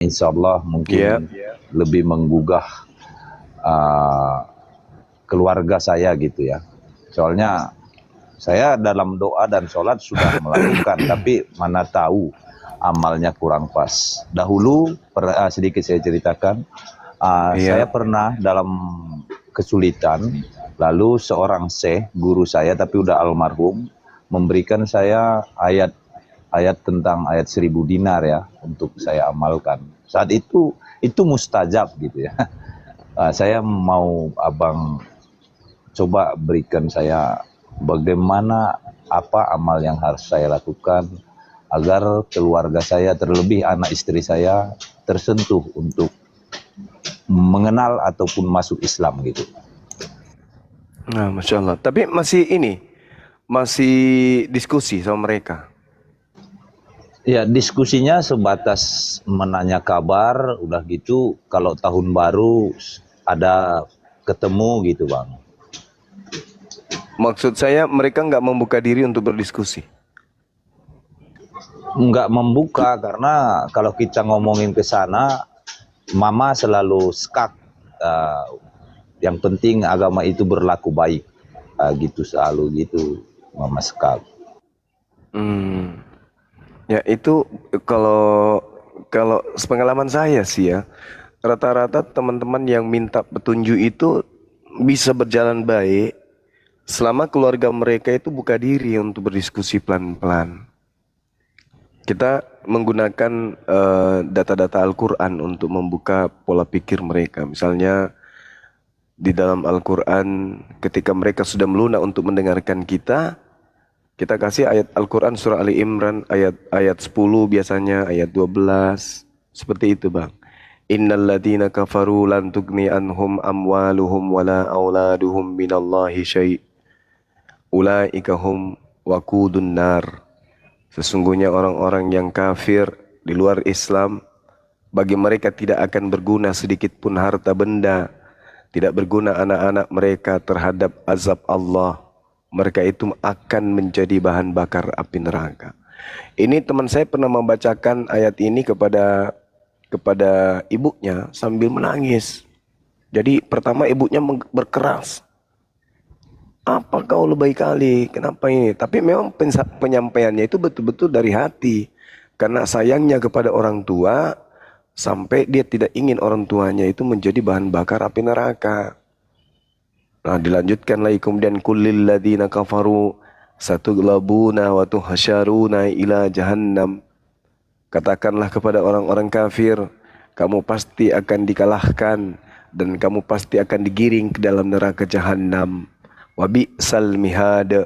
insya Allah Iya. mungkin lebih menggugah keluarga saya gitu ya. Soalnya saya dalam doa dan sholat sudah melakukan, tapi mana tahu amalnya kurang pas. Dahulu sedikit saya ceritakan, saya Iya. pernah dalam kesulitan, lalu seorang syekh, guru saya tapi udah almarhum, memberikan saya ayat tentang ayat 1.000 dinar ya, untuk saya amalkan. Saat itu mustajab gitu ya. Saya mau abang coba berikan saya bagaimana, apa amal yang harus saya lakukan agar keluarga saya, terlebih anak istri saya, tersentuh untuk mengenal ataupun masuk Islam gitu. Nah, Masya Allah. Tapi masih diskusi sama mereka. Ya, diskusinya sebatas menanya kabar, udah gitu kalau tahun baru ada ketemu gitu bang. Maksud saya mereka nggak membuka diri untuk berdiskusi. Nggak membuka karena kalau kita ngomongin ke sana, mama selalu skak. Yang penting agama itu berlaku baik, gitu selalu gitu, mama skak. Ya itu kalau kalau sepengalaman saya sih ya, rata-rata teman-teman yang minta petunjuk itu bisa berjalan baik selama keluarga mereka itu buka diri untuk berdiskusi pelan-pelan. Kita menggunakan data-data Al-Quran untuk membuka pola pikir mereka. Misalnya di dalam Al-Quran ketika mereka sudah melunak untuk mendengarkan kita kasih ayat Al-Quran surah Ali Imran ayat 10 biasanya, ayat 12. Seperti itu bang. Innal ladhina kafaru lan tugni anhum amwaluhum wala auladuhum minallahi syai' ulaika hum waqudun nar. Sesungguhnya orang-orang yang kafir di luar Islam, bagi mereka tidak akan berguna sedikit pun harta benda, tidak berguna anak-anak mereka terhadap azab Allah. Mereka itu akan menjadi bahan bakar api neraka. Ini teman saya pernah membacakan ayat ini kepada ibunya sambil menangis. Jadi pertama ibunya berkeras. Apa kau lebay kali? Kenapa ini? Tapi memang penyampaiannya itu betul-betul dari hati. Karena sayangnya kepada orang tua, sampai dia tidak ingin orang tuanya itu menjadi bahan bakar api neraka. Nah dilanjutkan lagi kemudian kullil ladina kafaru satughlabuna wa tuhsyaruna ila jahannam. Katakanlah kepada orang-orang kafir, kamu pasti akan dikalahkan dan kamu pasti akan digiring ke dalam neraka jahanam. Wa bi'sal mihad,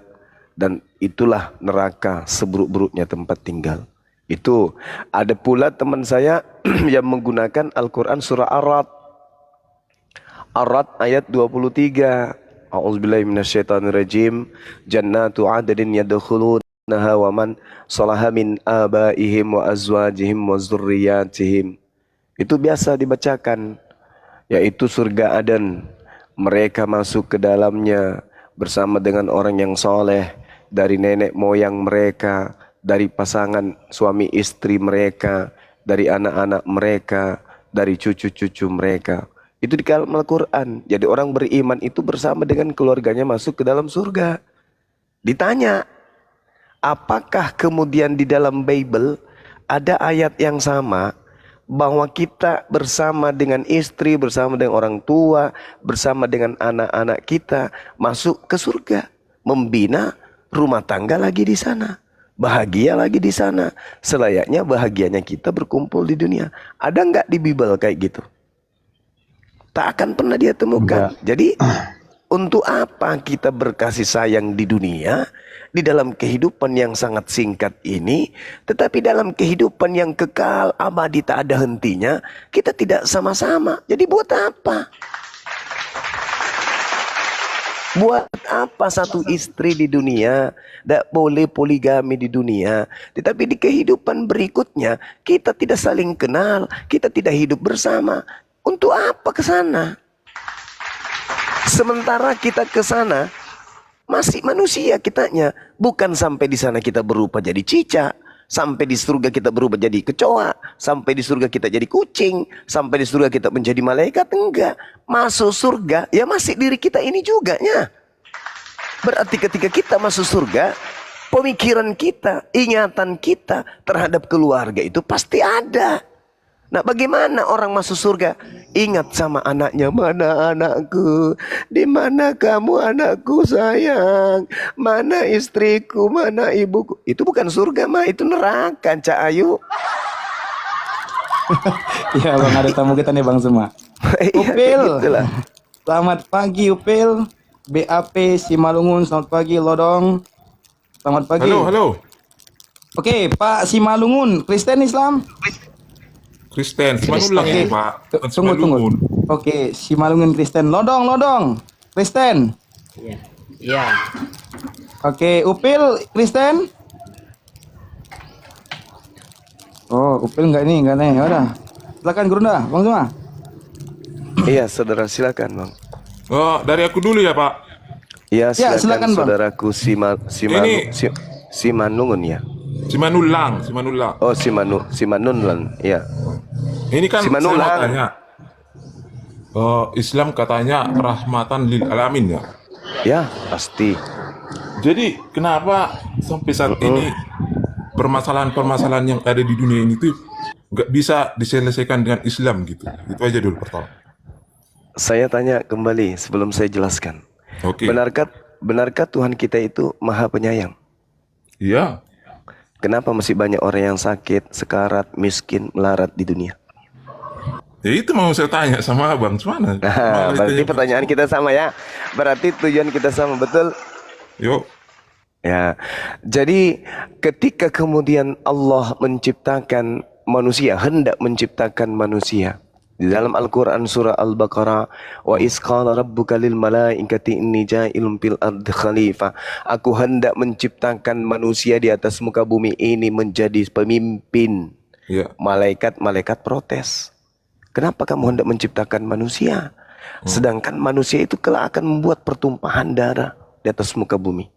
dan itulah neraka seburuk-buruknya tempat tinggal. Itu ada pula teman saya yang menggunakan Al-Quran surah Ar-Ra'd ayat 23. A'udzubillahi minasyaitonirrajim. Jannatu 'adnin yadkhulunaha wa man salaha min abaihim wa azwajihim wa dzurriyyatihim. Itu biasa dibacakan, yaitu surga Aden. Mereka masuk ke dalamnya bersama dengan orang yang soleh dari nenek moyang mereka, dari pasangan suami istri mereka, dari anak-anak mereka, dari cucu-cucu mereka. Itu di dalam Al-Quran. Jadi orang beriman itu bersama dengan keluarganya masuk ke dalam surga. Ditanya, apakah kemudian di dalam Bible ada ayat yang sama bahwa kita bersama dengan istri, bersama dengan orang tua, bersama dengan anak-anak kita masuk ke surga, membina rumah tangga lagi di sana, bahagia lagi di sana, selayaknya bahagianya kita berkumpul di dunia. Ada nggak di Bible kayak gitu? Tak akan pernah dia temukan. Enggak. Jadi untuk apa kita berkasih sayang di dunia, di dalam kehidupan yang sangat singkat ini, tetapi dalam kehidupan yang kekal, abadi, tak ada hentinya, kita tidak sama-sama. Jadi buat apa? Buat apa satu istri di dunia? Tidak boleh poligami di dunia. Tetapi di kehidupan berikutnya, kita tidak saling kenal, kita tidak hidup bersama. Untuk apa ke sana? Sementara kita ke sana masih manusia kitanya, bukan sampai di sana kita berupa jadi cicak, Sampai di surga kita berubah jadi kecoa, sampai di surga kita jadi kucing, sampai di surga kita menjadi malaikat, enggak. Masuk surga, ya masih diri kita ini juga nya. Berarti ketika kita masuk surga, pemikiran kita, ingatan kita terhadap keluarga itu pasti ada. Nah, bagaimana orang masuk surga? Ingat sama anaknya, mana anakku? Di mana kamu anakku sayang? Mana istriku? Mana ibuku? Itu bukan surga mah, itu neraka, Cak Ayu. Ya bang, ada tamu kita nih bang semua. Iya, Upil, gitulah. selamat pagi Upil. BAP Simalungun, selamat pagi Lodong. Selamat pagi. Halo, halo. Oke, Pak Simalungun, Kristen Islam? Kristen, Simalungun Oke, ini Pak. Bukan tunggu. Simalungun. Oke, Simalungun Kristen. Lodong, Kristen. Iya. Iya. Oke, Upil Kristen? Oh, Upil enggak nih. Ya udah. Silakan Gurunda, Bang semua. Iya, saudara, silakan, Bang. Oh, dari aku dulu ya Pak. Iya, Ya, silakan, silakan, Bang. saudaraku Simanungun ya. Simanulang. Oh, Simanunlan, ya. Ini kan saya mau Simanulang. tanya. Islam katanya rahmatan lil alamin ya. Ya, pasti. Jadi kenapa sampai saat ini permasalahan-permasalahan yang ada di dunia ini tuh nggak bisa diselesaikan dengan Islam gitu? Itu aja dulu pertama. Saya tanya kembali sebelum saya jelaskan. Oke. Benarkah Tuhan kita itu Maha Penyayang? Iya. Kenapa masih banyak orang yang sakit, sekarat, miskin, melarat di dunia? Ya itu mau saya tanya sama Abang, gimana? Nah, berarti pertanyaan kita sama ya. Berarti tujuan kita sama, betul? Yuk. Ya. Jadi ketika kemudian Allah menciptakan manusia, hendak menciptakan manusia. Di dalam Al-Quran surah Al-Baqarah, wa isqala rabbuka lil malaikati inni ja'ilun fil ardi khalifah. Aku hendak menciptakan manusia di atas muka bumi ini menjadi pemimpin. Ya. Malaikat protes. Kenapa kamu hendak menciptakan manusia? Sedangkan manusia itu kelak akan membuat pertumpahan darah di atas muka bumi.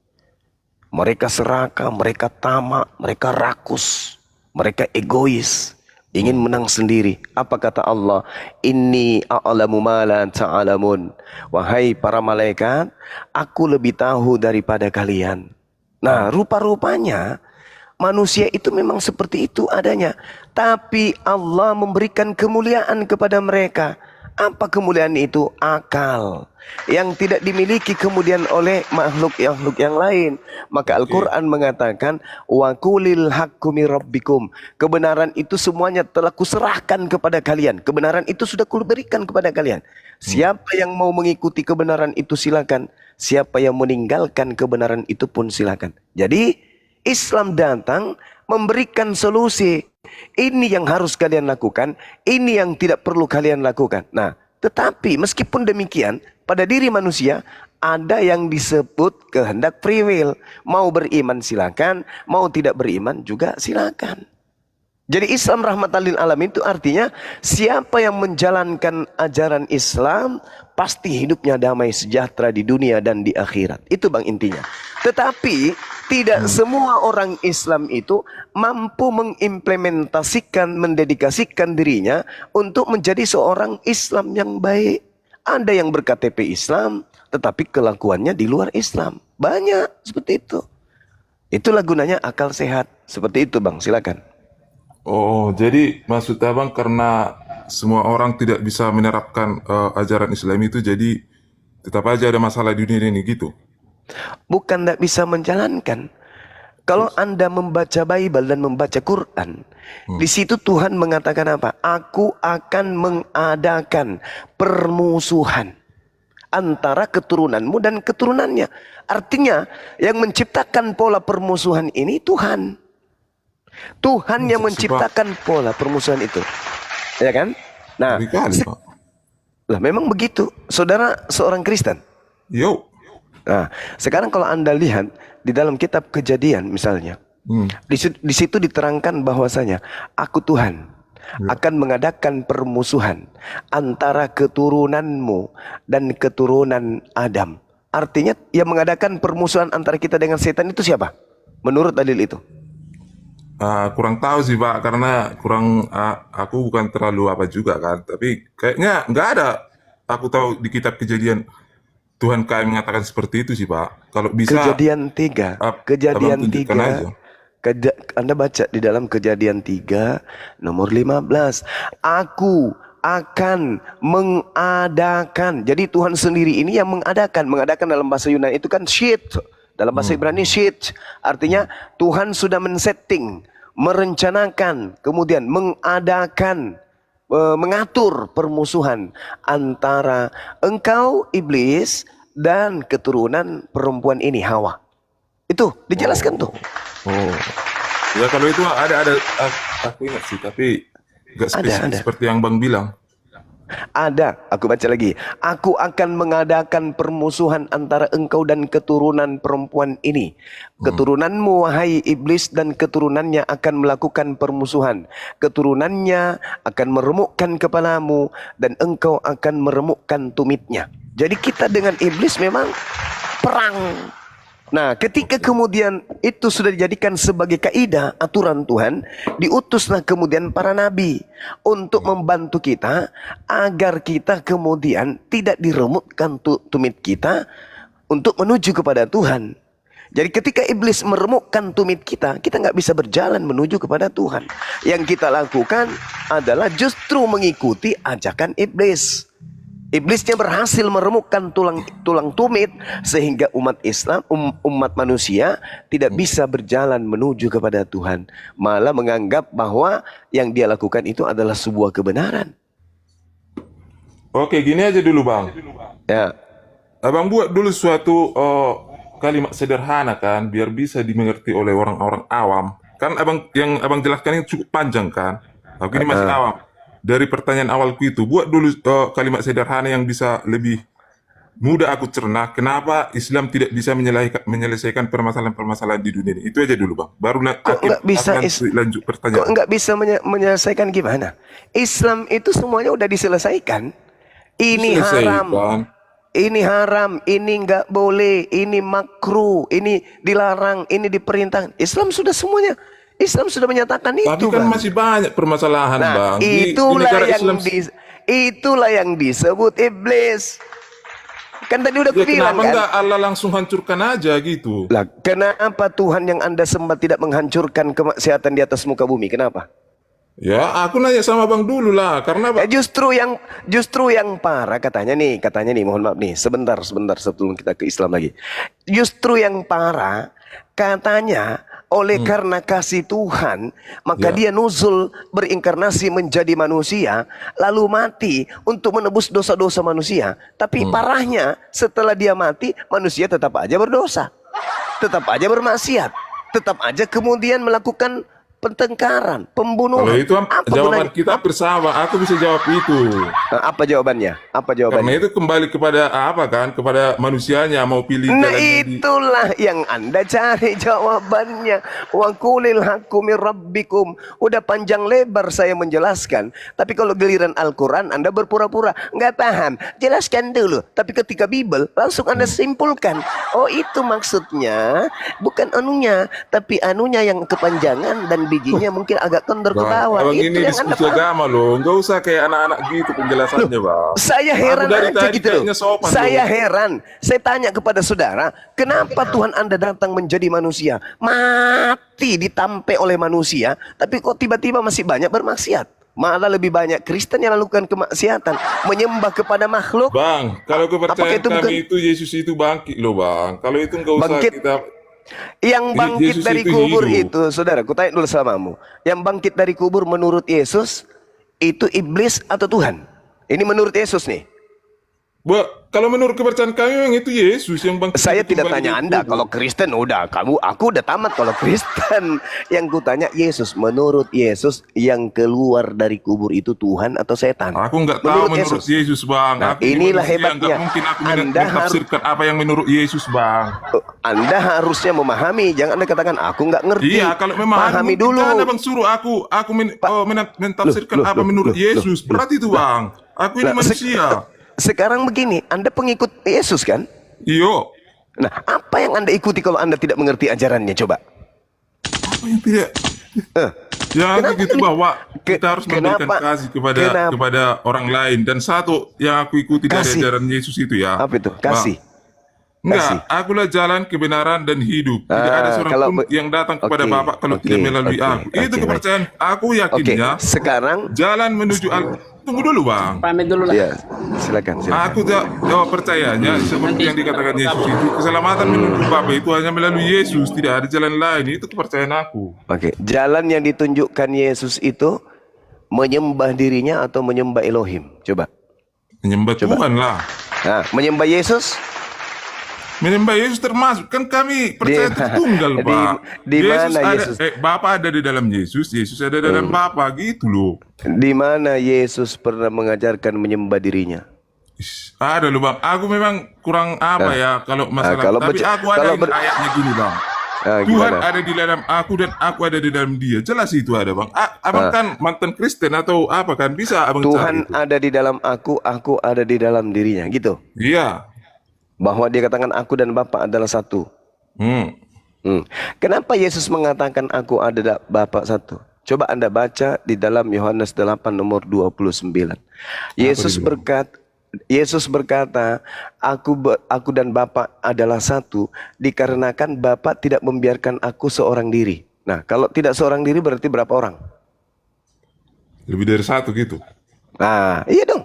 Mereka serakah, mereka tamak, mereka rakus, mereka egois, ingin menang sendiri. Apa kata Allah? Inni a'lamu ma la ta'lamun. Wahai para malaikat, aku lebih tahu daripada kalian. Nah, rupa-rupanya manusia itu memang seperti itu adanya. Tapi Allah memberikan kemuliaan kepada mereka. Apa kemuliaan itu? Akal. Yang tidak dimiliki kemudian oleh makhluk yang lain. Maka Al-Quran mengatakan, wa qulil haqqu mir rabbikum. Kebenaran itu semuanya telah kuserahkan kepada kalian. Kebenaran itu sudah kuberikan kepada kalian. Siapa yang mau mengikuti kebenaran itu silakan. Siapa yang meninggalkan kebenaran itu pun silakan. Jadi Islam datang memberikan solusi. Ini yang harus kalian lakukan, ini yang tidak perlu kalian lakukan. Nah, tetapi meskipun demikian, pada diri manusia ada yang disebut kehendak free will. Mau beriman silakan, mau tidak beriman juga silakan. Jadi Islam rahmatan lil alamin itu artinya siapa yang menjalankan ajaran Islam pasti hidupnya damai sejahtera di dunia dan di akhirat. Itu bang intinya. Tetapi tidak semua orang Islam itu mampu mengimplementasikan, mendedikasikan dirinya untuk menjadi seorang Islam yang baik. Ada yang berKTP Islam tetapi kelakuannya di luar Islam. Banyak seperti itu. Itulah gunanya akal sehat. Seperti itu bang, silakan. Oh, jadi maksud Abang karena semua orang tidak bisa menerapkan ajaran Islam itu, jadi tetap aja ada masalah di dunia ini gitu? Bukan tidak bisa menjalankan. Kalau Anda membaca Bible dan membaca Quran, di situ Tuhan mengatakan apa? Aku akan mengadakan permusuhan antara keturunanmu dan keturunannya. Artinya yang menciptakan pola permusuhan ini Tuhan. Tuhan yang menciptakan pola permusuhan itu. Ya kan? Nah, lah memang begitu. Saudara seorang Kristen. Yo. Nah, sekarang kalau Anda lihat di dalam kitab Kejadian misalnya, di situ diterangkan bahwasanya aku Tuhan akan mengadakan permusuhan antara keturunanmu dan keturunan Adam. Artinya yang mengadakan permusuhan antara kita dengan setan itu siapa? Menurut dalil itu. Kurang tahu sih Pak, karena aku bukan terlalu apa juga kan. Tapi kayaknya nggak ada. Aku tahu di kitab Kejadian Tuhan kayak mengatakan seperti itu sih Pak. Kalau bisa Kejadian 3, Abang Kejadian tunjukkan 3. aja. Anda baca di dalam Kejadian 3 nomor 15. Aku akan mengadakan. Jadi Tuhan sendiri ini yang mengadakan. Mengadakan dalam bahasa Yunani itu kan shit. Dalam bahasa Ibrani shit. Artinya Tuhan sudah men-setting, merencanakan, kemudian mengadakan, mengatur permusuhan antara engkau iblis dan keturunan perempuan ini Hawa. Itu dijelaskan tuh. Oh, ya kalau itu aku ingat sih, tapi nggak spesifik seperti yang Bang bilang. Ada, aku baca lagi. Aku akan mengadakan permusuhan antara engkau dan keturunan perempuan ini. Keturunanmu, wahai iblis, dan keturunannya akan melakukan permusuhan. Keturunannya akan meremukkan kepalamu, dan engkau akan meremukkan tumitnya. Jadi kita dengan iblis memang perang. Nah, ketika kemudian itu sudah dijadikan sebagai kaidah, aturan Tuhan, diutuslah kemudian para nabi untuk membantu kita agar kita kemudian tidak diremukkan tumit kita untuk menuju kepada Tuhan. Jadi ketika iblis meremukkan tumit kita, kita nggak bisa berjalan menuju kepada Tuhan. Yang kita lakukan adalah justru mengikuti ajakan iblis. Iblisnya berhasil meremukkan tulang tumit sehingga umat Islam, umat manusia tidak bisa berjalan menuju kepada Tuhan. Malah menganggap bahwa yang dia lakukan itu adalah sebuah kebenaran. Oke, gini aja dulu Bang. Ya, Abang buat dulu suatu kalimat sederhana kan, biar bisa dimengerti oleh orang-orang awam. Kan yang abang jelaskan ini cukup panjang kan. Aku ini masih awam. Dari pertanyaan awalku itu, buat dulu kalimat sederhana yang bisa lebih mudah aku cerna. Kenapa Islam tidak bisa menyelesaikan permasalahan-permasalahan di dunia ini? Itu aja dulu Bang. Baru kok nggak bisa lanjut kok pertanyaan. nggak bisa menyelesaikan gimana? Islam itu semuanya udah diselesaikan. Ini haram. Diselesaikan. Ini haram, ini nggak boleh, ini makruh, ini dilarang, ini diperintahkan. Islam sudah semuanya. Islam sudah menyatakan itu. Tapi kan Bang. masih banyak permasalahan Nah, Bang. itulah yang disebut iblis. Kan tadi udah Ya, bilang kenapa kan. nggak Allah langsung hancurkan aja gitu? Lah, kenapa Tuhan yang Anda sembah tidak menghancurkan kemaksiatan di atas muka bumi? Kenapa? Ya, aku nanya sama Bang dulu lah. Karena Ya, justru yang parah katanya nih, mohon maaf nih, sebentar sebelum kita ke Islam lagi. Justru yang parah katanya karena kasih Tuhan, maka dia nuzul berinkarnasi menjadi manusia, lalu mati untuk menebus dosa-dosa manusia. Tapi parahnya setelah dia mati, manusia tetap aja berdosa, tetap aja bermaksiat, tetap aja kemudian melakukan pertengkaran, pembunuhan. kalau itu Apa jawaban gunanya? kita bersama, aku bisa jawab itu. Nah, apa jawabannya? Karena itu kembali kepada apa kan? Kepada manusianya mau pilih Nah, jalan yang itulah yang Anda cari jawabannya. Wa qulil haqqu mir rabbikum. Udah panjang lebar saya menjelaskan, tapi kalau giliran Al-Qur'an Anda berpura-pura nggak paham. Jelaskan dulu. Tapi ketika Bible langsung Anda simpulkan. Oh, itu maksudnya bukan anunya, tapi anunya yang kepanjangan dan bijinya mungkin agak kendor ke Bang, bawah. abang Itu ini yang Anda diskusi paham. agama loh. Nggak usah kayak anak-anak gitu penjelasannya Bang. Saya Aku heran dari aja tadi gitu loh. kayaknya sopan Saya loh. heran. Saya tanya kepada saudara, kenapa Tuhan Anda datang menjadi manusia? Mati ditampe oleh manusia, tapi kok tiba-tiba masih banyak bermaksiat? Malah lebih banyak Kristen yang melakukan kemaksiatan, menyembah kepada makhluk. Bang, kalau Apakah kepercayaan itu kami bukan- itu Yesus itu bangkit loh Bang. Kalau itu nggak usah Bangkit? kita. Yang bangkit Yesus dari itu kubur hidup. itu, saudara, aku tanya dulu samamu. Yang bangkit dari kubur menurut Yesus, itu iblis atau Tuhan? Ini menurut Yesus nih. Kalau menurut kepercayaan kami memang itu Yesus yang bangkit. Saya dari tidak kembali tanya dari Anda. kubur. Kalau Kristen udah, aku udah tamat kalau Kristen. Yang ku tanya Yesus, menurut Yesus yang keluar dari kubur itu Tuhan atau setan? Aku nggak tahu menurut Yesus Bang. Nah, Aku ini inilah manusia, hebatnya. nggak mungkin aku Anda menafsirkan apa yang menurut Yesus Bang. Anda harusnya memahami. Jangan Anda katakan aku nggak ngerti. Iya, kalau memang pahami dulu. Jangan Bang suruh aku mentafsirkan apa menurut Yesus. Berarti itu Bang. Aku ini manusia. Sekarang begini, Anda pengikut Yesus kan? Iyo. Nah, apa yang Anda ikuti kalau Anda tidak mengerti ajarannya? Coba. Apa yang tidak? Eh, Ya kenapa gitu bahwa kita harus memberikan kenapa kasih kepada kenapa orang lain. Dan satu yang aku ikuti dari kasih? ajaran Yesus itu ya, Apa itu? Bang. Kasih. Enggak, akulah jalan kebenaran dan hidup. Tidak ada seorang kalau pun yang datang kepada oke, Bapa kalau tidak melalui aku. Itu baik. kepercayaan aku Oke, yakinnya. sekarang Jalan menuju Tunggu dulu, Bang. Pamit dulu lah. ya, silakan. Aku percayanya seperti yang dikatakan Yesus itu, keselamatan menuju Bapa itu hanya melalui Yesus, tidak ada jalan lain. Itu kepercayaan aku. Oke, jalan yang ditunjukkan Yesus itu menyembah dirinya atau menyembah Elohim? Coba. Menyembah Tuhan lah. Nah, menyembah Yesus Menyembah Yesus termasuk kan kami percaya Tritunggal, Pak. di Yesus mana ada, Yesus? Bapa ada di dalam Yesus, Yesus ada dalam Bapa, gitu loh. Di mana Yesus pernah mengajarkan menyembah dirinya? Ada loh, Bang. Aku memang kurang apa ya kalau masalah. kalau Tapi aku ada kalau ayatnya gini, Bang. Tuhan Gimana? ada di dalam aku dan aku ada di dalam Dia. Jelas itu ada, Bang. Abang kan mantan Kristen atau apa kan? Bisa abang Tuhan cari itu. ada di dalam aku ada di dalam dirinya, gitu. Iya. Bahwa dia katakan aku dan Bapa adalah satu. Kenapa Yesus mengatakan aku ada Bapa satu? Coba Anda baca di dalam Yohanes 8 nomor 29. Yesus berkata, aku dan Bapa adalah satu dikarenakan Bapa tidak membiarkan aku seorang diri. Nah, kalau tidak seorang diri berarti berapa orang? Lebih dari satu gitu. Nah, iya dong.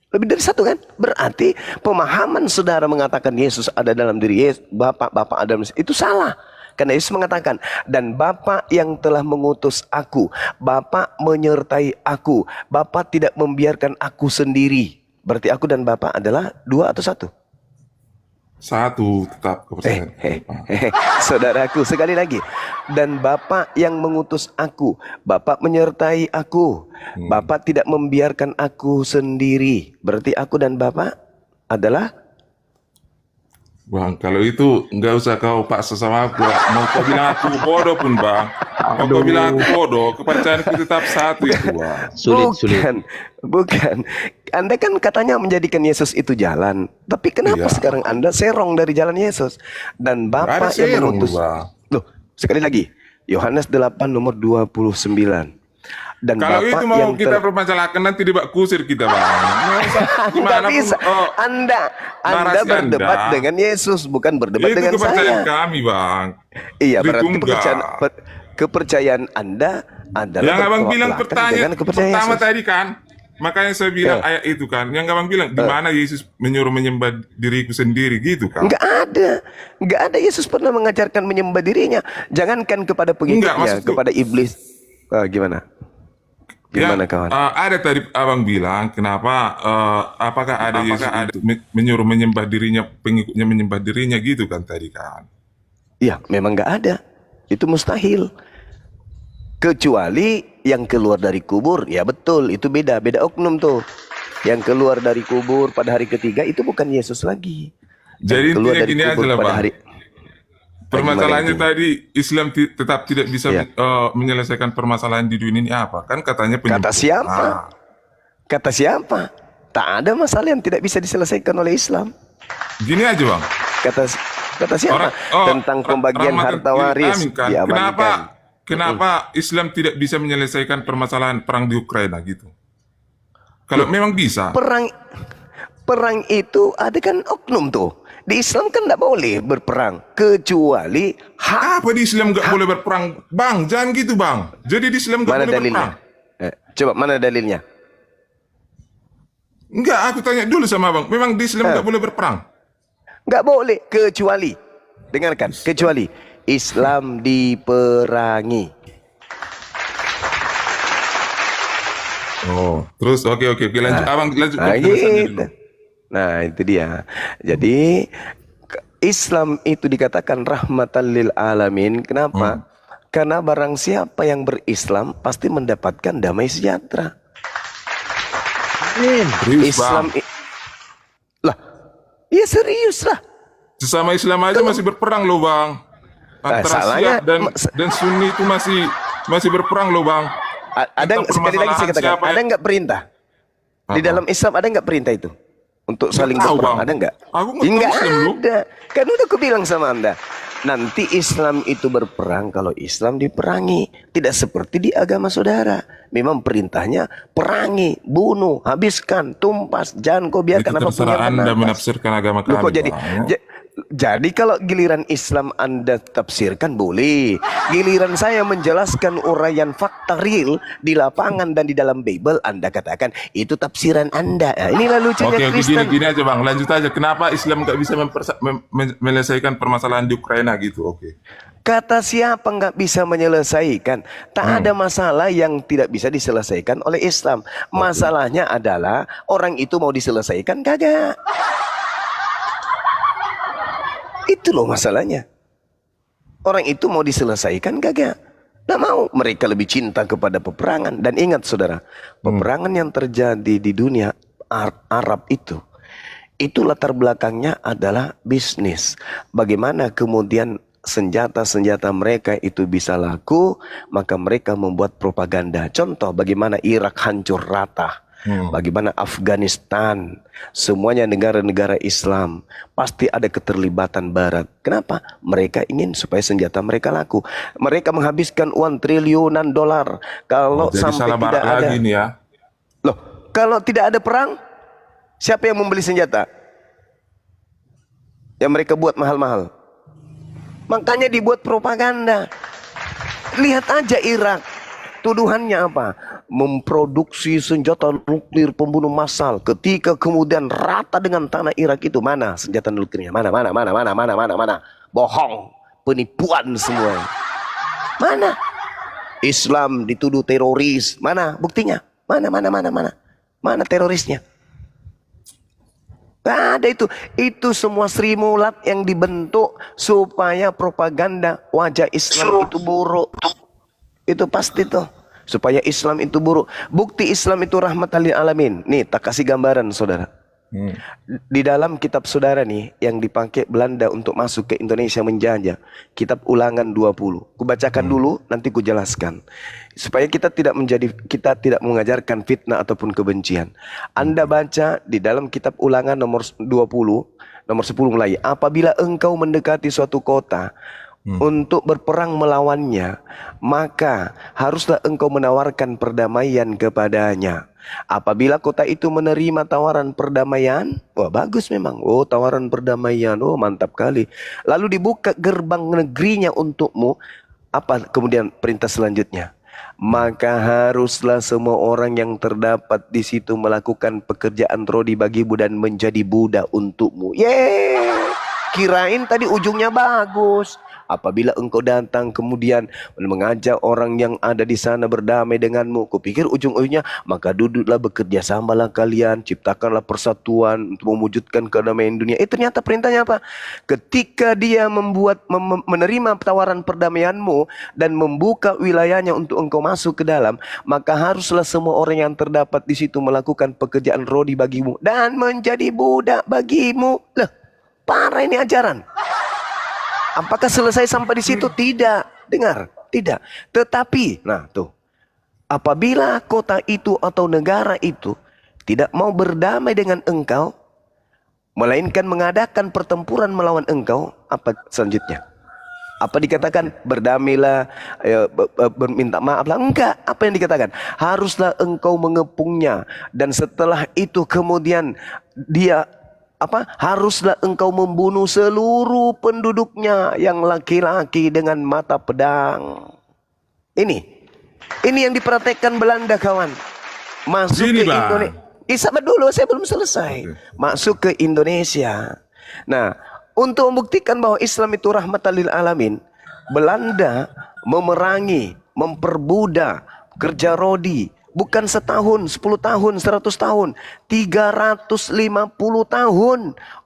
Lebih dari satu kan? Berarti pemahaman saudara mengatakan Yesus ada dalam diri Yesus, Bapa ada dalam itu salah. Karena Yesus mengatakan, dan Bapa yang telah mengutus aku, Bapa menyertai aku, Bapa tidak membiarkan aku sendiri. Berarti aku dan Bapa adalah dua atau satu? Satu tetap kepercayaan. Saudaraku, sekali lagi. Dan Bapa yang mengutus aku, Bapa menyertai aku, Bapa tidak membiarkan aku sendiri. Berarti aku dan Bapa adalah Bang, kalau itu nggak usah kau paksa sama aku. Mau kau bilang aku bodoh pun, Bang. Mau kau bilang aku bodoh, kepercayaanku tetap satu itu, Bang. Sulit. Bukan. Anda kan katanya menjadikan Yesus itu jalan. Tapi kenapa Iya. sekarang Anda serong dari jalan Yesus? Dan Nggak ada Bapa yang serong, mengutus. Bang. Loh, sekali lagi. Yohanes 8 nomor 29. Dan Kalau Bapa itu mau yang kita permasalahkan nanti dibak kusir kita, Bang. Anda bisa. Anda narasi berdebat Anda. dengan Yesus, bukan berdebat Itu dengan kepercayaan saya. kami, Bang. Iya, berarti Tritunggal. kepercayaan Anda adalah Yang abang bertolak bilang belakang dengan kepercayaan pertama Yesus. tadi kan, makanya saya bilang ayat itu kan, yang abang bilang di mana Yesus menyuruh menyembah diriku sendiri gitu kan? Enggak ada Yesus pernah mengajarkan menyembah dirinya. Jangankan kepada pengikutnya, maksudku- kepada iblis. Gimana? Gimana kawan? Ada tadi abang bilang kenapa? Apakah ada Yesus itu menyuruh menyembah dirinya, pengikutnya menyembah dirinya gitu kan tadi kan? Iya, memang enggak ada. Itu mustahil. Kecuali yang keluar dari kubur, ya betul, itu beda oknum tuh. Yang keluar dari kubur pada hari ketiga itu bukan Yesus lagi. Jadi Yang keluar intinya dari gini aja kubur lah, pada Bang. hari. Permasalahannya Gimana tadi Islam tetap tidak bisa Iya. menyelesaikan permasalahan di dunia ini apa? Kan katanya Kata siapa? Kata siapa? Tak ada masalah yang tidak bisa diselesaikan oleh Islam. Gini aja, Bang. Kata siapa? Tentang pembagian rahmatan harta waris amin kan? diamankan. Kenapa Islam tidak bisa menyelesaikan permasalahan perang di Ukraina gitu? Kalau memang bisa. Perang itu ada kan oknum tuh. Di Islam kan tidak boleh berperang kecuali hak. Apa di Islam nggak boleh berperang? Bang, jangan gitu, Bang. Jadi di Islam nggak Mana boleh dalilnya? berperang. Coba mana dalilnya? Enggak, aku tanya dulu sama Bang. Memang di Islam nggak boleh berperang? Nggak boleh kecuali, dengarkan, kecuali Islam diperangi. Oh, terus oke lanjut. Abang lanjut ke penjelasannya Gitu. dulu. Nah itu dia. Jadi Islam itu dikatakan rahmatan lil alamin. Kenapa? Karena barang siapa yang berislam pasti mendapatkan damai sejahtera. Serius, Bang. Lah, ya serius lah. Sesama Islam aja masih berperang loh, Bang. Antara salahnya- Syiah dan Sunni itu masih berperang loh, Bang. Ada Tentang sekali lagi saya permasalahan katakan, siapa ada yang- nggak perintah di Apa? dalam Islam, ada nggak perintah itu untuk saling tahu, berperang? Bang. Ada nggak? Aku nggak tahu Nggak Islam, lu. ada. Kan udah aku bilang sama Anda, nanti Islam itu berperang kalau Islam diperangi. Tidak seperti di agama saudara. Memang perintahnya perangi, bunuh, habiskan, tumpas. Jangan kau Itu biarkan apapun terserah yang Anda menapas. menafsirkan agama Loh, kok kami, jadi Bang, ya. jadi kalau giliran Islam Anda tafsirkan boleh. Giliran saya menjelaskan uraian fakta real di lapangan dan di dalam Bible, Anda katakan itu tafsiran Anda. Nah, inilah lucunya Oke, Kristen. gini aja Bang, lanjut aja. Kenapa Islam nggak bisa menyelesaikan permasalahan di Ukraina gitu? Oke. Kata siapa nggak bisa menyelesaikan? Tak ada masalah yang tidak bisa diselesaikan oleh Islam. Masalahnya adalah orang itu mau diselesaikan kagak. Itu loh masalahnya. Orang itu mau diselesaikan kagak? Nggak mau. Mereka lebih cinta kepada peperangan. Dan ingat saudara, peperangan yang terjadi di dunia Arab itu latar belakangnya adalah bisnis. Bagaimana kemudian senjata-senjata mereka itu bisa laku, maka mereka membuat propaganda. Contoh bagaimana Irak hancur rata. Bagaimana Afghanistan, semuanya negara-negara Islam, pasti ada keterlibatan Barat. Kenapa? Mereka ingin supaya senjata mereka laku. Mereka menghabiskan uang triliunan dolar. Kalau Jadi sampai salah tidak barat ada, lagi nih ya. loh, kalau tidak ada perang, siapa yang membeli senjata? Yang mereka buat mahal-mahal. Makanya dibuat propaganda. Lihat aja Irak. Tuduhannya apa? Memproduksi senjata nuklir pembunuh massal. Ketika kemudian rata dengan tanah Irak itu, mana senjata nuklirnya? Mana? Bohong, penipuan semua. Mana? Islam dituduh teroris. Mana buktinya? Mana terorisnya? Gak ada itu. Itu semua Sri Mulat yang dibentuk supaya propaganda wajah Islam itu buruk. Itu pasti tuh. Supaya Islam itu buruk. Bukti Islam itu rahmatan lil alamin. Nih, tak kasih gambaran saudara. Di dalam kitab saudara nih, yang dipakai Belanda untuk masuk ke Indonesia menjajah, kitab Ulangan 20. Kubacakan dulu, nanti kujelaskan. Supaya kita tidak mengajarkan fitnah ataupun kebencian. Anda baca di dalam kitab Ulangan nomor 20, nomor 10 mulai. Apabila engkau mendekati suatu kota, untuk berperang melawannya, maka haruslah engkau menawarkan perdamaian kepadanya. Apabila kota itu menerima tawaran perdamaian, wah bagus memang. Oh, tawaran perdamaian, oh mantap kali. Lalu dibuka gerbang negerinya untukmu. Apa kemudian perintah selanjutnya? Maka haruslah semua orang yang terdapat di situ melakukan pekerjaan rodi bagimu dan menjadi budak untukmu. Yeay! Kirain tadi ujungnya bagus. Apabila engkau datang kemudian mengajak orang yang ada di sana berdamai denganmu, kupikir ujung-ujungnya maka duduklah bekerja samalah kalian, ciptakanlah persatuan untuk mewujudkan kedamaian dunia. Ternyata perintahnya apa? Ketika dia menerima tawaran perdamaianmu dan membuka wilayahnya untuk engkau masuk ke dalam, maka haruslah semua orang yang terdapat di situ melakukan pekerjaan rodi bagimu dan menjadi budak bagimu. Loh, parah ini ajaran. Apakah selesai sampai di situ? Tidak. Dengar, tidak. Tetapi, nah tuh, apabila kota itu atau negara itu tidak mau berdamai dengan engkau, melainkan mengadakan pertempuran melawan engkau, apa selanjutnya? Apa dikatakan? Berdamailah, berminta maaflah. Enggak. Apa yang dikatakan? Haruslah engkau mengepungnya. Dan setelah itu kemudian dia haruslah engkau membunuh seluruh penduduknya yang laki-laki dengan mata pedang. Ini yang diperhatikan Belanda, kawan. Masuk ke Indonesia. Sabar dulu, saya belum selesai. Masuk ke Indonesia. Nah, untuk membuktikan bahwa Islam itu rahmatan lil alamin, Belanda memerangi, memperbudak, kerja rodi. Bukan setahun, 10 tahun, 100 tahun, 350 tahun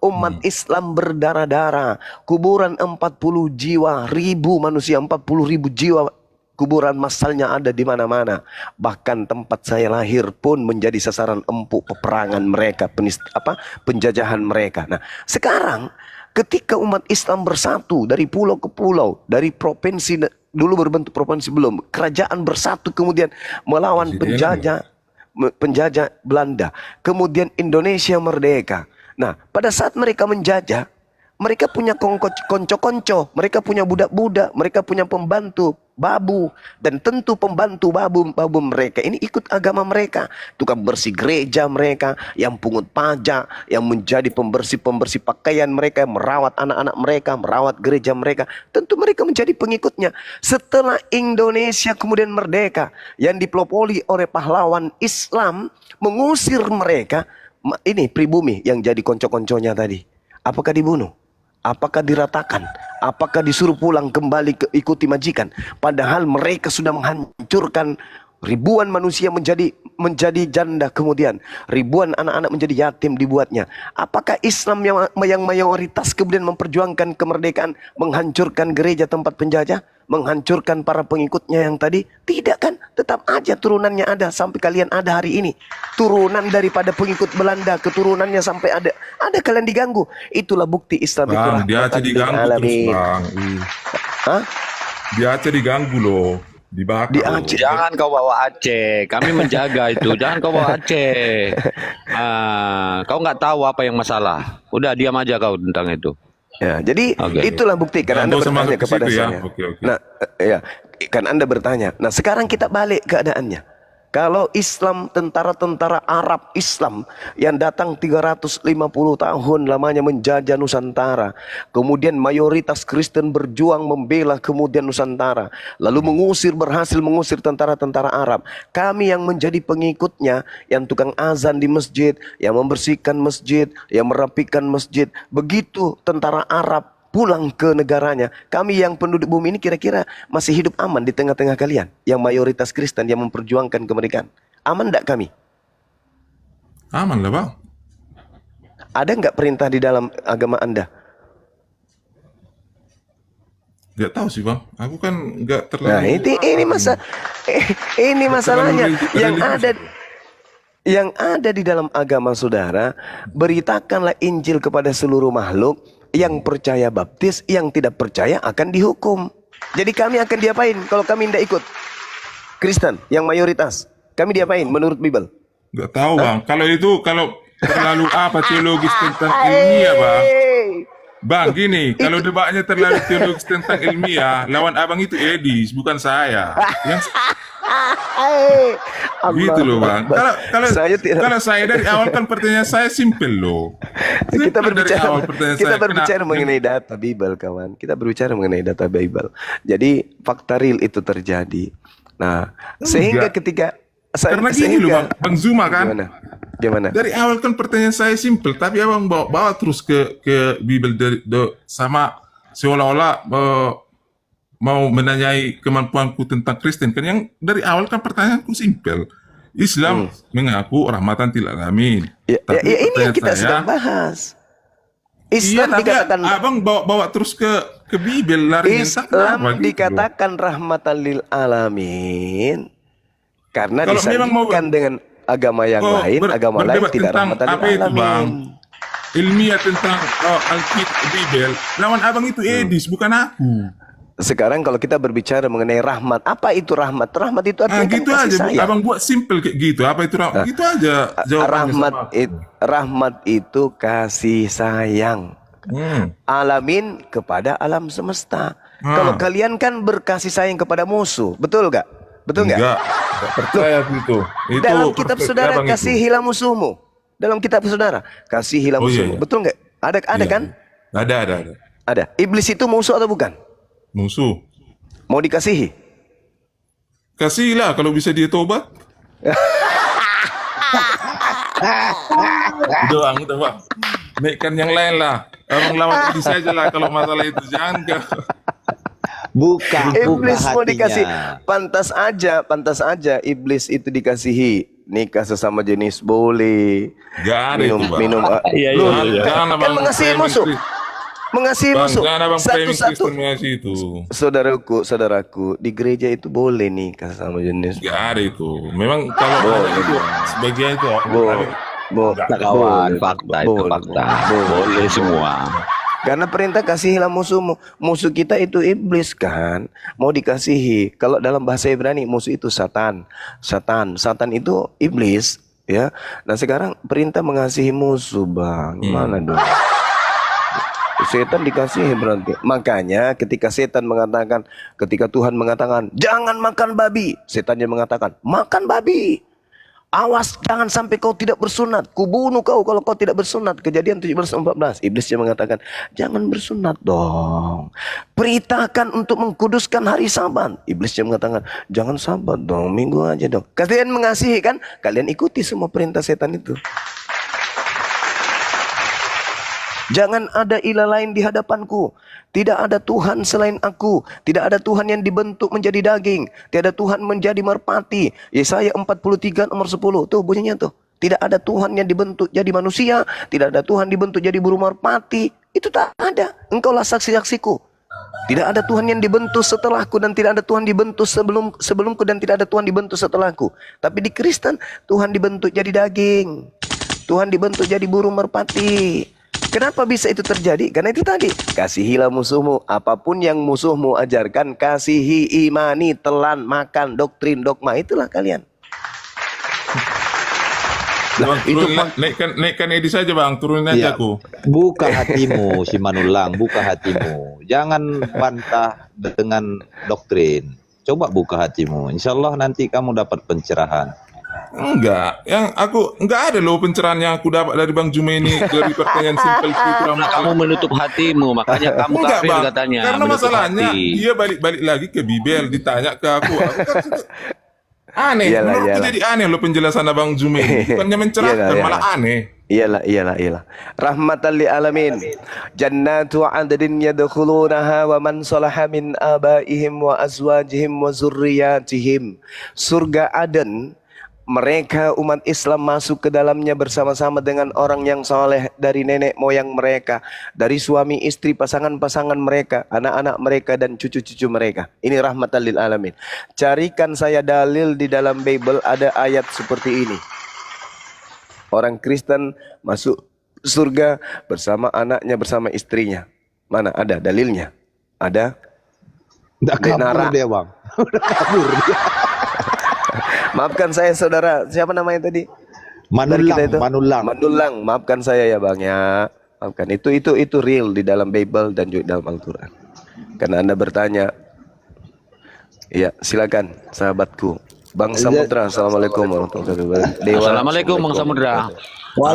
umat Islam berdarah-darah. Kuburan 40 jiwa, ribu manusia, 40 ribu jiwa kuburan massalnya ada di mana-mana. Bahkan tempat saya lahir pun menjadi sasaran empuk peperangan mereka, penjajahan mereka. Nah, sekarang ketika umat Islam bersatu dari pulau ke pulau, dari provinsi, dulu berbentuk provinsi belum, kerajaan bersatu kemudian melawan penjajah Belanda, kemudian Indonesia merdeka. Nah, pada saat mereka menjajah, Mereka punya konco-konco, mereka punya budak-budak, mereka punya pembantu, babu. Dan tentu pembantu babu mereka ini ikut agama mereka. Tukang bersih gereja mereka, yang pungut pajak, yang menjadi pembersih-pembersih pakaian mereka, yang merawat anak-anak mereka, merawat gereja mereka. Tentu mereka menjadi pengikutnya. Setelah Indonesia kemudian merdeka, yang dipelopori oleh pahlawan Islam, mengusir mereka, ini pribumi yang jadi konco-konconya tadi. Apakah dibunuh? Apakah diratakan? Apakah disuruh pulang kembali ke ikuti majikan? Padahal mereka sudah menghancurkan ribuan manusia menjadi janda, kemudian ribuan anak-anak menjadi yatim dibuatnya. Apakah Islam yang mayoritas kemudian memperjuangkan kemerdekaan, menghancurkan gereja tempat penjajah, menghancurkan para pengikutnya yang tadi? Tidak kan? Tetap aja turunannya ada sampai kalian ada hari ini. Turunan daripada pengikut Belanda, keturunannya sampai ada kalian diganggu. Itulah bukti Islam itu Bang, dia aja rahmatan lil diganggu terus, alamin. Bang. Hah? Dia aja diganggu loh. Dibakar Di loh. Aceh. Jangan kau bawa Aceh, kami menjaga itu. Jangan kau bawa Aceh. Kau nggak tahu apa yang masalah. Udah diam aja kau tentang itu. Ya, jadi Oke. itulah bukti karena Jangan Anda usah bertanya masuk ke kepada situ ya. saya. Oke, oke. Nah, ya, kan Anda bertanya. Nah, sekarang kita balik keadaannya. Kalau Islam, tentara-tentara Arab Islam yang datang 350 tahun lamanya menjajah Nusantara, kemudian mayoritas Kristen berjuang membela kemudian Nusantara, lalu berhasil mengusir tentara-tentara Arab. Kami yang menjadi pengikutnya, yang tukang azan di masjid, yang membersihkan masjid, yang merapikan masjid, begitu tentara Arab pulang ke negaranya, kami yang penduduk bumi ini kira-kira masih hidup aman di tengah-tengah kalian yang mayoritas Kristen yang memperjuangkan kemerdekaan. Aman enggak kami? Aman lah, Bang. Ada enggak perintah di dalam agama Anda? Gak tahu sih, Bang. Aku kan gak Nah, terlalu... ini masalahnya religius. yang ada di dalam agama saudara. Beritakanlah Injil kepada seluruh makhluk. Yang percaya baptis, yang tidak percaya akan dihukum. Jadi kami akan diapain kalau kami tidak ikut? Kristen yang mayoritas, kami diapain menurut Bible? Gak tahu, Bang. Kalau terlalu teologis tentang ilmiah, Bang. Bang, gini, kalau debatnya terlalu teologis tentang ilmiah, lawan abang itu Edis, bukan saya. Yang gitu loh, Bang. Kalau saya dari awal kan pertanyaan saya simpel loh. Kita Simple dari awal pertanyaan saya. berbicara mengenai data Bible, kawan. Kita berbicara mengenai data Bible. Jadi fakta real itu terjadi. Nah, sehingga ketika Karena gini loh, Bang Zuma kan. Gimana? Dari awal kan pertanyaan saya simpel, tapi abang bawa terus ke Bible sama seolah-olah mau menanyai kemampuanku tentang Kristen. Kan yang dari awal kan pertanyaanku simpel. Islam mengaku rahmatan lil alamin. Ya, Tapi ini yang pertanyaan kita saya, sedang bahas. Iya, Islam tapi dikatakan abang bawa terus ke Bible, lari Islam dikatakan rahmatan lil alamin karena Kalau memang mau- disandingkan dengan agama yang lain, agama lain berdebat tidak tentang rahmatan lil apa itu, Bang? alamin. Ilmiah tentang Alkitab Bible, lawan abang itu Edis, bukan aku. Sekarang kalau kita berbicara mengenai rahmat, apa itu rahmat? Rahmat itu artinya kan Gitu kasih aja, sayang. abang buat simple kayak gitu. Apa itu rahmat? Gitu aja jawabannya. Rahmat itu kasih sayang. Alamin kepada alam semesta. Kalau kalian kan berkasih sayang kepada musuh, betul gak? Betul nggak? Enggak percaya itu. Dalam kitab perfect saudara abang itu. kasihilah musuhmu. Dalam kitab saudara kasihilah Oh, iya, musuhmu. iya. Betul nggak? Ada Iya, kan? iya. Ada. Ada. Iblis itu musuh atau bukan? Musuh. Mau dikasihi? Kasihlah kalau bisa dia tobat. udah bang. Naikkan yang lain lah. Abang lawan ini saja lah kalau masalah itu. Jangan ke... Buka Iblis mau hatinya. dikasih. Pantas aja iblis itu dikasihi. Nikah sesama jenis boleh. Gak ada itu, Bang. Minum. Iya, Loh, Jangan kan abang mengasihi framing musuh. Mengasihi Bang, musuh. jangan abang framing Satu-satu. Kristen mengasihi itu. Saudaraku, di gereja itu boleh nikah sama jenis. Gak ada itu. Memang kalau ada itu sebagian itu. Kawan, fakta itu fakta. Boleh semua. Karena perintah kasihilah musuhmu. Musuh kita itu iblis kan. Mau dikasihi. Kalau dalam bahasa Ibrani musuh itu Satan. Satan itu iblis, ya. Nah, sekarang perintah mengasihi musuh, Bang. Gimana dong? Setan dikasihi berarti. Makanya ketika Tuhan mengatakan jangan makan babi, setannya mengatakan makan babi. Awas jangan sampai kau tidak bersunat, kubunuh kau kalau kau tidak bersunat. Kejadian 17:14. Iblisnya mengatakan jangan bersunat dong. Perintahkan untuk mengkuduskan hari Sabat. Iblisnya mengatakan jangan Sabat dong, minggu aja dong. Kalian mengasihi kan? Kalian ikuti semua perintah setan itu. Jangan ada ilah lain di hadapanku. Tidak ada Tuhan selain aku. Tidak ada Tuhan yang dibentuk menjadi daging. Tidak ada Tuhan menjadi merpati. Yesaya 43 nomor 10. Tuh bunyinya tuh. Tidak ada Tuhan yang dibentuk jadi manusia. Tidak ada Tuhan dibentuk jadi burung merpati. Itu tak ada. Engkaulah saksi-saksiku. Tidak ada Tuhan yang dibentuk setelahku dan tidak ada Tuhan dibentuk sebelumku dan tidak ada Tuhan dibentuk setelahku. Tapi di Kristen Tuhan dibentuk jadi daging. Tuhan dibentuk jadi burung merpati. Kenapa bisa itu terjadi? Karena itu tadi, kasihilah musuhmu. Apapun yang musuhmu ajarkan, kasihi, imani, telan, makan, doktrin, dogma. Itulah kalian. Bang, naikkan Edi saja bang, turunin aja Iya. aku. Buka hatimu, si Manulang, buka hatimu. Jangan bantah dengan doktrin. Coba buka hatimu. Insya Allah nanti kamu dapat pencerahan. Enggak, enggak ada loh pencerahan yang aku dapat dari Bang Jumaini dari pertanyaan simpel itu. Kamu menutup hatimu, makanya kamu Enggak kafir bang, katanya. karena menutup masalahnya hati. dia balik lagi ke Bibel, ditanya ke aku kan aneh. Iyalah, Menurutku iyalah. jadi aneh loh penjelasan Abang Jumaini. Bukannya mencerahkan, Iyalah, malah aneh. Iyalah. Rahmatan lil alamin. Jannatu adnin yadkhulunaha wa man salaha min abaihim wa azwajihim wa zurriyatihim. Surga Aden, mereka umat Islam masuk ke dalamnya bersama-sama dengan orang yang soleh dari nenek moyang mereka, dari suami istri, pasangan-pasangan mereka, anak-anak mereka dan cucu-cucu mereka. Ini rahmatan lil alamin. Carikan saya dalil di dalam Bible ada ayat seperti ini. Orang Kristen masuk surga bersama anaknya, bersama istrinya. Mana ada dalilnya? Ada? Udah Denara. kabur dia bang. Udah kabur dia. Maafkan saya saudara, siapa namanya tadi? Dari kita itu? Manulang. Maafkan saya ya bang ya. Maafkan. Itu real di dalam Bible dan juga dalam Al-Quran. Karena Anda bertanya. Ya silakan sahabatku. Bang Samudra, assalamualaikum warahmatullahi wabarakatuh. Dewa, Assalamualaikum Bang Samudra.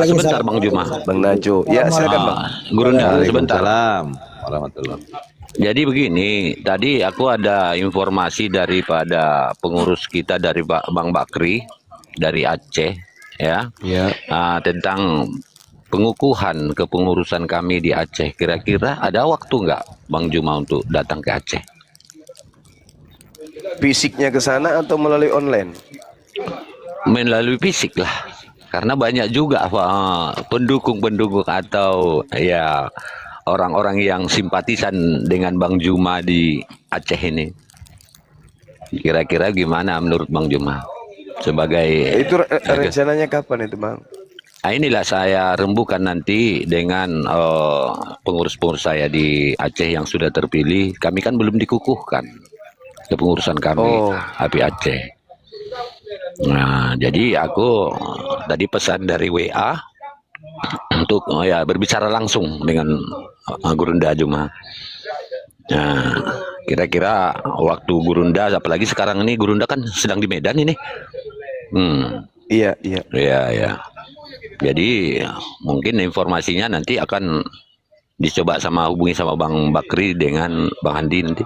Sebentar Bang Juma. Bang Najo. Ya silakan bang. Gurunda, sebentar. Waalaikumsalam warahmatullahi. Jadi begini, tadi aku ada informasi daripada pengurus kita dari Bang Bakri dari Aceh, ya, tentang pengukuhan kepengurusan kami di Aceh. Kira-kira ada waktu nggak Bang Juma untuk datang ke Aceh? Fisiknya ke sana atau melalui online? Melalui fisik lah, karena banyak juga pendukung-pendukung atau ya orang-orang yang simpatisan dengan Bang Juma di Aceh ini. Kira-kira gimana menurut Bang Juma? Sebagai Itu rencananya kapan itu bang? Nah, inilah saya rembukan nanti dengan pengurus-pengurus saya di Aceh yang sudah terpilih. Kami kan belum dikukuhkan kepengurusan kami API Aceh. Nah, jadi aku tadi pesan dari WA untuk ya berbicara langsung dengan Gurunda Juma. Nah, kira-kira waktu Gurunda, apalagi sekarang ini Gurunda kan sedang di Medan ini. Iya. Ya. Jadi mungkin informasinya nanti akan dicoba hubungi sama Bang Bakri dengan Bang Andi nanti.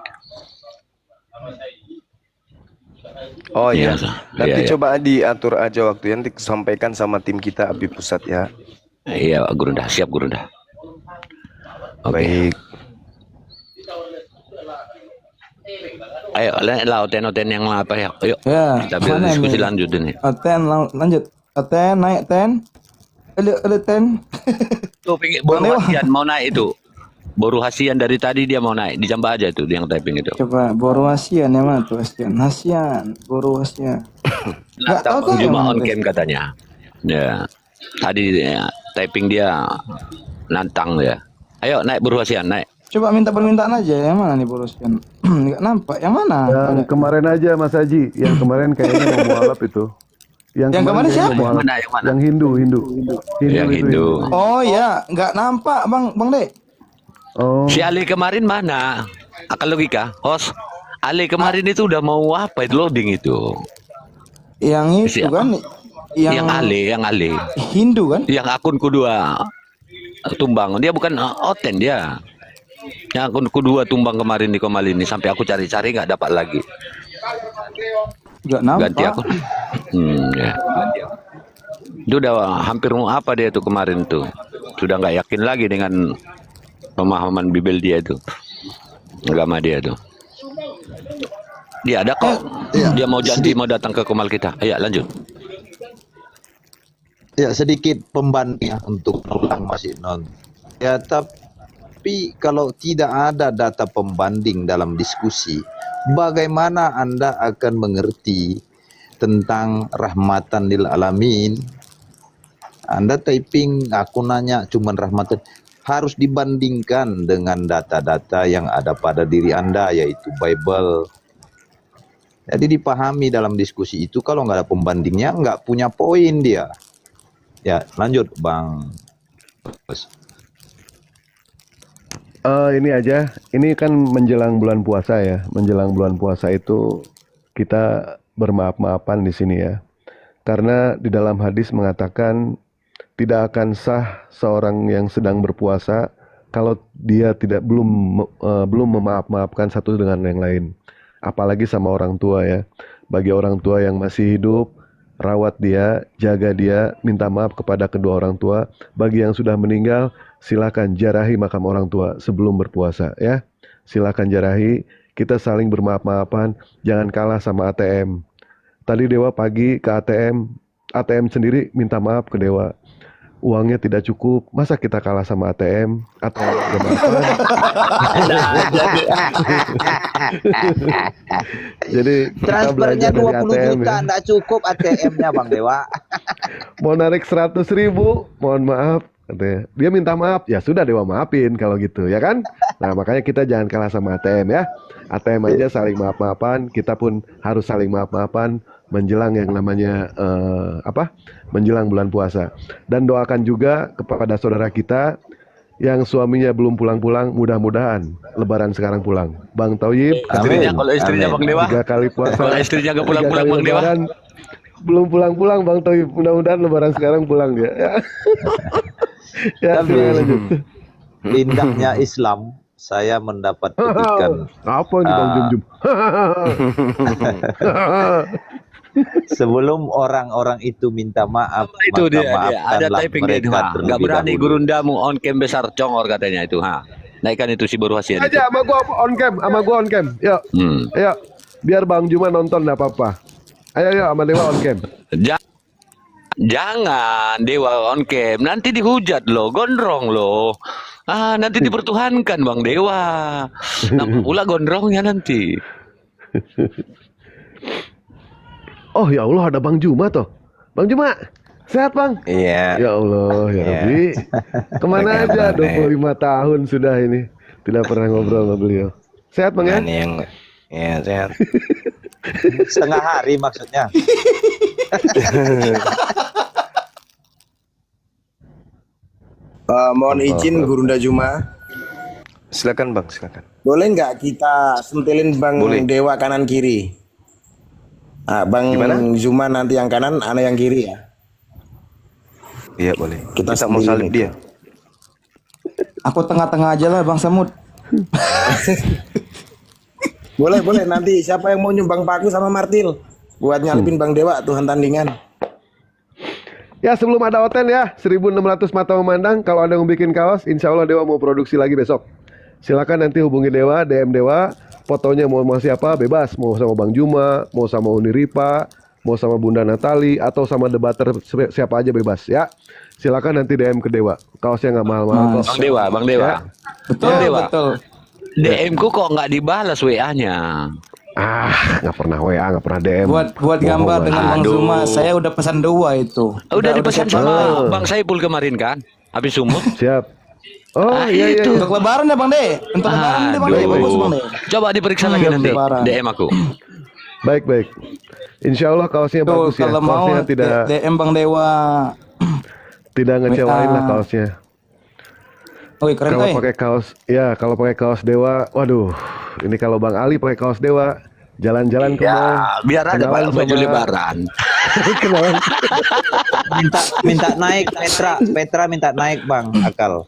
Oh iya. Nanti Iya. coba diatur aja waktu nanti sampaikan sama tim kita API Pusat ya. Iya, Gurunda, siap Gurunda. Oke. Baik. Ayo, oten yang apa ya? Ayo. Ya, Kita ambil mana diskusi ini? lanjut ini. Ten lanjut. Ten naik ten. Ada ten. Tuh, Boru Hasian mau naik itu. Boru Hasian dari tadi dia mau naik. Dijambah aja itu yang typing itu. Coba Boru Hasian yang mana tuh Hasian? Hasian, Boru Hasian. Nggak tahu tuh yang cuma mana on tuh. cam katanya. Ya. Tadi ya, typing dia nantang ya. Ayo naik Boru Hasian, naik. Coba minta permintaan aja yang mana nih Boru Hasian? Enggak nampak. Yang mana? Yang kemarin aja Mas Haji, yang kemarin kayaknya mau mualaf itu. Yang kemarin kayaknya siapa? mau mualaf. Yang mana? Yang Hindu. Yang itu Hindu. Oh ya, enggak nampak Bang Dek. Oh, Si Ali kemarin mana? Akal logika, host. Ali kemarin itu udah mau apa itu loading itu? Yang itu kan, Yang Ali. Hindu kan? Yang akun kedua tumbang. Dia bukan Oten dia. Yang akun kedua tumbang kemarin di Komal ini sampai aku cari-cari nggak dapat lagi. Gak nampak. Ganti akun. Ya. Itu udah hampir mau apa dia tuh kemarin tuh. Sudah nggak yakin lagi dengan pemahaman Bible dia itu. Agama dia tuh. Dia ada kok. Dia mau janji mau datang ke Komal kita. Ayo lanjut. Ya, sedikit pembanding untuk ulang masih non. Ya, tapi kalau tidak ada data pembanding dalam diskusi, bagaimana Anda akan mengerti tentang rahmatan lil alamin? Anda typing, aku nanya cuman rahmatan, harus dibandingkan dengan data-data yang ada pada diri Anda, yaitu Bible. Jadi dipahami dalam diskusi itu, kalau nggak ada pembandingnya, nggak punya poin dia. Ya, lanjut Bang. ini aja. Ini kan menjelang bulan puasa ya. Menjelang bulan puasa itu kita bermaaf-maafan di sini ya. Karena di dalam hadis mengatakan tidak akan sah seorang yang sedang berpuasa kalau dia belum memaaf-maafkan satu dengan yang lain. Apalagi sama orang tua ya. Bagi orang tua yang masih hidup, rawat dia, jaga dia, minta maaf kepada kedua orang tua. Bagi yang sudah meninggal, silakan jarahi makam orang tua sebelum berpuasa ya. Silakan jarahi, kita saling bermaaf-maafan, jangan kalah sama ATM. Tadi Dewa pagi ke ATM sendiri minta maaf ke Dewa. Uangnya tidak cukup, masa kita kalah sama ATM? ATM bermaafan. Jadi kita Transfernya belajar dari 20 ATM juta, ya. enggak cukup ATM-nya Bang Dewa. Mau narik 100.000, mohon maaf katanya. Dia minta maaf, ya sudah Dewa maafin kalau gitu ya kan. Nah makanya kita jangan kalah sama ATM ya. ATM aja saling maaf-maafan, kita pun harus saling maaf-maafan menjelang yang namanya menjelang bulan puasa. Dan doakan juga kepada saudara kita yang suaminya belum pulang-pulang, mudah-mudahan Lebaran sekarang pulang. Bang Toyib, Istrinya, kalau istrinya Bang Dewa. 3 kali puasa, Kalau istrinya nggak 3 pulang-pulang kali Bang Dewa. Lebaran, belum pulang-pulang Bang Toyib. Mudah-mudahan Lebaran sekarang pulang dia. Ya, Tapi silakan lanjut. indahnya Islam, saya mendapat petikan Apa ini Bang Jum Jum? sebelum orang-orang itu minta maaf, Itu maka dia, ada maafkanlah typing dia mereka itu. Nggak terlebih berani dahulu. gurundamu on cam besar congor katanya itu. Naikkan itu si baru hasil itu. Aja sama gua on cam, Yuk. Ayo. Biar Bang Juma nonton enggak apa-apa. Ayo sama Dewa on cam. Jangan Dewa on cam, nanti dihujat loh, gondrong loh. Nanti dipertuhankan Bang Dewa. Nampak pula gondrongnya nanti. Oh ya Allah, ada Bang Juma toh. Bang Juma, sehat Bang? Iya. Ya Allah, ya Rabbi. Kemana aja 25 tahun sudah ini. Tidak pernah ngobrol sama beliau. Sehat Bang ya? Ini yang ya sehat. Setengah hari maksudnya. Mohon izin Gurunda Juma, Silakan Bang, silakan. boleh nggak kita sentilin Bang Boleh. Dewa kanan kiri? Bang Gimana? Juma nanti yang kanan, ana yang kiri ya. Iya boleh. Kita Kita mau sendiri salib nih. dia. Aku tengah-tengah aja lah Bang Samud. Boleh nanti siapa yang mau nyumbang paku sama martil buat nyalipin Bang Dewa Tuhan tandingan. Ya sebelum ada hotel ya, 1.600 mata memandang. Kalau ada yang bikin kaos, insya Allah Dewa mau produksi lagi besok. Silakan nanti hubungi Dewa, DM Dewa. Fotonya mau siapa, bebas. Mau sama Bang Juma, mau sama Uni Ripa, mau sama Bunda Natali, atau sama debater siapa aja bebas ya. Silakan nanti DM ke Dewa. Kaosnya nggak mahal-mahal kok. Bang Dewa. Ya. Betul, Bang Dewa. betul. DM ku kok nggak dibalas WA-nya. Nggak pernah WA, nggak pernah DM. Buat gambar Bohong, dengan Bang Aduh. Zuma, saya udah pesan 2 itu. Udah dipesan saya sama coba. Bang Saipul kemarin kan? Habis sumut. Siap. Oh iya iya. itu. iya. Untuk lebaran ya Bang De. Untuk lebaran deh Bang De, bagus Bang De. Coba diperiksa lagi Untuk nanti lebaran. DM aku. Baik. Insya Allah kaosnya Tuh, bagus ya. kalau mau Kaosnya tidak DM Bang Dewa. ngecewain WA. lah kaosnya. Woi, keren Kalau eh. pakai kaos, ya kalau pakai kaos Dewa, waduh, ini kalau Bang Ali pakai kaos Dewa, jalan-jalan ke mall, Ya, biar ada kenalan baju sama lebaran. kenalan. minta naik Petra minta naik Bang Akal.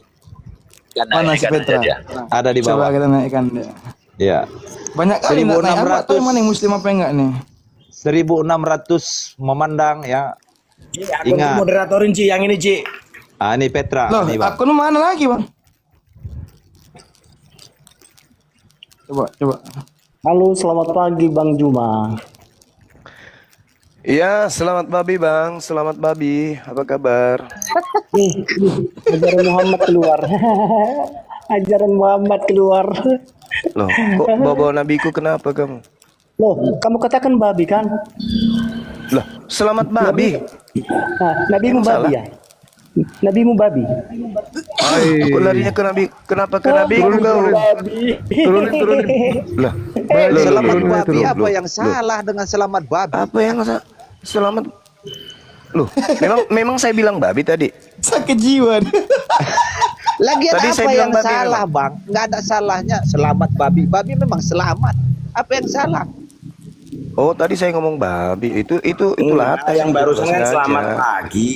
Kan Mana si naikkan aja Petra? dia. Ada di Coba bawah. kita naikkan deh. Ya. Banyak kali nggak naik. Aku tahu 1.600. mana yang muslim apa enggak nih. 1.600 memandang ya. Aku Ingat. moderatorin Ci yang ini Ci. Ah ini Petra Loh, nih Bang. akun mana lagi, Bang? Coba. Halo, selamat pagi Bang Juma. Iya, selamat babi Bang, selamat babi. Apa kabar? Ajaran Muhammad keluar. Ajaran Muhammad keluar. Loh, kok bawa nabiku kenapa kamu? Loh, kamu katakan babi kan? Loh, selamat babi. Nah, nabimu Emang babi salah? ya? Nabimu babi. Kok larinya ke nabi? Kenapa ke nabi? Babi. Turunin. Lah, Selamat loh, babi loh, apa loh, yang loh. salah dengan selamat babi? Apa yang selamat? Loh, memang saya bilang babi tadi. Sakit jiwa. Lagian Tadi apa saya bilang yang babi salah Bang? Nggak ada salahnya selamat babi. Babi memang selamat. Apa yang salah? Oh, tadi saya ngomong babi. Itu Enggak, latah yang barusan kan sengaja. selamat pagi.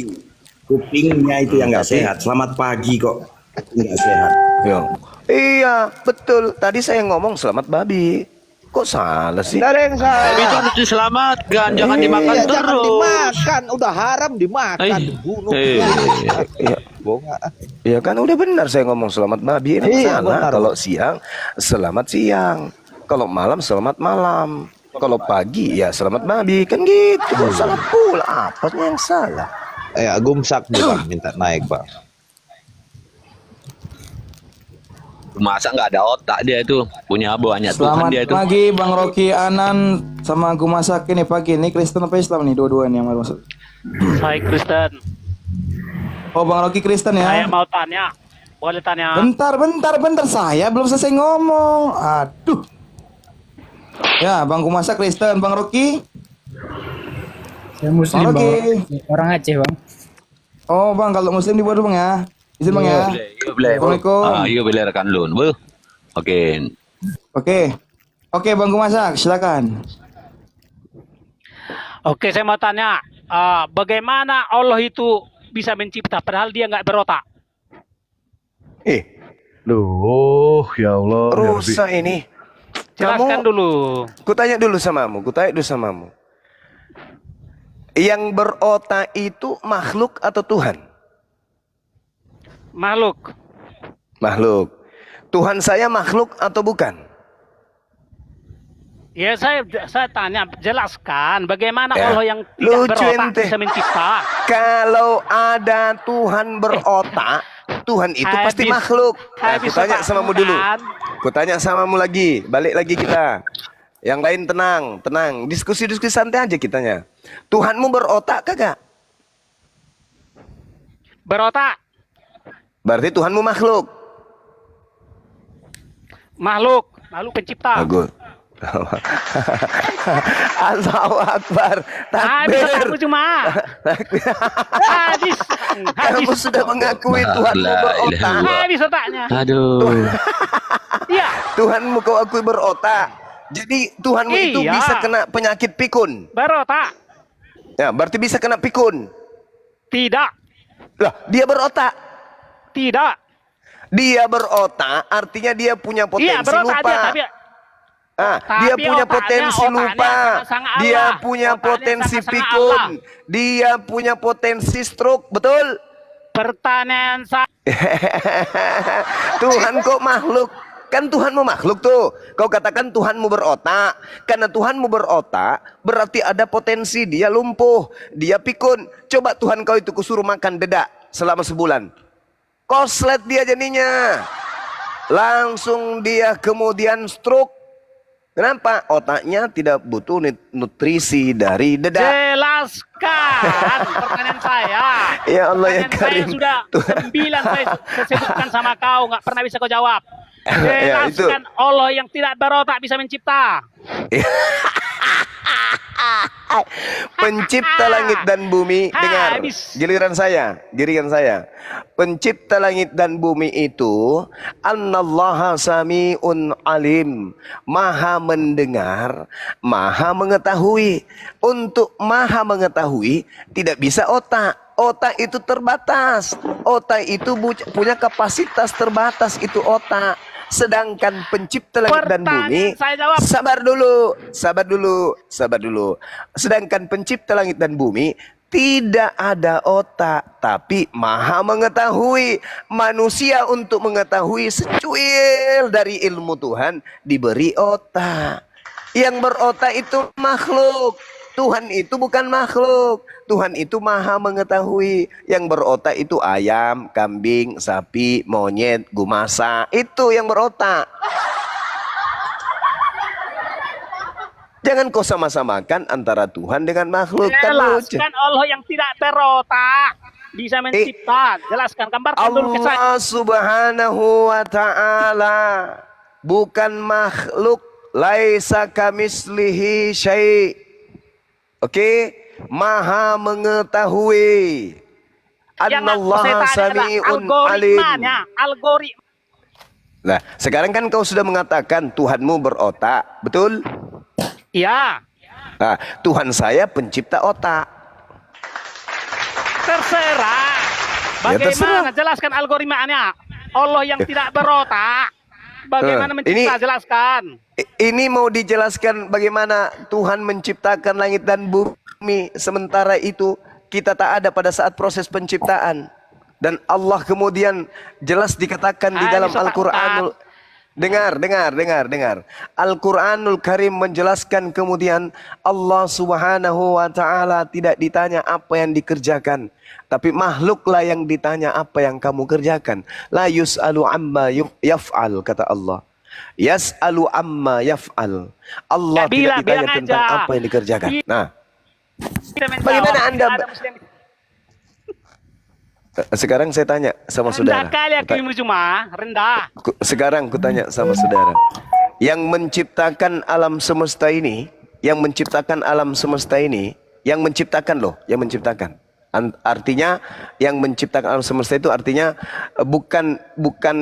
Kupingnya itu yang nggak sehat. Selamat pagi kok. Nggak sehat. Ya. Iya, betul. Tadi saya ngomong selamat babi. Kok salah sih? Nggak ada yang salah. Tapi itu harus diselamatkan, jangan dimakan Iya, terus. jangan dimakan. Udah haram dimakan, Eh, dibunuh. Iya. Bohong. Ya kan udah benar saya ngomong selamat babi. Emang Iya, salah. benar. Kalau siang, selamat siang. Kalau malam, selamat malam. Kalau pagi, ya selamat babi. Kan gitu. Kok salah pula? Apa yang salah? Ya, Gumsak nih Bang, minta naik Bang. Masa nggak ada otak dia itu, punya banyak Tuhan Selamat dia itu. pagi Bang Rocky Anan sama aku masak ini pagi. Ini Kristen apa Islam nih dua-duanya yang baru masuk. Saya Kristen. Oh, Bang Rocky Kristen Saya ya. mau tanya. Boleh tanya? Bentar. Saya belum selesai ngomong. Aduh. Ya, Bang Kumasa Kristen, Bang Rocky. Saya muslim Bang bang. Rocky. Orang Aceh bang. Oh, Bang, kalau muslim di Bang ya. Izin Bang ya. Boleh. Assalamualaikum. Iya boleh rekan Lun. Oke. Oke, Bang Kumasa, silakan. Oke, saya mau tanya. Bagaimana Allah itu bisa mencipta padahal dia nggak berotak? Duh, ya Allah. ya Rabbi. Rusak ini. Jelaskan dulu. Kutanya dulu samamu. Yang berotak itu makhluk atau Tuhan? Makhluk. Makhluk. Tuhan saya makhluk atau bukan? Ya saya tanya, jelaskan bagaimana Ya. Allah yang Lucu tidak berotak ente. bisa mencipta. Kalau ada Tuhan berotak, Tuhan itu pasti Habis- makhluk. Nah, habis kutanya otak samamu dulu. Tuhan. Kutanya samamu lagi. Balik lagi kita. Yang lain tenang. Diskusi-diskusi santai aja kitanya. Tuhanmu berotak kagak? Berotak. Berarti Tuhanmu makhluk. Makhluk pencipta. Bagus. Allahu Akbar. Habis Takbir. otakmu cuma. Habis. Kamu sudah mengakui Tuhanmu La ilaha berotak. illallah. Habis otaknya. Aduh. Iya. Tuhanmu kau akui berotak. Jadi Tuhanmu itu Iya. bisa kena penyakit pikun. Berotak. Ya, berarti bisa kena pikun. Tidak. Lah, dia berotak. Tidak. Dia berotak artinya dia punya Iya, potensi berotak lupa. aja tapi Dia punya potensi lupa. sangat Dia Allah. punya Otaknya potensi sangat-sangat pikun. Allah. Dia punya potensi stroke, betul? Pertanyaan saya. Tuhan kok makhluk? Kan Tuhanmu makhluk tuh. Kau katakan Tuhanmu berotak. Karena Tuhanmu berotak, berarti ada potensi dia lumpuh, dia pikun. Coba Tuhan kau itu kusuruh makan dedak selama sebulan. Koslet dia jadinya. Langsung dia kemudian stroke. Kenapa? Otaknya tidak butuh nutrisi dari dedak. Jelaskan pertanyaan saya. Ya Allah ya Pertanyaan saya Karim. sudah 9 saya sebutkan sama kau, nggak pernah bisa kau jawab. Ya, itu. Jelaskan Allah yang tidak berotak bisa mencipta. Pencipta langit dan bumi, dengar. Giliran saya. Pencipta langit dan bumi itu Annallaha sami'un alim. Maha mendengar, maha mengetahui. Untuk maha mengetahui tidak bisa otak. Otak itu terbatas. Otak itu punya kapasitas terbatas, itu otak. Sedangkan pencipta langit dan bumi, sabar dulu. Sedangkan pencipta langit dan bumi tidak ada otak, tapi maha mengetahui. Manusia untuk mengetahui secuil dari ilmu Tuhan diberi otak. Yang berotak itu makhluk. Tuhan itu bukan makhluk. Tuhan itu maha mengetahui. Yang berotak itu ayam, kambing, sapi, monyet, gumasa. Itu yang berotak. Jangan kau sama-samakan antara Tuhan dengan makhluk. Jelaskan Allah yang tidak berotak bisa mencipta. Jelaskan, gambarkan dulu ke saya. Allah subhanahu wa ta'ala bukan makhluk. Laisa kamislihi syai'. Oke, maha mengetahui. Annallaha sami'un alim. Algoritma. Nah, sekarang kan kau sudah mengatakan Tuhanmu berotak, betul? Iya. Nah, Tuhan saya pencipta otak. Terserah. Bagaimana jelaskan algoritmanya? Allah yang tidak berotak. Bagaimana mencipta? Jelaskan. Ini mau dijelaskan bagaimana Tuhan menciptakan langit dan bumi, sementara itu kita tak ada pada saat proses penciptaan. Dan Allah kemudian jelas dikatakan di dalam Al-Quranul. Dengar. Al-Quranul Karim menjelaskan kemudian Allah subhanahu wa ta'ala tidak ditanya apa yang dikerjakan, tapi makhluklah yang ditanya apa yang kamu kerjakan. La yus'alu amma yaf'al, kata Allah. Yas'alu amma yaf'al. Allah tidak ditanya tentang apa yang dikerjakan. Nah, bagaimana Anda... Sekarang saya tanya sama saudara. Sekarang ku tanya sama saudara. Yang menciptakan alam semesta ini, yang menciptakan Artinya yang menciptakan alam semesta itu artinya bukan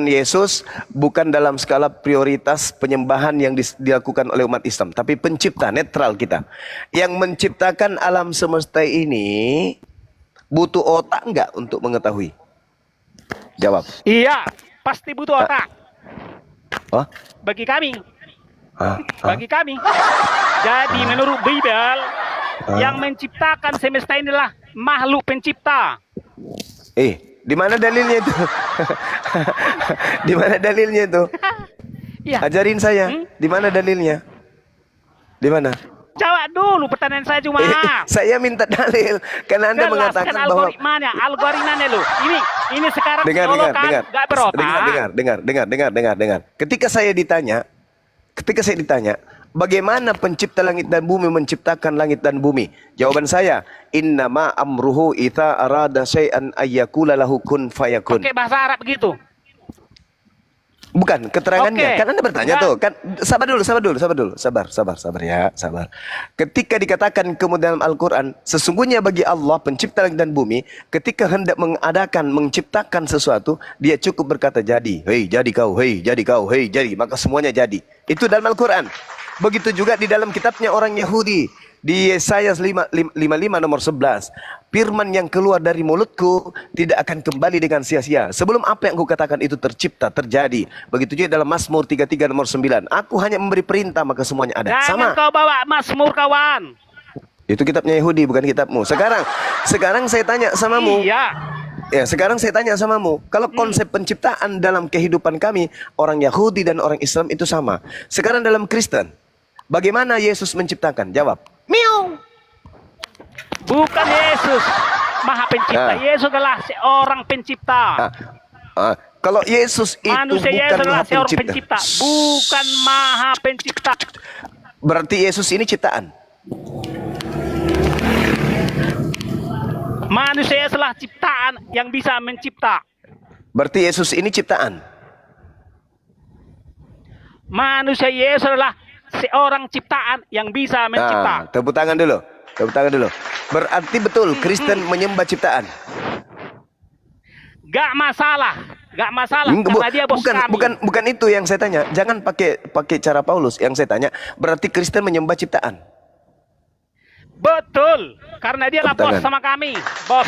Yesus, bukan dalam skala prioritas penyembahan yang dilakukan oleh umat Islam, tapi pencipta, netral kita. Yang menciptakan alam semesta ini butuh otak enggak untuk mengetahui? Jawab. Iya, pasti butuh otak. Oh? Bagi kami. Bagi kami. Jadi menurut Bible, yang menciptakan semesta ini adalah makhluk pencipta. Di mana dalilnya itu? Di mana dalilnya itu? Ya. Ajarin saya. Di mana dalilnya? Di mana? Jawab dulu pertanyaan saya cuma. Saya minta dalil karena Anda mengatakan bahwa algoritmanya lo. Ini sekarang dengar. nggak berotak. Dengar. Ketika saya ditanya, bagaimana pencipta langit dan bumi menciptakan langit dan bumi? Jawaban saya, innama amruhu idza arada syai'an ayyakula lahu kun fayakun. Pakai bahasa Arab begitu. Bukan, keterangannya. Kan Anda bertanya tuh, kan sabar dulu ya. Ketika dikatakan kemudian dalam Al-Qur'an, sesungguhnya bagi Allah pencipta langit dan bumi, ketika hendak menciptakan sesuatu, dia cukup berkata jadi. Hei, jadi kau, maka semuanya jadi. Itu dalam Al-Qur'an. Begitu juga di dalam kitabnya orang Yahudi, di Yesaya 55 nomor 11. Firman yang keluar dari mulutku tidak akan kembali dengan sia-sia. Sebelum apa yang aku katakan itu tercipta, terjadi. Begitu juga dalam Mazmur 33 nomor 9. Aku hanya memberi perintah maka semuanya ada. Jangan kau bawa Mazmur, kawan. Itu kitabnya Yahudi, bukan kitabmu. Sekarang saya tanya samamu. Iya. Ya, sekarang saya tanya samamu. Kalau konsep penciptaan dalam kehidupan kami, orang Yahudi dan orang Islam itu sama. Sekarang dalam Kristen, bagaimana Yesus menciptakan? Jawab. Miau. Bukan Yesus maha pencipta. Yesus adalah seorang pencipta. Kalau Yesus itu manusia bukan Yesus maha pencipta, bukan maha pencipta. Berarti Yesus ini ciptaan. Manusia adalah ciptaan yang bisa mencipta. Berarti Yesus ini ciptaan. Manusia Yesus adalah seorang ciptaan yang bisa mencipta. Tepuk tangan dulu. Tepuk tangan dulu. Berarti betul Kristen menyembah ciptaan. Gak masalah, karena dia bos kami. Bukan itu yang saya tanya. Jangan pakai cara Paulus. Yang saya tanya, berarti Kristen menyembah ciptaan. Betul, karena dia lah bos sama kami. Bos,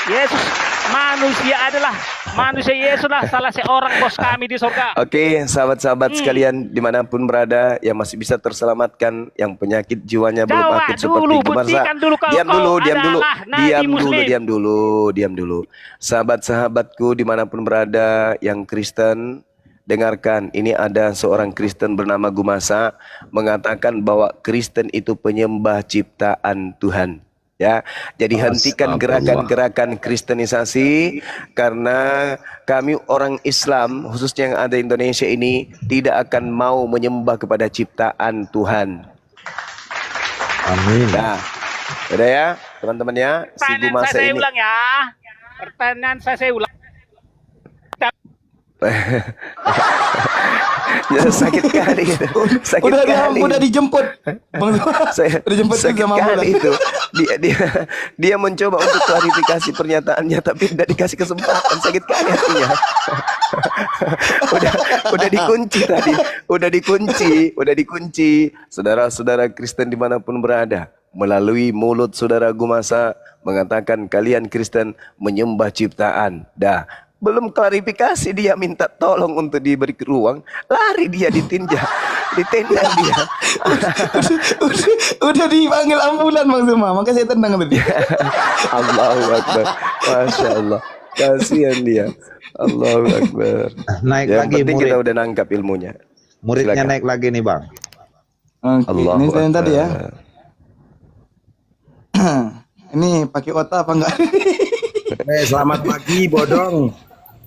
Yesus manusia Yesus lah salah seorang bos kami di surga. Oke, sahabat-sahabat sekalian dimanapun berada yang masih bisa terselamatkan, yang penyakit jiwanya belum sakit seperti Gumarsa. Diam dulu. Sahabat-sahabatku dimanapun berada yang Kristen, dengarkan, ini ada seorang Kristen bernama Gumasa mengatakan bahwa Kristen itu penyembah ciptaan Tuhan. Ya, jadi hentikan gerakan-gerakan kristenisasi karena kami orang Islam khususnya yang ada di Indonesia ini tidak akan mau menyembah kepada ciptaan Tuhan. Amin. Nah, udah ya teman-teman ya, si Gumasa saya ini. ulang ya. Pertanyaan saya ulang. Ya, sakit kali itu. Udah dijemput. Bang Udah dijemput sakit kali itu. Dia mencoba untuk klarifikasi pernyataannya tapi tidak dikasih kesempatan. Sakit kali hatinya. udah dikunci tadi. Udah dikunci. Saudara-saudara Kristen dimanapun berada, melalui mulut saudara Gumasa mengatakan kalian Kristen menyembah ciptaan. Dah, belum klarifikasi dia minta tolong untuk diberi ruang, lari dia ditendang dia. udah dipanggil ambulan Bang Zuma, makanya saya tendang tadi. Allahu Akbar, Masya Allah, kasihan dia. Allahu Akbar. Naik Yang lagi penting murid. kita udah nangkap ilmunya. Muridnya Silakan. naik lagi nih Bang. Oke, Allahu ini saya yang tadi ya. Akbar. Ini pakai otak apa enggak? Selamat pagi, Bodong.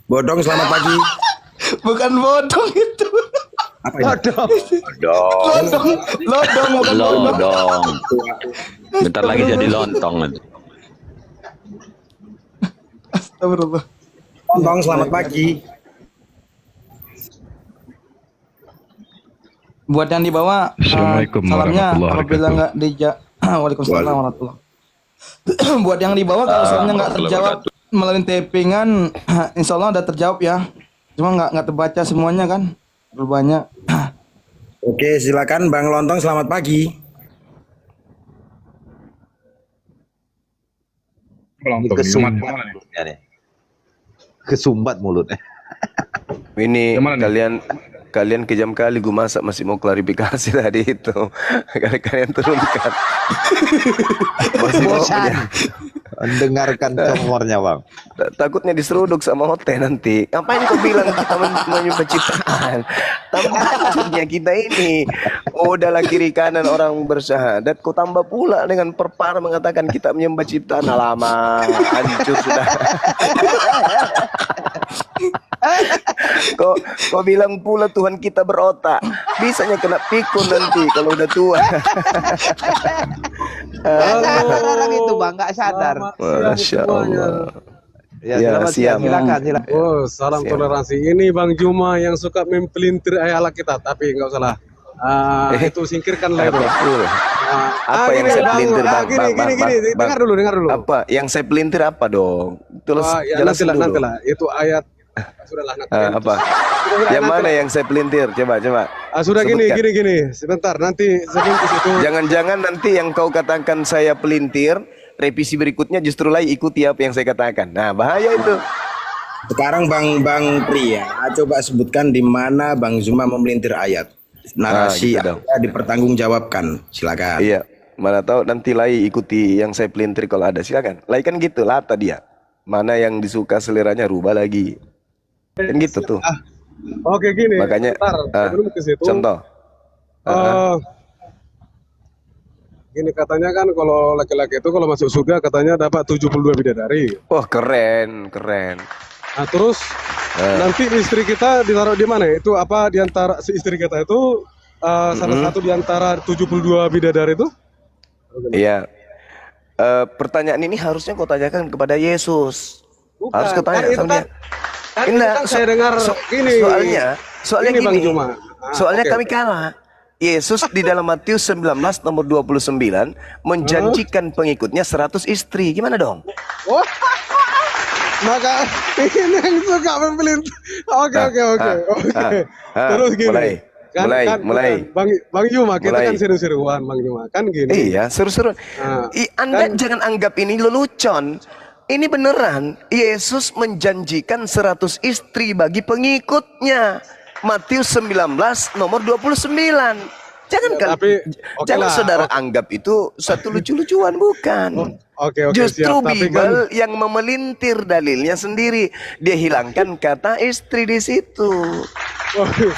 Bodong, selamat pagi. Bukan bodong itu. Apa ini? Lodong bukan bodong. Lodong. Bentar lagi jadi lontong. Astagfirullah. Bodong, selamat pagi. Buat yang dibawa, Assalamualaikum salamnya warahmatullahi apabila wabarakatuh. nggak dijawab, Waalaikumsalam warahmatullahi. Buat yang dibawa kalau salamnya nggak terjawab melalui tappingan, insya Allah udah terjawab ya. Cuma nggak terbaca semuanya kan, terlalu banyak. Oke, silakan Bang Lontong, selamat pagi. Kesumbat mulutnya nih. Kesumbat mulutnya. Ini Yang mana nih? kalian kejam kali Gumasa masih mau klarifikasi tadi itu. Kalian turunkan. Masih mau Bosan. Dengarkan congornya Bang. takutnya diseruduk sama hotel nanti. Ngapain kau bilang kita menyembah ciptaan? Tambah hancurnya kita ini. Udahlah kiri kanan orang bersyahadat, kau tambah pula dengan perpara mengatakan kita menyembah ciptaan. Lama hancur sudah. Kau bilang pula Tuhan kita berotak. Bisanya kena pikul nanti kalau udah tua. Orang itu Bang nggak sadar. Masya Allah. Ya, Ya, selamat siang. siang. Silakan. Oh, salam Siap. toleransi. Ini Bang Juma yang suka mempelintir ayat kita, tapi nggak usah lah. Itu singkirkanlah itu. Betul. Apa yang gini, saya Bang, pelintir, Bang? gini, Bang, gini, Bang, gini. Bang. Dengar dulu. Apa? Yang saya pelintir apa dong? Terus Ya, jelasin dulu. nantilah. Itu ayat. Sudahlah. Nanti. Apa? Yang mana yang saya pelintir? Coba. Sudah gini. Sebutkan. Sebentar, nanti sebelum ke situ. Jangan-jangan nanti yang kau katakan saya pelintir, revisi berikutnya justru lagi ikuti apa yang saya katakan. Nah, bahaya itu. Sekarang Bang Pria, coba sebutkan di mana Bang Zuma memelintir ayat. Narasi gitu dong. Anda dipertanggungjawabkan. Silakan. Iya. Mana tahu nanti lagi ikuti yang saya pelintir kalau ada. Silakan. Lagi kan gitu, lata dia. Mana yang disuka seleranya rubah lagi. Kan gitu tuh. Oke, gini. Makanya, Sebentar, sebelum ke situ. Contoh. Gini katanya kan kalau laki-laki itu kalau masuk surga katanya dapat 72 bidadari. Wah, keren. Nah, terus nanti istri kita ditaruh di mana? Itu apa di antara si istri kita itu salah satu di antara 72 bidadari itu? Iya. Pertanyaan ini harusnya kau tanyakan kepada Yesus. Bukan. Harus kau tanya Kan itu sama dia. kan saya dengar gini. Soalnya Ini Bang gini. Juma. Soalnya Oke, kami oke. kalah. Yesus di dalam Matius 19 nomor 29 menjanjikan pengikutnya 100 istri. Gimana dong? Wah, maka ini yang suka mempelintir. Oke. Terus gini. Mulai. Bang Juma, kita kan seru-seruan, Bang Juma. Kan gini. Iya, seru-seru. Anda jangan anggap ini lelucon. Ini beneran. Yesus menjanjikan 100 istri bagi pengikutnya. Matius 19 nomor 29. Jangan saudara anggap itu satu lucu-lucuan, bukan. Oke, Justru siap. Tapi Bible yang memelintir dalilnya sendiri. Dia hilangkan kata istri di situ. Oke,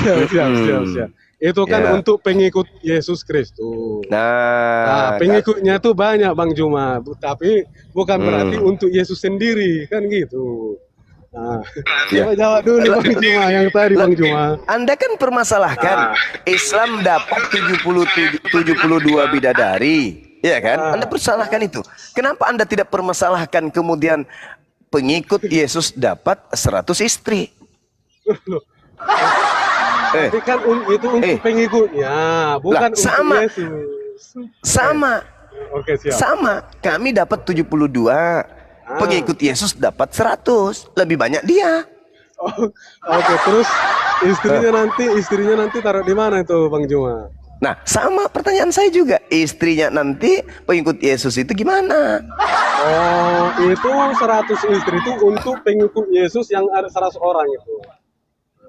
siap. Itu kan untuk pengikut Yesus Kristus. Nah, pengikutnya tuh banyak, Bang Juma, tapi bukan berarti untuk Yesus sendiri, kan gitu. Nah, jawab dulu Bang Juma yang tadi, Bang Juma. Anda kan permasalahkan Islam dapat 72 bidadari, ya kan? Anda persalahkan itu. Kenapa Anda tidak permasalahkan kemudian pengikut Yesus dapat 100 istri? Tapi kan itu untuk pengikutnya, bukan sama. untuk Yesus. Sama. Oke, siap. Sama. Kami dapat 72. Pengikut Yesus dapat 100. Lebih banyak dia. Oke, terus istrinya nanti taruh di mana itu, Bang Juma? Nah, sama pertanyaan saya juga. Istrinya nanti pengikut Yesus itu gimana? Oh, itu 100 istri itu untuk pengikut Yesus yang ada 100 orang itu.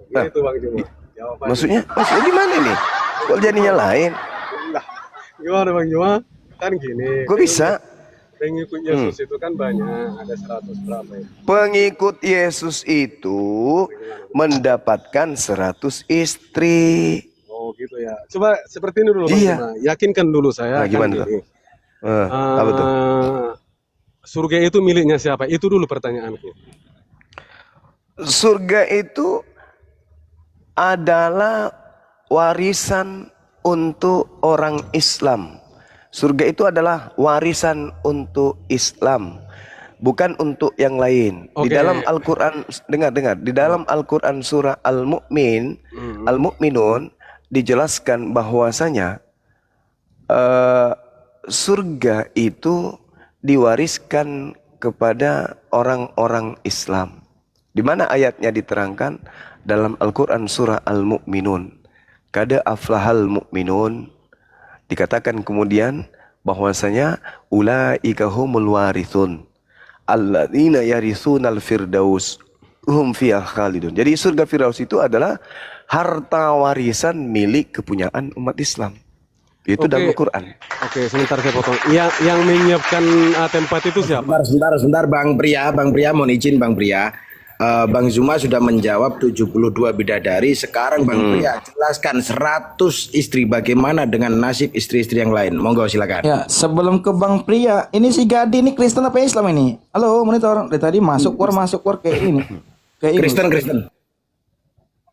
Itu Bang Juma. Maksudnya gimana nih? Kok jadinya lain? Gimana Bang Juma? Kan gini. Kok bisa? Pengikut Yesus itu kan banyak, ada 100 berapa ya? Pengikut Yesus itu mendapatkan 100 istri. Oh gitu ya. Coba seperti ini dulu Bang Juma. Yakinkan dulu saya. Nah, gimana kan gini. apa tuh? Surga itu miliknya siapa? Itu dulu pertanyaanku. Surga itu adalah warisan untuk orang Islam. Surga itu adalah warisan untuk Islam, bukan untuk yang lain. Di dalam Al-Quran, dengar, di dalam Al-Quran surah Al-Mu'minun dijelaskan bahwasanya surga itu diwariskan kepada orang-orang Islam. Di mana ayatnya diterangkan dalam Al-Quran surah Al-Mu'minun. Kada aflahal mu'minun. Dikatakan kemudian bahwasanya ulaika humul warithun alladzina yaritsunal firdaus hum fiha khalidun. Jadi surga Firdaus itu adalah harta warisan milik kepunyaan umat Islam. Itu dalam Al-Quran. Oke, sebentar saya potong. Yang menyiapkan tempat itu siapa? Sebentar Bang Pria, mohon izin Bang Pria. Bang Zuma sudah menjawab 72 bidadari. Sekarang Bang Pria jelaskan 100 istri. Bagaimana dengan nasib istri-istri yang lain? Monggo silakan. Ya, sebelum ke Bang Pria, ini si Gadi ini Kristen apa Islam ini? Halo, monitor. Dari tadi masuk keluar kayak ini. Kayak Kristen.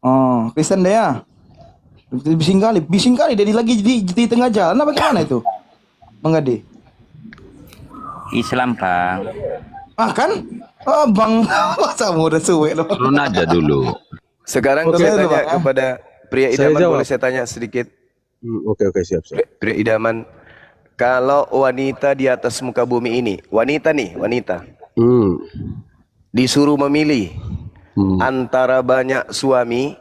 Oh, Kristen deh ya. Bising kali dia lagi di tengah jalan apa gimana itu? Bang Gadi. Islam, Bang. Ah kan? Oh, Bang, masa udah suwe loh. Turun aja dulu. Sekarang saya tanya kepada pria idaman, boleh saya tanya sedikit? Oke, siap. Pria idaman, kalau wanita di atas muka bumi ini, wanita disuruh memilih antara banyak suami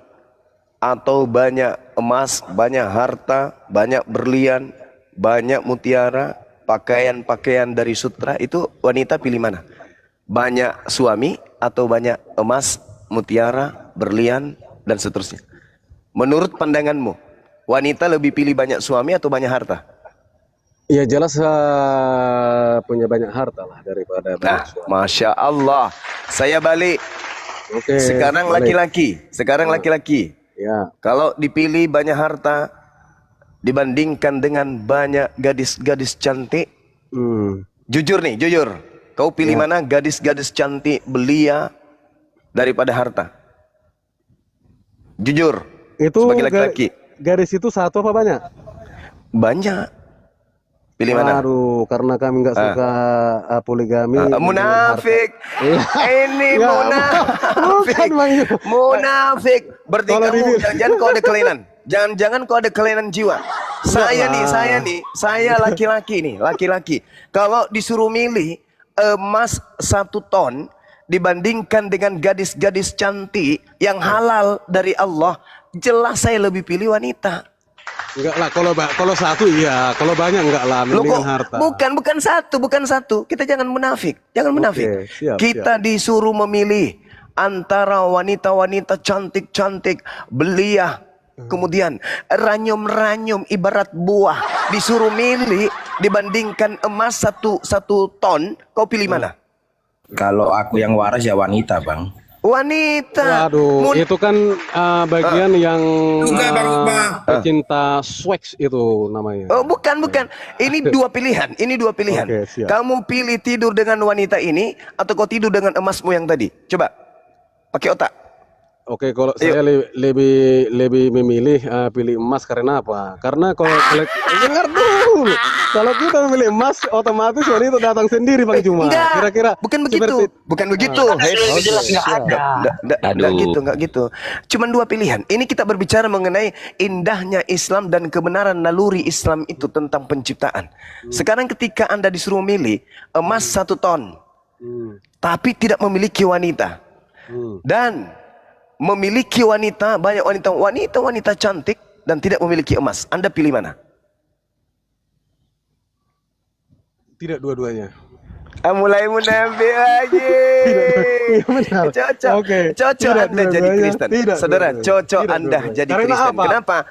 atau banyak emas, banyak harta, banyak berlian, banyak mutiara, pakaian-pakaian dari sutra, itu wanita pilih mana? Banyak suami atau banyak emas, mutiara, berlian, dan seterusnya. Menurut pandanganmu, wanita lebih pilih banyak suami atau banyak harta? Ya jelas punya banyak harta lah daripada banyak suami. Masya Allah. Saya balik. Oke. Sekarang laki-laki. Ya. Kalau dipilih banyak harta dibandingkan dengan banyak gadis-gadis cantik, jujur. Kau pilih mana, gadis-gadis cantik belia daripada harta? Jujur. Itu sebagai laki-laki. Gadis itu satu apa banyak? Banyak. Pilih mana? Aduh, karena kami nggak suka poligami. Munafik. Ini munafik. Munafik. Berarti kamu jangan kau ada kelainan. Jangan-jangan kau ada kelainan jiwa. Saya laki-laki nih, laki-laki. Kalau disuruh milih emas 1 ton dibandingkan dengan gadis-gadis cantik yang halal dari Allah, jelas saya lebih pilih wanita. Enggak lah, kalau satu iya, kalau banyak enggak lah, Loh, mendingan kok harta. bukan satu. Kita jangan munafik, Oke, siap, Kita disuruh memilih antara wanita-wanita cantik-cantik, belia, kemudian ranyum-ranyum ibarat buah, disuruh milih dibandingkan emas satu ton, kau pilih mana? Kalau aku yang waras ya wanita, Bang. Wanita. Waduh, itu kan bagian yang pecinta swag itu namanya. Oh, bukan. Ini dua pilihan. Oke, siap. Kamu pilih tidur dengan wanita ini atau kau tidur dengan emasmu yang tadi? Coba pakai otak. Oke, kalau saya lebih memilih pilih emas karena apa? Karena kalau dengar dulu, kalau kita memilih emas, otomatis wanita datang sendiri, Bang Juma. Kira-kira bukan begitu. Jelas nggak ada. Nggak gitu. Cuman dua pilihan. Ini kita berbicara mengenai indahnya Islam dan kebenaran naluri Islam itu tentang penciptaan. Sekarang ketika Anda disuruh milih emas 1 ton, tapi tidak memiliki wanita, dan memiliki banyak wanita cantik dan tidak memiliki emas, Anda pilih mana? tidak dua-duanya. Mulai munafik lagi. Cocok Anda jadi Kristen. Saudara, cocok Anda jadi Kristen. Kenapa?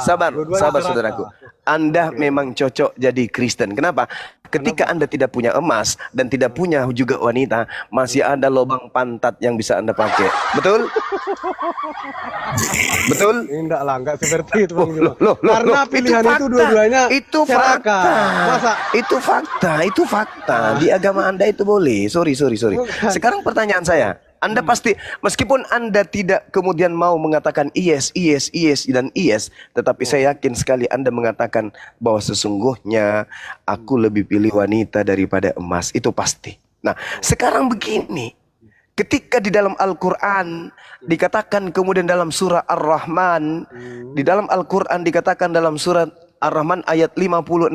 Sabar saudaraku. Anda memang cocok jadi Kristen. Kenapa? Ketika Anda tidak punya emas dan tidak punya juga wanita, masih ada lubang pantat yang bisa Anda pakai. Betul? Betul? Enggak seperti itu, Bang Juma. Karena pilihan itu dua-duanya itu fakta. Di agama Anda itu boleh. Sorry. Sekarang pertanyaan saya, Anda pasti, meskipun Anda tidak kemudian mau mengatakan yes, dan yes, tetapi saya yakin sekali Anda mengatakan bahwa sesungguhnya aku lebih pilih wanita daripada emas. Itu pasti. Nah, sekarang begini. Ketika di dalam Al-Quran dikatakan kemudian dalam surah Ar-Rahman, di dalam Al-Quran dikatakan dalam surah Ar-Rahman ayat 56,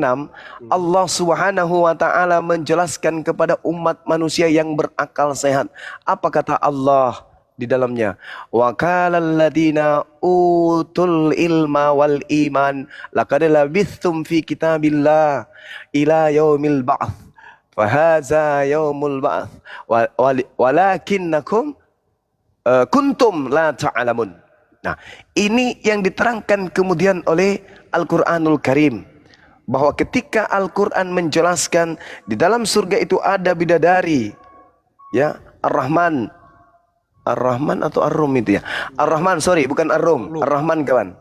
Allah Subhanahu wa taala menjelaskan kepada umat manusia yang berakal sehat. Apa kata Allah di dalamnya? Wa qalal ladina utul ilma wal iman laqad labithum fi kitabillah ila yaumil ba'ts. Fahaza yaumul ba'ts walakinnakum kuntum la ta'lamun. Nah, ini yang diterangkan kemudian oleh Al-Qur'anul Karim, bahwa ketika Al-Qur'an menjelaskan di dalam surga itu ada bidadari, ya, Ar-Rahman atau Ar-Rum itu ya. Ar-Rahman, sorry, bukan Ar-Rum. Ar-Rahman kawan.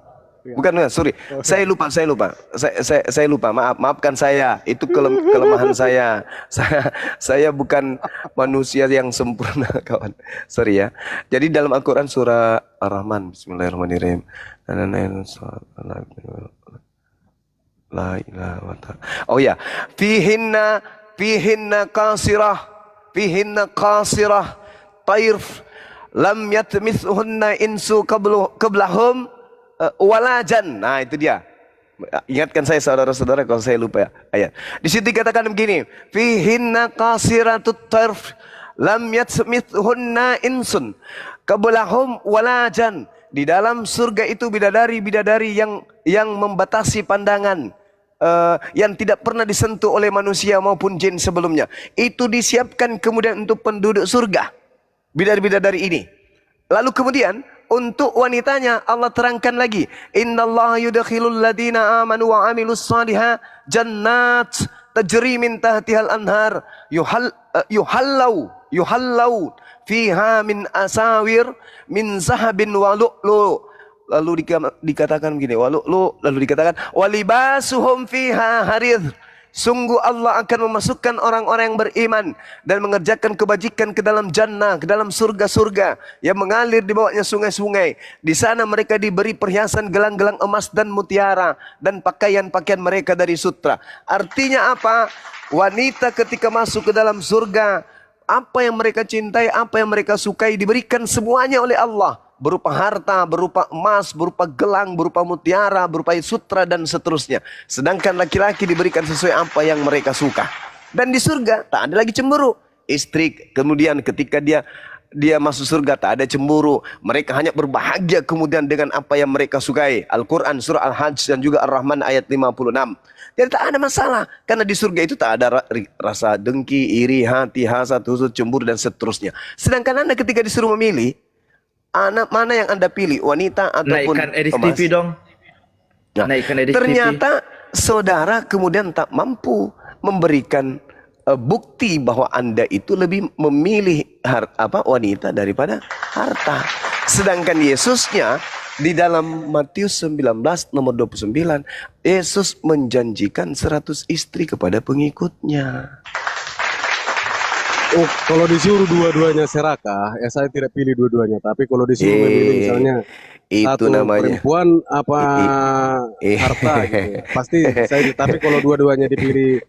Bukan, sorry. Saya lupa. Saya lupa. Maafkan saya. Itu kelemahan saya. Saya bukan manusia yang sempurna, kawan. Sorry ya. Jadi dalam Al-Qur'an surah Ar-Rahman, bismillahirrahmanirrahim. La ilaha wa ta'ala. Oh ya, fihinna qasirah tairf lam yatmithunna insu qablahum walajan. Nah, itu dia. Ingatkan saya saudara-saudara kalau saya lupa ya ayat. Di situ dikatakan begini, fihinna qasiratut tarf lam yatmithunna insun qablahum walajan. Di dalam surga itu bidadari yang membatasi pandangan, yang tidak pernah disentuh oleh manusia maupun jin sebelumnya. Itu disiapkan kemudian untuk penduduk surga, bidadari ini. Lalu kemudian untuk wanitanya Allah terangkan lagi, innallaha yudkhilul ladina amanu wa amilus salihah jannat tajri min tahtihal anhar yuhallau fiha min asawir min zahabin wa lu'lu. Lalu dikatakan begini, lalu dikatakan walibasuhum fiha harir. Sungguh Allah akan memasukkan orang-orang yang beriman dan mengerjakan kebajikan ke dalam jannah, ke dalam surga-surga yang mengalir di bawahnya sungai-sungai. Di sana mereka diberi perhiasan gelang-gelang emas dan mutiara dan pakaian-pakaian mereka dari sutra. Artinya apa? Wanita ketika masuk ke dalam surga, apa yang mereka cintai, apa yang mereka sukai diberikan semuanya oleh Allah. berupa harta, berupa emas, berupa gelang, berupa mutiara, berupa sutra dan seterusnya. Sedangkan laki-laki diberikan sesuai apa yang mereka suka. Dan di surga tak ada lagi cemburu. Istri kemudian ketika dia masuk surga tak ada cemburu. Mereka hanya berbahagia kemudian dengan apa yang mereka sukai. Al-Quran surah Al-Hajj dan juga Ar-Rahman ayat 56. Jadi tak ada masalah. Karena di surga itu tak ada rasa dengki, iri, hati, hasad, husud, cemburu dan seterusnya. Sedangkan Anda ketika disuruh memilih, anak mana yang Anda pilih? Wanita ataupun Naikkan edisi emas? TV dong. Nah, Naikkan edisi ternyata saudara kemudian tak mampu memberikan bukti bahwa Anda itu lebih memilih wanita daripada harta. Sedangkan Yesusnya di dalam Matius 19 nomor 29, Yesus menjanjikan 100 istri kepada pengikutnya. Oh, kalau disuruh dua-duanya serakah, ya saya tidak pilih dua-duanya. Tapi kalau disuruh memilih misalnya itu satu namanya perempuan apa harta gitu. Pasti saya, tapi kalau dua-duanya dipilih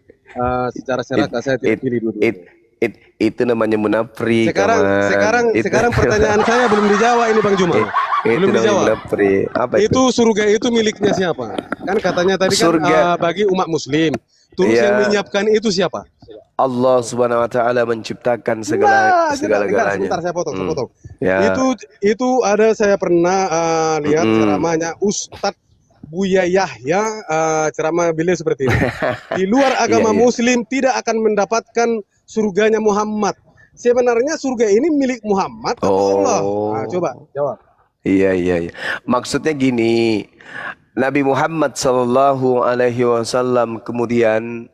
secara serakah, saya tidak pilih dua-duanya. Itu namanya munafik. Sekarang pertanyaan saya belum dijawab ini Bang Juma. Belum dijawab. Apa itu surga itu miliknya siapa? Kan katanya tadi surga, kan bagi umat muslim. Terus yang menyiapkan itu siapa? Allah Subhanahu wa taala menciptakan segala-galanya. Sebentar saya potong. Ya. Itu ada saya pernah lihat ceramahnya Ustadz Buya Yahya, ceramah beliau seperti ini. Di luar agama muslim tidak akan mendapatkan surganya Muhammad. Sebenarnya surga ini milik Muhammad atau Allah? Nah, coba jawab. Iya. Maksudnya gini, Nabi Muhammad Sallallahu Alaihi Wasallam kemudian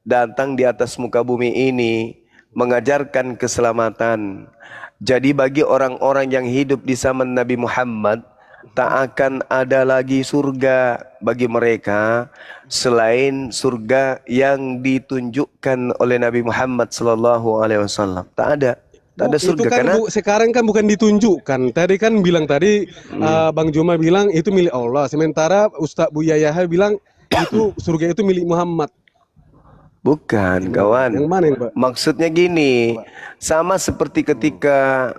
datang di atas muka bumi ini mengajarkan keselamatan. Jadi bagi orang-orang yang hidup di zaman Nabi Muhammad, tak akan ada lagi surga bagi mereka selain surga yang ditunjukkan oleh Nabi Muhammad Sallallahu Alaihi Wasallam. Tak ada surga. Itu kan karena sekarang kan bukan ditunjukkan. Tadi kan bilang Bang Juma bilang itu milik Allah. Sementara Ustadz Buya Yahya bilang itu surga itu milik Muhammad. Bukan, kawan. Yang mana, Pak? Maksudnya gini, sama seperti ketika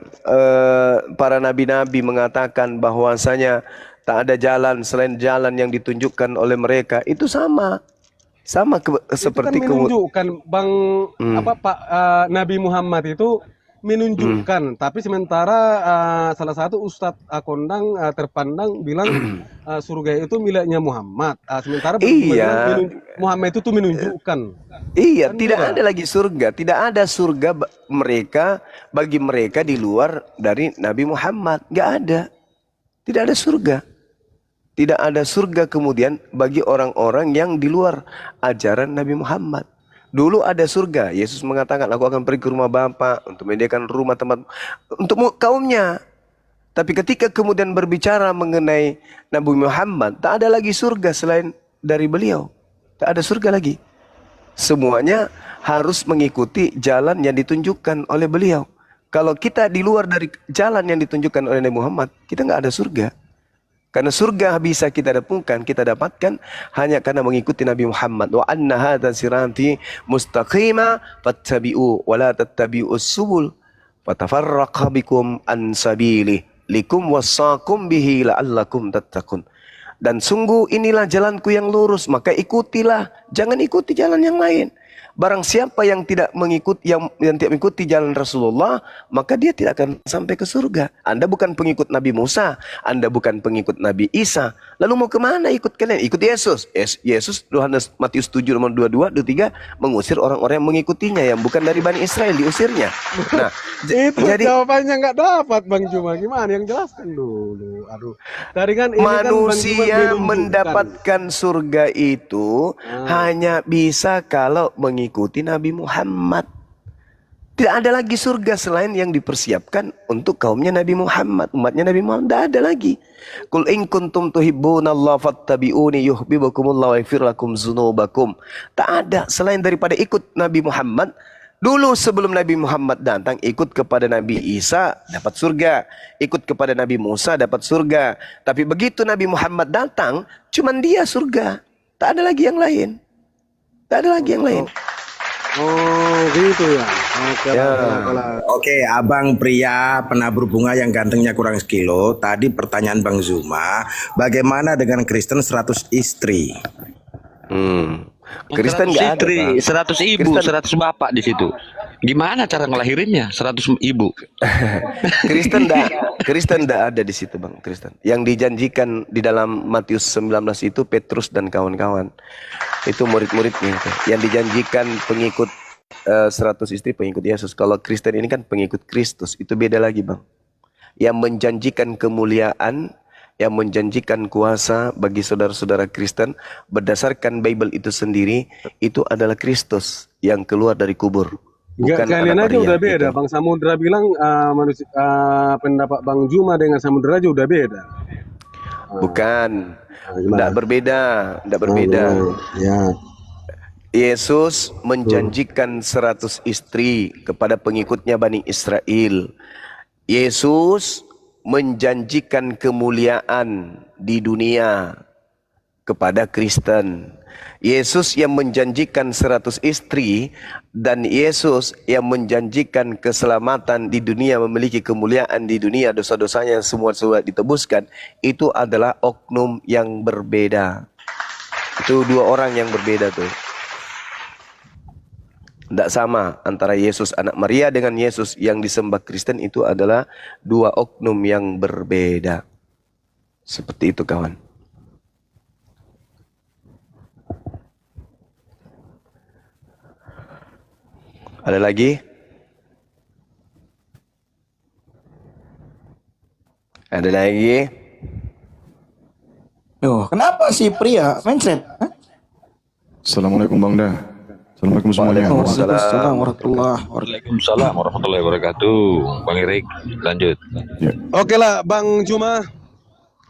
para nabi-nabi mengatakan bahwasanya tak ada jalan selain jalan yang ditunjukkan oleh mereka. Itu sama seperti itu kan menunjukkan Bang Pak Nabi Muhammad itu menunjukkan, tapi sementara salah satu Ustadz Kondang terpandang bilang surga itu miliknya Muhammad. Sementara Muhammad itu tuh menunjukkan. Iya, kan tidak ada lagi surga, tidak ada surga bagi mereka di luar dari Nabi Muhammad, nggak ada, tidak ada surga. Tidak ada surga kemudian bagi orang-orang yang di luar ajaran Nabi Muhammad. Dulu ada surga. Yesus mengatakan, aku akan pergi ke rumah Bapa untuk menyediakan rumah tempat untuk kaumnya. Tapi ketika kemudian berbicara mengenai Nabi Muhammad, tak ada lagi surga selain dari beliau. Tak ada surga lagi. Semuanya harus mengikuti jalan yang ditunjukkan oleh beliau. Kalau kita di luar dari jalan yang ditunjukkan oleh Nabi Muhammad, kita nggak ada surga. Karena surga bisa kita dapatkan hanya karena mengikuti Nabi Muhammad. Wa anna hadza sirati mustaqima fattabi'u wa la tattabi'us subul fatafarraqa bikum an sabilihi likum wasaqum bihi la'allakum tattaqun. Dan sungguh inilah jalanku yang lurus, maka ikutilah, jangan ikuti jalan yang lain. Barang siapa yang tidak mengikuti jalan Rasulullah, maka dia tidak akan sampai ke surga. Anda bukan pengikut Nabi Musa, Anda bukan pengikut Nabi Isa. Lalu mau kemana ikut kalian? Ikut Yesus. Yesus, Matius 7 nomor 22, 23 mengusir orang-orang yang mengikutinya yang bukan dari Bani Israel, diusirnya. Nah, itu jadi jawabannya nggak dapat Bang Juma. Gimana yang jelaskan dulu? Aduh. Tadi kan ini manusia kan mendapatkan surga itu hanya bisa kalau mengikuti Nabi Muhammad. Tidak ada lagi surga selain yang dipersiapkan untuk kaumnya Nabi Muhammad, umatnya Nabi Muhammad. Tidak ada lagi. Qul in kuntum tuhibbunallaha fattabi'uni yuhibbukumullahu wa yaghfir lakum dzunubakum. Tak ada selain daripada ikut Nabi Muhammad. Dulu sebelum Nabi Muhammad datang, ikut kepada Nabi Isa dapat surga, ikut kepada Nabi Musa dapat surga. Tapi begitu Nabi Muhammad datang, cuman dia surga. Tak ada lagi yang lain. Tak ada lagi yang lain. Oh, gitu ya. Oke Ya. lah, oke lah. Oke, abang pria penabur bunga yang gantengnya kurang sekilo. Tadi pertanyaan Bang Zuma, bagaimana dengan Kristen 100 istri? Kristen 100 nggak ada, istri, Bang. 100 ibu, Kristen 100 bapak di situ. Gimana cara ngelahirinnya? 100 ibu. Kristen nggak ada di situ, Bang. Kristen. Yang dijanjikan di dalam Matius 19 itu Petrus dan kawan-kawan. Itu murid-muridnya itu. Yang dijanjikan pengikut 100 istri pengikut Yesus. Kalau Kristen ini kan pengikut Kristus. Itu beda lagi, Bang. Yang menjanjikan kemuliaan, yang menjanjikan kuasa bagi saudara-saudara Kristen berdasarkan Bible itu sendiri, itu adalah Kristus yang keluar dari kubur. Enggak, Bukan kalian anak aja Maria, udah beda. gitu. Bang Samudra bilang pendapat Bang Juma dengan Samudra aja udah beda. Bukan. Gimana? Tidak berbeda. Tidak berbeda. Ya. Yesus menjanjikan 100 istri kepada pengikutnya Bani Israel. Yesus menjanjikan kemuliaan di dunia kepada Kristen. Yesus yang menjanjikan 100 istri dan Yesus yang menjanjikan keselamatan di dunia, memiliki kemuliaan di dunia, dosa-dosanya semua sudah ditebuskan, itu adalah oknum yang berbeda. Itu dua orang yang berbeda tuh. Tidak sama antara Yesus anak Maria dengan Yesus yang disembah Kristen, itu adalah dua oknum yang berbeda. Seperti itu, kawan. Ada lagi? Ada lagi? Yo, kenapa si pria mencret? Hah? Assalamualaikum Bang Da. Assalamualaikum semuanya. Waalaikumsalam warahmatullahi wabarakatuh. Waalaikumsalam warahmatullahi wabarakatuh. Bang Erik, lanjut. Oke lah, Bang Juma.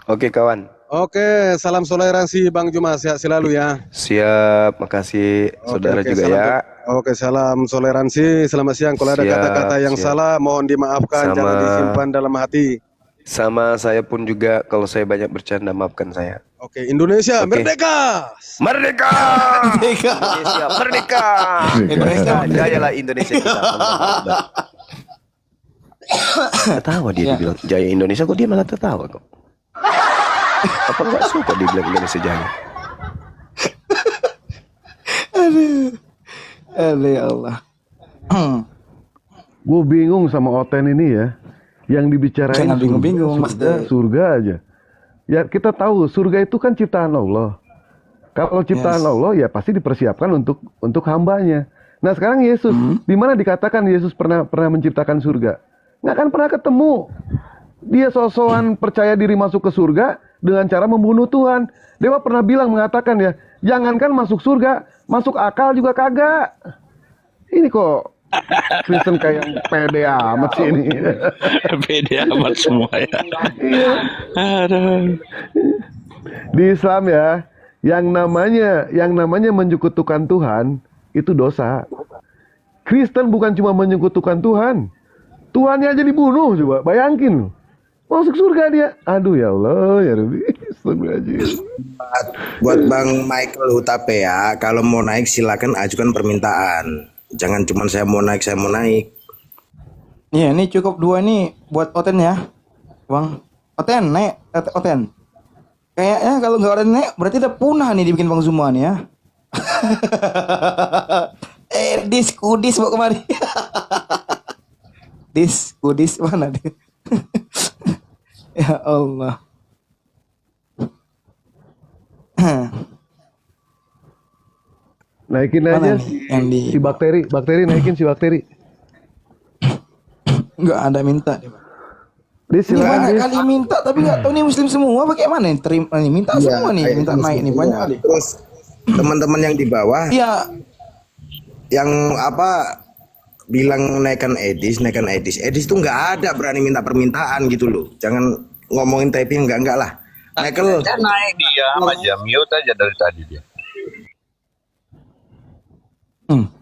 Oke, kawan. Oke, salam toleransi Bang Juma, sehat selalu ya. Siap, makasih saudara Oke, juga salam ya. Oke, salam toleransi. Selamat siang. Kalau ada Siap, kata-kata yang siap. salah, mohon dimaafkan, Sama. jangan disimpan dalam hati. Sama saya pun juga, kalau saya banyak bercanda, maafkan saya. Oke, Indonesia Oke. merdeka. Merdeka! Indonesia merdeka! Indonesia jayalah Indonesia kita. Tertawa dia, dibilang jaya Indonesia, kok dia malah tertawa kok. Apa nggak suka dibilang Indonesia jaya? Aduh ya Allah. Gue bingung sama Oten ini ya. Yang dibicarain Jangan bingung-bingung, Mas surga, De. surga aja. Ya kita tahu surga itu kan ciptaan Allah. Kalau ciptaan Allah ya pasti dipersiapkan untuk hambanya. Nah sekarang Yesus, di mana dikatakan Yesus pernah menciptakan surga? Nggak akan pernah ketemu. Dia sosokan percaya diri masuk ke surga dengan cara membunuh Tuhan. Dewa pernah mengatakan ya, jangankan masuk surga, masuk akal juga kagak. Ini kok Kristen kayak pede amat sih ini. Pede amat semua ya. Iya. Aduh. Di Islam ya, yang namanya menyekutukan Tuhan itu dosa. Kristen bukan cuma menyekutukan Tuhan, Tuhannya aja dibunuh, coba bayangin. Masuk surga dia. Aduh ya Allah, ya Rabbi. Astagfirullahaladzim. Buat Bang Michael Hutapea, kalau mau naik silakan ajukan permintaan. Jangan cuma saya mau naik. Iya, ini cukup 2 nih buat Oten ya. Bang, Oten naik, Oten. Kayaknya kalau nggak Oten naik berarti udah punah nih dibikin Bang Zuma nih ya. Kudis bawa kemari. Kudis mana dia? Ya Allah. Naikin Mana aja nih yang di si bakteri naikin si bakteri. nggak ada minta. Dia Ini banyak silakan. kali minta tapi nggak tahu nih Muslim semua bagaimana nih terima nih minta semua nih kayak minta itu naik nih semua. banyak kali. Terus teman-teman yang di bawah Iya, yang bilang naikkan edis itu nggak ada berani minta permintaan gitu loh. Jangan ngomongin typing enggak lah. Michael Dia naik diam aja, mute aja dari tadi dia.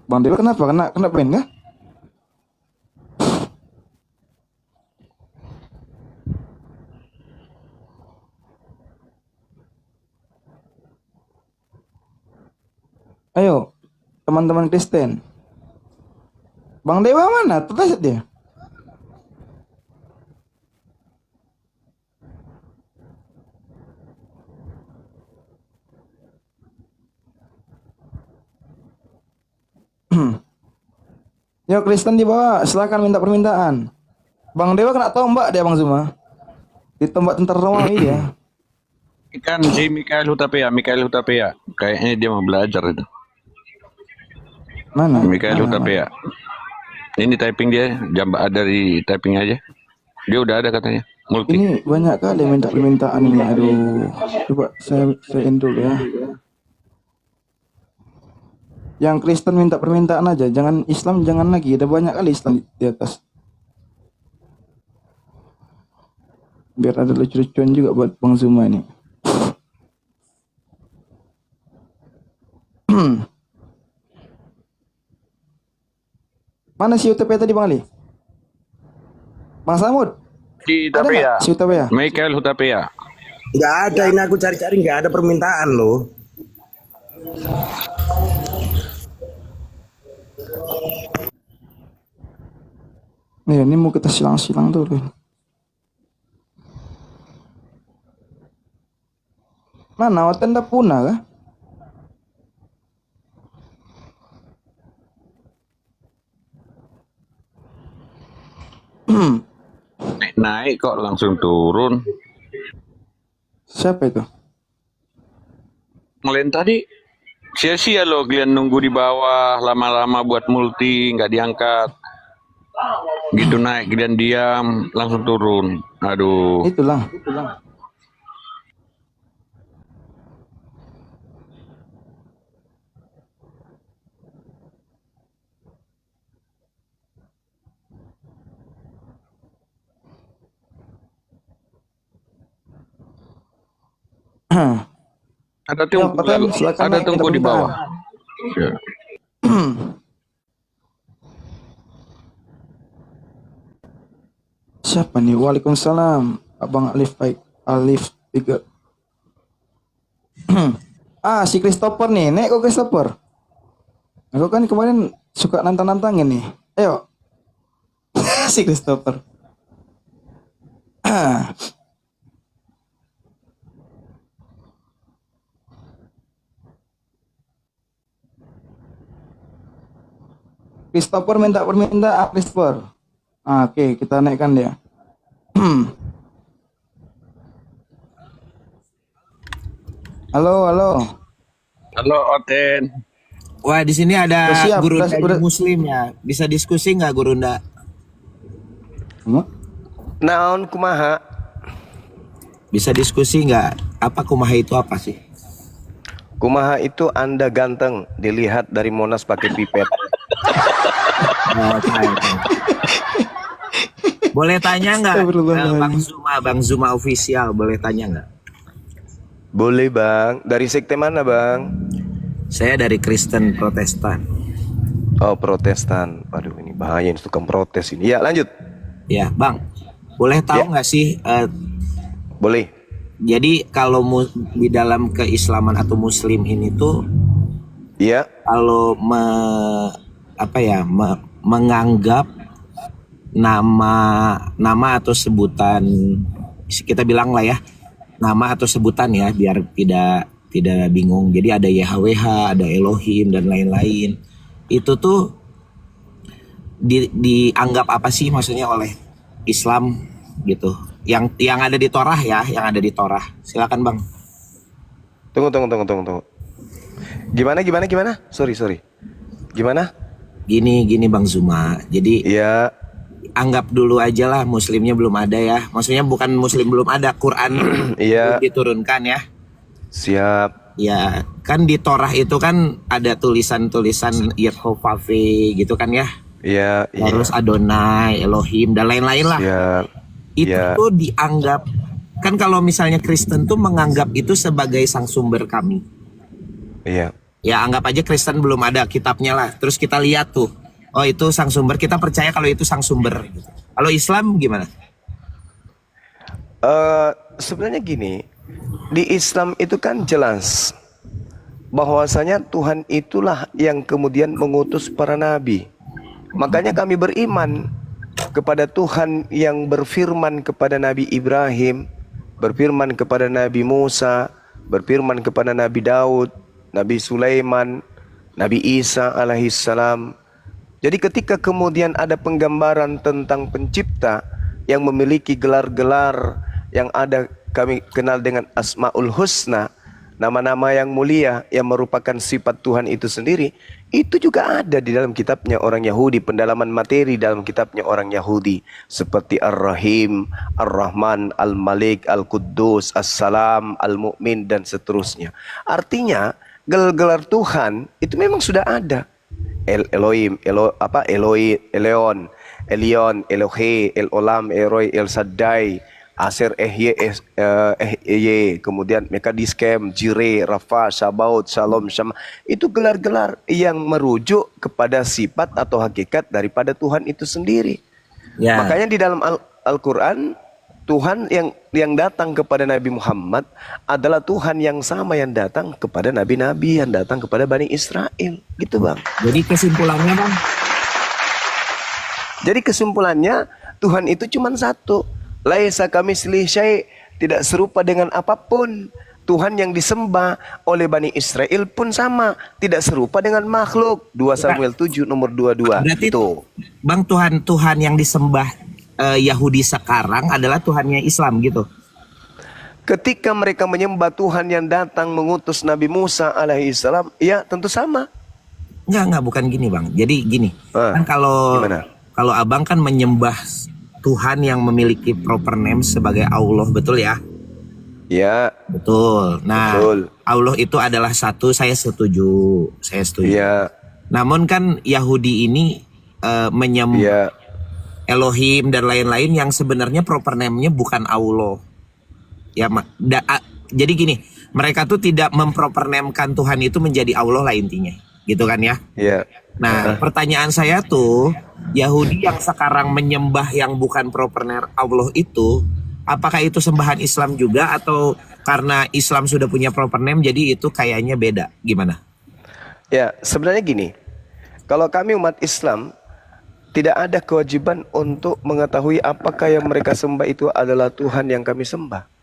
Bang Dewa kenapa? Kena pen kah? Ayo, teman-teman Kristen, Bang Dewa mana? Terleset dia. Yo Kristen di bawah, silakan minta permintaan. Bang Dewa kena tombak dia Bang Zuma. Ditombak tentara Romawi dia. Kan si Mikael Hutapea. Kayaknya dia mau belajar itu. Mana? Mikael Hutapea. Ini typing dia, dari typing aja. Dia udah ada katanya. Multi. Ini banyak kali minta permintaan ini. Aduh. Coba saya end dulu ya. Yang Kristen minta permintaan aja, jangan Islam, jangan lagi. Ada banyak kali Islam di atas. Biar ada lucu-lucuan juga buat Bang Zuma ini. Mana si UTP tadi Bang Ali? Bang Samud? Si Hutapea. Si Hutapea. Mikael Hutapea. Nggak ada, ini aku cari-cari nggak ada permintaan loh. Ini mau kita silang-silang dulu. Mana Watenda punah kah? Naik kok langsung turun. Siapa itu? Ngelain tadi sia-sia loh kalian nunggu di bawah lama-lama buat multi nggak diangkat. Gitu naik kalian diam langsung turun. Aduh. Itulah. Ada tunggu di bawah. Ya. Siapa nih? Waalaikumsalam. Abang Alif baik. Alif 3. Si Christopher nih. Nek kok Christopher? Aku kan kemarin suka nantang-nantangin nih. Ayo. Si Christopher. Christopher minta permintaan Christopher. Oke, kita naikkan dia. Halo. Halo Oten. Wah, di sini ada Siap, guru udah. Muslim ya. Bisa diskusi nggak Guru Nda? Naon kumaha? Bisa diskusi nggak? Apa kumaha itu apa sih? Kumaha itu Anda ganteng dilihat dari Monas pakai pipet. Boleh tanya nggak Bang Zuma official, boleh tanya nggak? Boleh Bang. Dari sekte mana Bang? Saya dari Kristen Protestan. Oh Protestan. Waduh ini bahaya ini tukang protes ini. Ya lanjut. Ya Bang, boleh tahu nggak sih? Boleh. Jadi kalau di dalam keislaman atau Muslim ini tuh, ya kalau menganggap nama atau sebutan, kita bilang lah ya, nama atau sebutan ya biar tidak bingung. Jadi ada YHWH, ada Elohim dan lain-lain. Itu tuh dianggap apa sih maksudnya oleh Islam gitu? Yang ada di Torah ya, yang ada di Torah. Silakan Bang. Tunggu. Gimana? Sorry. Gimana? Gini Bang Zuma. Jadi ya anggap dulu aja lah Muslimnya belum ada ya. Maksudnya bukan Muslim belum ada, Quran belum diturunkan ya. Siap. Ya kan di Torah itu kan ada tulisan-tulisan Yehovah gitu kan ya. Iya. Terus Adonai, Elohim dan lain-lain lah. Siap. Itu tuh dianggap, kan kalau misalnya Kristen tuh menganggap itu sebagai sang sumber kami. Iya. Ya anggap aja Kristen belum ada kitabnya lah. Terus kita lihat tuh, oh itu sang sumber, kita percaya kalau itu sang sumber. Kalau Islam gimana? Sebenarnya gini, di Islam itu kan jelas bahwasanya Tuhan itulah yang kemudian mengutus para nabi. Makanya kami beriman kepada Tuhan yang berfirman kepada Nabi Ibrahim, berfirman kepada Nabi Musa, berfirman kepada Nabi Daud, Nabi Sulaiman, Nabi Isa alaihissalam. Jadi ketika kemudian ada penggambaran tentang pencipta yang memiliki gelar-gelar yang ada kami kenal dengan Asmaul Husna, nama-nama yang mulia yang merupakan sifat Tuhan itu sendiri, itu juga ada di dalam kitabnya orang Yahudi, pendalaman materi dalam kitabnya orang Yahudi, seperti Ar-Rahim, Ar-Rahman, Al-Malik, Al-Quddus, As-Salam, Al-Mu'min, dan seterusnya. Artinya gelar-gelar Tuhan itu memang sudah ada. Elohim, Eloi, Eleon, Elion, Elohe, El Olam, Eroi, El Shaddai, Aser, kemudian Mekadiskem, Jire, Rafa, Sabaut, Shalom, Syama. Itu gelar-gelar yang merujuk kepada sifat atau hakikat daripada Tuhan itu sendiri. Ya. Makanya di dalam Al-Quran, Tuhan yang datang kepada Nabi Muhammad adalah Tuhan yang sama yang datang kepada nabi-nabi yang datang kepada Bani Israel. Gitu Bang. Jadi kesimpulannya Bang? Jadi kesimpulannya Tuhan itu cuma satu. Laisa kamitslihi syai', tidak serupa dengan apapun. Tuhan yang disembah oleh Bani Israel pun sama, tidak serupa dengan makhluk. 2 Samuel 7 nomor 22. Berarti itu Bang, Tuhan yang disembah Yahudi sekarang adalah Tuhannya Islam gitu. ketika mereka menyembah Tuhan yang datang mengutus Nabi Musa alaihissalam, ya tentu sama. Enggak, bukan gini Bang. Jadi gini, kan kalau Abang kan menyembah Tuhan yang memiliki proper name sebagai Allah, betul ya? Ya. Betul. Nah, betul. Allah itu adalah satu, saya setuju. Ya. Namun kan Yahudi ini menyembah Elohim dan lain-lain yang sebenarnya proper name-nya bukan Allah. Ya, jadi gini, mereka tuh tidak memproper name-kan Tuhan itu menjadi Allah lah intinya. Gitu kan ya? Iya. Nah, pertanyaan saya tuh, Yahudi yang sekarang menyembah yang bukan proper name Allah itu, apakah itu sembahan Islam juga atau karena Islam sudah punya proper name jadi itu kayaknya beda? Gimana? Ya, sebenarnya gini. Kalau kami umat Islam tidak ada kewajiban untuk mengetahui apakah yang mereka sembah itu adalah Tuhan yang kami sembah.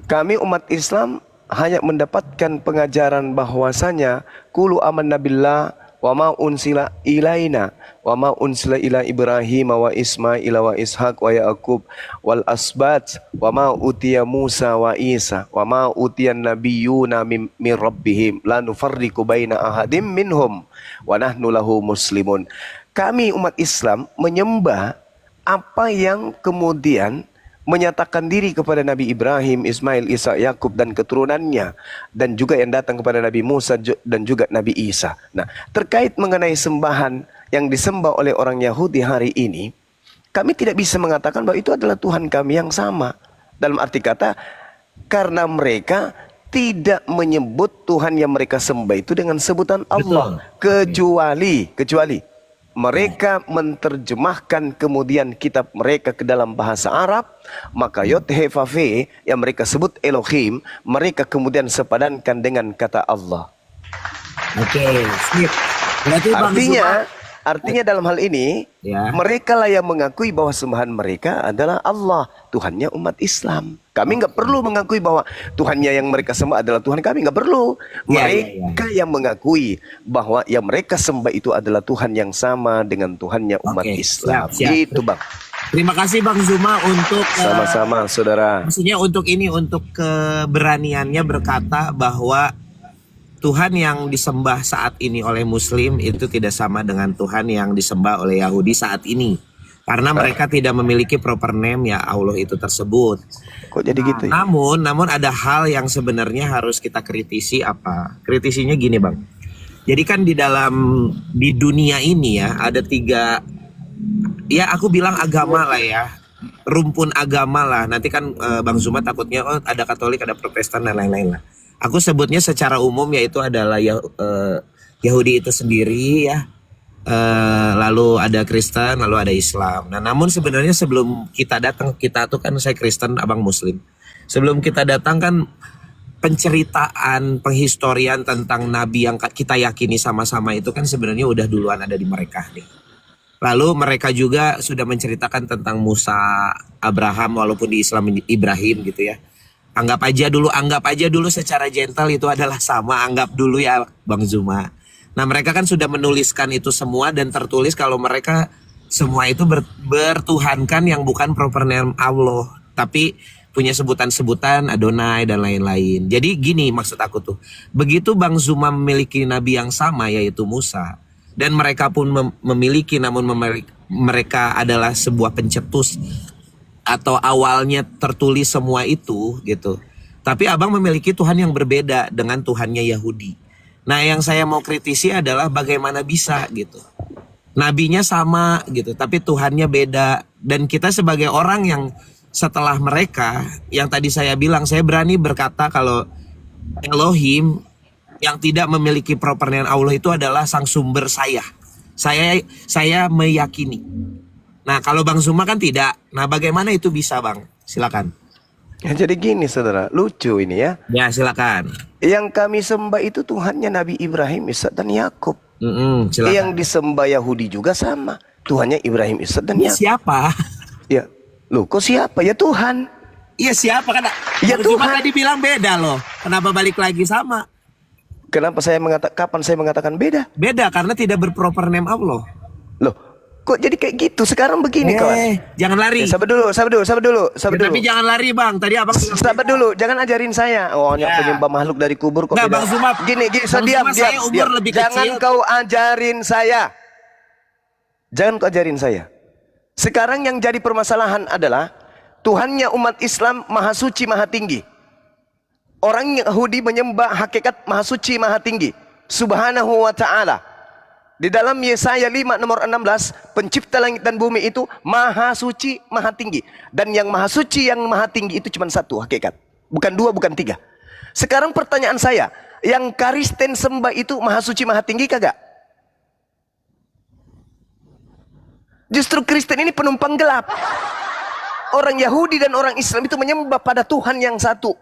Kami umat Islam hanya mendapatkan pengajaran bahwasanya qulu amanna billah wa ma unsila ilaina wa ma unsila ila Ibrahim wa Ismail wa Ishaq wa Yaqub wal asbat wa ma utiya Musa wa Isa wa ma utiyan nabiyyuna min rabbihim la nufarriqu baina ahadim minhum wa nahnu lahu muslimun. Kami umat Islam menyembah apa yang kemudian menyatakan diri kepada Nabi Ibrahim, Ismail, Isa, Yakub dan keturunannya, dan juga yang datang kepada Nabi Musa dan juga Nabi Isa. Nah, terkait mengenai sembahan yang disembah oleh orang Yahudi hari ini, kami tidak bisa mengatakan bahwa itu adalah Tuhan kami yang sama. Dalam arti kata, karena mereka tidak menyebut Tuhan yang mereka sembah itu dengan sebutan Allah. Kecuali mereka menerjemahkan kemudian kitab mereka ke dalam bahasa Arab, maka Yod-He-Vav-He yang mereka sebut Elohim, mereka kemudian sepadankan dengan kata Allah. Oke, sip. Berarti Artinya dalam hal ini, mereka lah yang mengakui bahwa sembahan mereka adalah Allah, Tuhannya umat Islam. Kami nggak perlu mengakui bahwa Tuhannya yang mereka sembah adalah Tuhan kami, nggak perlu. Mereka yang mengakui bahwa yang mereka sembah itu adalah Tuhan yang sama dengan Tuhannya umat Islam. Siap. Gitu Bang. Terima kasih Bang Zuma untuk sama-sama saudara. Maksudnya untuk keberaniannya berkata bahwa Tuhan yang disembah saat ini oleh Muslim itu tidak sama dengan Tuhan yang disembah oleh Yahudi saat ini. Karena mereka tidak memiliki proper name ya Allah itu tersebut. Kok jadi gitu ya? Namun ada hal yang sebenarnya harus kita kritisi apa? Kritisinya gini Bang. Jadi kan di dunia ini ya ada 3, ya aku bilang agama lah ya. Rumpun agama lah. Nanti kan Bang Zuma takutnya ada Katolik, ada Protestan dan lain-lain lah. Aku sebutnya secara umum yaitu adalah Yahudi itu sendiri ya. Lalu ada Kristen, lalu ada Islam. Nah, namun sebenarnya sebelum kita datang, kita tuh kan saya Kristen, Abang Muslim. Sebelum kita datang kan penceritaan, penghistorian tentang Nabi yang kita yakini sama-sama itu kan sebenarnya udah duluan ada di mereka nih. Lalu mereka juga sudah menceritakan tentang Musa, Abraham, walaupun di Islam Ibrahim gitu ya. Anggap aja dulu secara gentle itu adalah sama, anggap dulu ya Bang Zuma. Nah mereka kan sudah menuliskan itu semua dan tertulis kalau mereka semua itu bertuhankan yang bukan proper name Allah, tapi punya sebutan-sebutan Adonai dan lain-lain. Jadi gini maksud aku tuh, begitu Bang Zuma memiliki nabi yang sama yaitu Musa, dan mereka pun memiliki, namun mereka adalah sebuah pencetus atau awalnya tertulis semua itu gitu. Tapi abang memiliki Tuhan yang berbeda dengan Tuhannya Yahudi. Nah yang saya mau kritisi adalah bagaimana bisa gitu. Nabinya sama gitu, tapi Tuhannya beda. Dan kita sebagai orang yang setelah mereka, yang tadi saya bilang, saya berani berkata kalau Elohim yang tidak memiliki proper name Allah itu adalah sang sumber saya. Saya meyakini. Nah kalau Bang Zuma kan tidak. Nah bagaimana itu bisa Bang? Silakan. Ya, jadi gini saudara, lucu ini ya. Ya silakan. Yang kami sembah itu Tuhannya Nabi Ibrahim, Ishak dan Yakub. Silakan. Yang disembah Yahudi juga sama, Tuhannya Ibrahim, Ishak dan Yakub. Siapa? Ya, loh kok siapa? Ya Tuhan. Iya siapa kan? Ya Bang Zuma Tuhan. tadi bilang beda loh. Kenapa balik lagi sama? Kenapa kapan saya mengatakan beda? Beda karena tidak berproper name Allah. Loh, kok jadi kayak gitu? Sekarang begini kawan. Jangan lari. Sabar dulu. Tapi jangan lari Bang. Tadi abang sabar dulu, jangan ajarin saya. Oh, penyembah makhluk dari kubur kok. Nggak, Bang Zuma. Gini, Bang diam. Zuma, saya umur lebih Jangan kecil. kau ajarin saya. Jangan kau ajarin saya. Sekarang yang jadi permasalahan adalah Tuhannya umat Islam Maha Suci Maha Tinggi. Orang Yahudi menyembah hakikat Maha Suci Maha Tinggi Subhanahu wa ta'ala. Di dalam Yesaya 5 nomor 16, pencipta langit dan bumi itu Maha Suci Maha Tinggi. Dan yang Maha Suci yang Maha Tinggi itu cuma satu hakikat, bukan dua, bukan tiga. Sekarang pertanyaan saya, yang Kristen sembah itu Maha Suci Maha Tinggi kagak? Justru Kristen ini penumpang gelap. Orang Yahudi dan orang Islam itu menyembah pada Tuhan yang satu,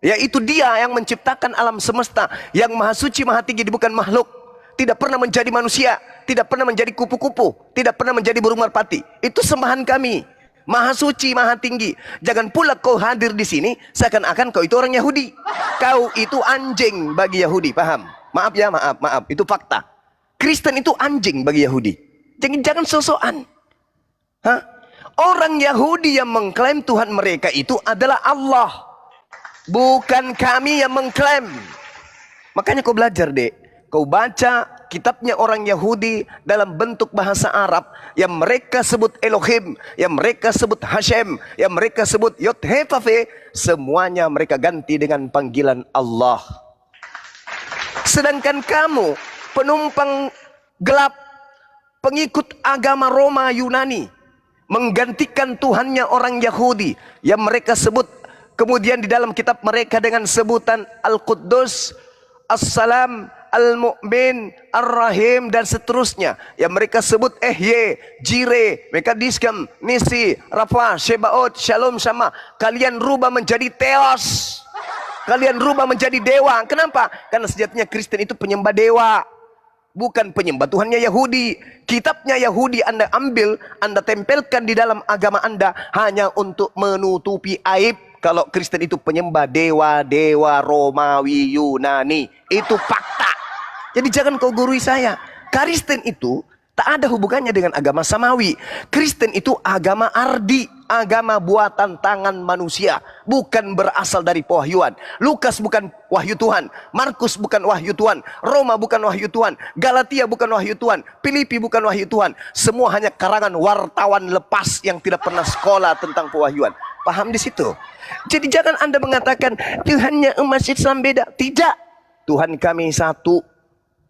yaitu Dia yang menciptakan alam semesta, yang Maha Suci Maha Tinggi, bukan makhluk. Tidak pernah menjadi manusia, tidak pernah menjadi kupu-kupu, tidak pernah menjadi burung merpati. Itu sembahan kami. Maha Suci Maha Tinggi. Jangan pula kau hadir di sini seakan-akan kau itu orang Yahudi. Kau itu anjing bagi Yahudi, paham? Maaf ya, maaf. Itu fakta. Kristen itu anjing bagi Yahudi. Jangan sosokan. Hah? Orang Yahudi yang mengklaim Tuhan mereka itu adalah Allah, bukan kami yang mengklaim. Makanya kau belajar dek, kau baca kitabnya orang Yahudi dalam bentuk bahasa Arab yang mereka sebut Elohim, yang mereka sebut Hashem, yang mereka sebut Yod-He-Vav-He, semuanya mereka ganti dengan panggilan Allah. Sedangkan kamu penumpang gelap, pengikut agama Roma Yunani, menggantikan Tuhannya orang Yahudi yang mereka sebut kemudian di dalam kitab mereka dengan sebutan Al-Quddus, As-Salam, Al-Mu'min, Ar-Rahim, dan seterusnya. Yang mereka sebut Ehye, Jire, Mekadiskam, Nisi, Rafa, Shebaot, Shalom, Sama. Kalian rubah menjadi Theos. Kalian rubah menjadi dewa. Kenapa? Karena sejatinya Kristen itu penyembah dewa, bukan penyembah Tuhannya Yahudi. Kitabnya Yahudi Anda ambil, Anda tempelkan di dalam agama Anda hanya untuk menutupi aib kalau Kristen itu penyembah dewa-dewa Romawi Yunani. Itu fakta. Jadi jangan kau gurui saya. Kristen itu tak ada hubungannya dengan agama samawi. Kristen itu agama ardi, agama buatan tangan manusia, bukan berasal dari pewahyuan. Lukas bukan wahyu Tuhan, Markus bukan wahyu Tuhan, Roma bukan wahyu Tuhan, Galatia bukan wahyu Tuhan, Filipi bukan wahyu Tuhan. Semua hanya karangan wartawan lepas yang tidak pernah sekolah tentang pewahyuan. Paham di situ? Jadi jangan Anda mengatakan Tuhannya umat Islam beda. Tidak. Tuhan kami satu.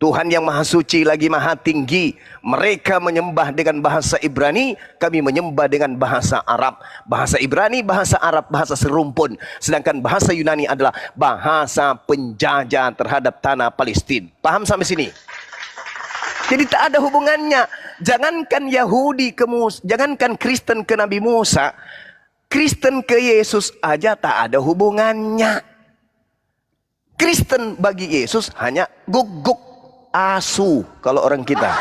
Tuhan yang Maha Suci lagi Maha Tinggi. Mereka menyembah dengan bahasa Ibrani, kami menyembah dengan bahasa Arab. Bahasa Ibrani, bahasa Arab, bahasa serumpun. Sedangkan bahasa Yunani adalah bahasa penjajah terhadap tanah Palestina. Paham sampai sini? Jadi tak ada hubungannya. Jangankan Yahudi ke Musa, jangankan Kristen ke Nabi Musa, Kristen ke Yesus aja tak ada hubungannya. Kristen bagi Yesus hanya guguk asu kalau orang kita.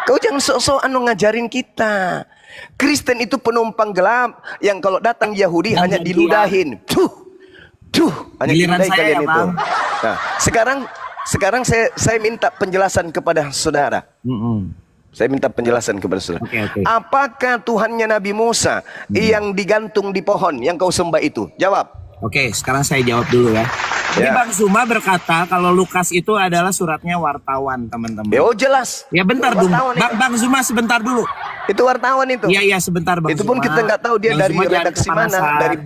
Kau jangan sok-sokan ngajarin kita. Kristen itu penumpang gelap yang kalau datang Yahudi hanya diludahin. Hanya Giliran diludahin saya kalian ya, itu. Bang. Nah, sekarang saya minta penjelasan kepada saudara. Saya minta penjelasan kepada saudara. Oke. Apakah Tuhannya Nabi Musa yang digantung di pohon yang kau sembah itu? Jawab. Oke, sekarang saya jawab dulu ya. Jadi Bang Zuma berkata kalau Lukas itu adalah suratnya wartawan, teman-teman. Oh jelas. Ya bentar dulu. Bang Zuma sebentar dulu. Itu wartawan itu. Iya sebentar Bang Itu pun Zuma. kita nggak tahu dia Bang dari Zuma jangan redaksi mana, kepanasan.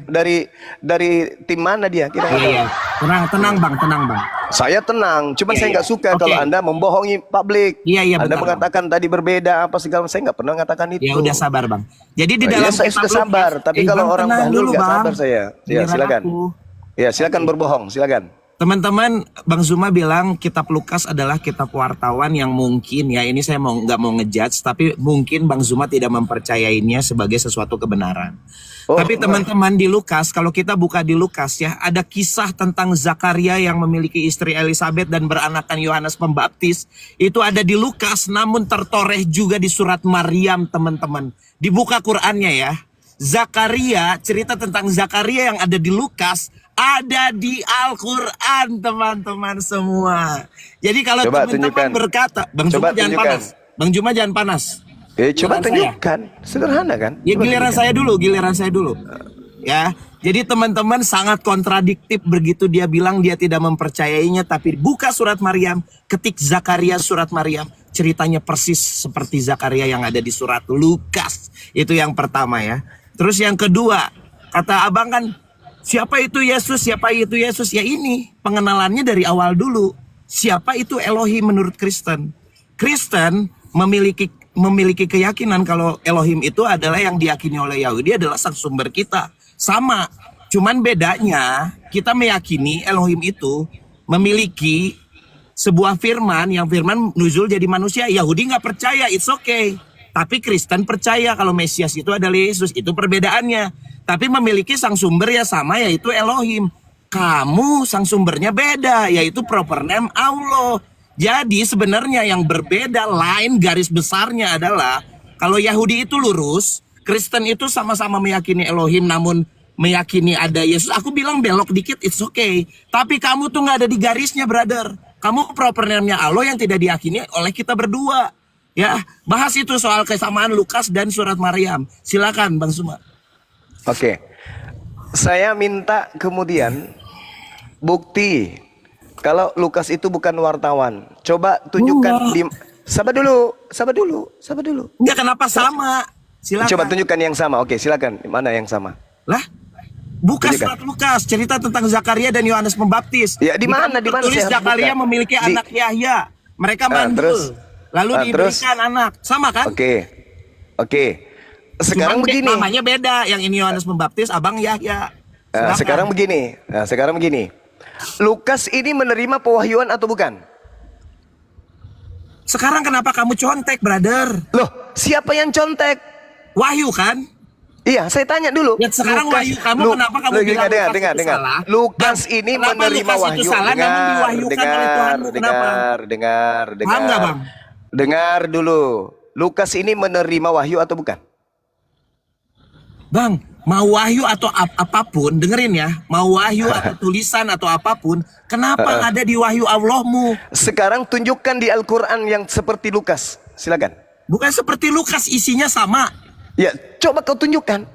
dari tim mana dia. Kita nggak Iya. tahu. Tenang Bang. Saya tenang, cuma Iya, saya nggak iya. suka Oke. kalau Anda membohongi publik. Iya, Anda bentar, mengatakan tadi berbeda apa segala, saya nggak pernah mengatakan itu. Ya udah sabar Bang. Jadi di Oh, dalam iya, saya kitab sudah sabar, Lukas- tapi kalau Bang, orang tenang bahlul dulu, nggak Bang. sabar saya. Ya Giliran silakan. aku. Ya silakan berbohong, silakan. Teman-teman, Bang Zuma bilang kitab Lukas adalah kitab wartawan yang mungkin ya ini saya nggak mau ngejudge, tapi mungkin Bang Zuma tidak mempercayainya sebagai sesuatu kebenaran. Tapi teman-teman di Lukas, kalau kita buka di Lukas ya, ada kisah tentang Zakaria yang memiliki istri Elizabeth dan beranakan Yohanes Pembaptis. Itu ada di Lukas, namun tertoreh juga di surat Maryam, teman-teman. Dibuka Qur'annya ya. Zakaria, cerita tentang Zakaria yang ada di Lukas ada di Al-Quran, teman-teman semua. Jadi kalau Coba teman-teman tunjukkan. berkata, Bang Coba Zuma jangan tunjukkan. panas. Bang Zuma jangan panas. Coba Giliran saya. tunjukkan, sederhana kan? Ya Coba giliran tunjukkan. saya dulu. Ya, jadi teman-teman sangat kontradiktif begitu dia bilang dia tidak mempercayainya, tapi buka surat Maryam, ketik Zakaria surat Maryam, ceritanya persis seperti Zakaria yang ada di surat Lukas. Itu yang pertama ya. Terus yang kedua, kata abang kan, siapa itu Yesus? Siapa itu Yesus? Ya ini pengenalannya dari awal dulu. Siapa itu Elohim menurut Kristen? Kristen memiliki keyakinan kalau Elohim itu adalah yang diyakini oleh Yahudi adalah sang sumber kita. Sama, cuman bedanya kita meyakini Elohim itu memiliki sebuah firman yang firman nuzul jadi manusia. Yahudi nggak percaya, it's okay. Tapi Kristen percaya kalau Mesias itu adalah Yesus. Itu perbedaannya. Tapi memiliki sang sumber ya sama, yaitu Elohim. Kamu sang sumbernya beda, yaitu proper name Allah. Jadi sebenarnya yang berbeda lain garis besarnya adalah kalau Yahudi itu lurus, Kristen itu sama-sama meyakini Elohim namun meyakini ada Yesus. Aku bilang belok dikit, it's okay. Tapi kamu tuh nggak ada di garisnya, brother. Kamu proper name-nya Allah yang tidak diyakini oleh kita berdua. Ya, bahas itu soal kesamaan Lukas dan surat Maryam. Silakan Bang Zuma. Oke. Saya minta kemudian bukti kalau Lukas itu bukan wartawan. Coba tunjukkan di sabar dulu. Enggak, kenapa sama? Silakan. Coba tunjukkan yang sama. Oke, silakan. Mana yang sama? Lah, buka Tunjukkan. surat Lukas, cerita tentang Zakaria dan Yohanes Pembaptis. Ya, di mana? Di mana Tulis saya harus Zakaria buka? memiliki anak Yahya. Mereka mandul. Terus? Lalu Terus? diberikan anak. Sama kan? Oke. Sekarang Cuman begini. namanya beda. Yang ini Yohanes Pembaptis, abang Yahya. Silakan. Sekarang begini. Lukas ini menerima pewahyuan atau bukan? Sekarang kenapa kamu contek, brother? Loh, siapa yang contek? Wahyu kan? Iya, saya tanya dulu. Ya, sekarang Wahyu kamu kenapa kamu bilang Lukas itu salah? Lukas Bang, ini kenapa menerima Lukas itu wahyu. salah namun diwahyukan oleh Tuhanmu? Kenapa? Dengar. Paham nggak, Bang? Dengar dulu. Lukas ini menerima wahyu atau bukan? Bang, mau wahyu atau apapun, dengerin ya. Mau wahyu atau tulisan atau apapun, kenapa ada di wahyu Allahmu? Sekarang tunjukkan di Al-Quran yang seperti Lukas. Silakan. Bukan seperti Lukas, isinya sama. Ya, coba kau tunjukkan.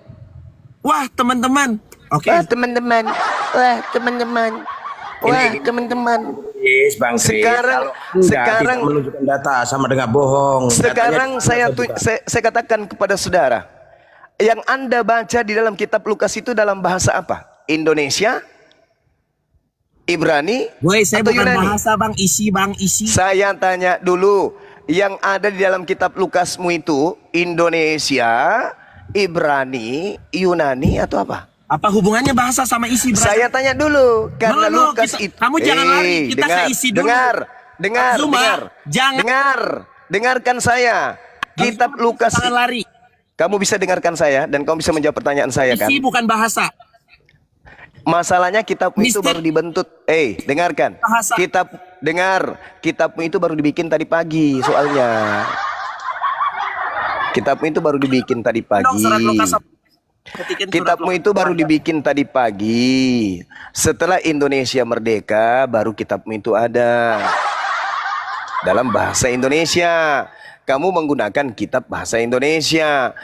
Wah, teman-teman. Oke. Wah, teman-teman. Yes, Bang Kris. Sekarang menunjukkan data sama dengan bohong. Sekarang saya katakan kepada saudara, yang Anda baca di dalam kitab Lukas itu dalam bahasa apa? Indonesia, Ibrani, Woi, saya atau bukan Yunani? bahasa Bang, isi. Saya tanya dulu, yang ada di dalam kitab Lukasmu itu Indonesia, Ibrani, Yunani atau apa? Apa hubungannya bahasa sama isi, brother? Saya tanya dulu karena Lukas itu. Kamu jangan lari, kita ke isi dulu. Dengarkan saya. Kitab Lukas. Jangan lari. Kamu bisa dengarkan saya dan kamu bisa menjawab pertanyaan saya kan? Isi bukan bahasa. Masalahnya kitabmu itu baru dibentuk. Dengarkan. Bahasa. Kitabmu itu baru dibikin tadi pagi soalnya. Kitabmu itu baru dibikin tadi Dong, pagi. surat Lukas. Ketikin surat Kitabmu Lukas. itu baru dibikin tadi pagi. Setelah Indonesia merdeka, baru kitabmu itu ada. Dalam bahasa Indonesia. Kamu menggunakan kitab bahasa Indonesia.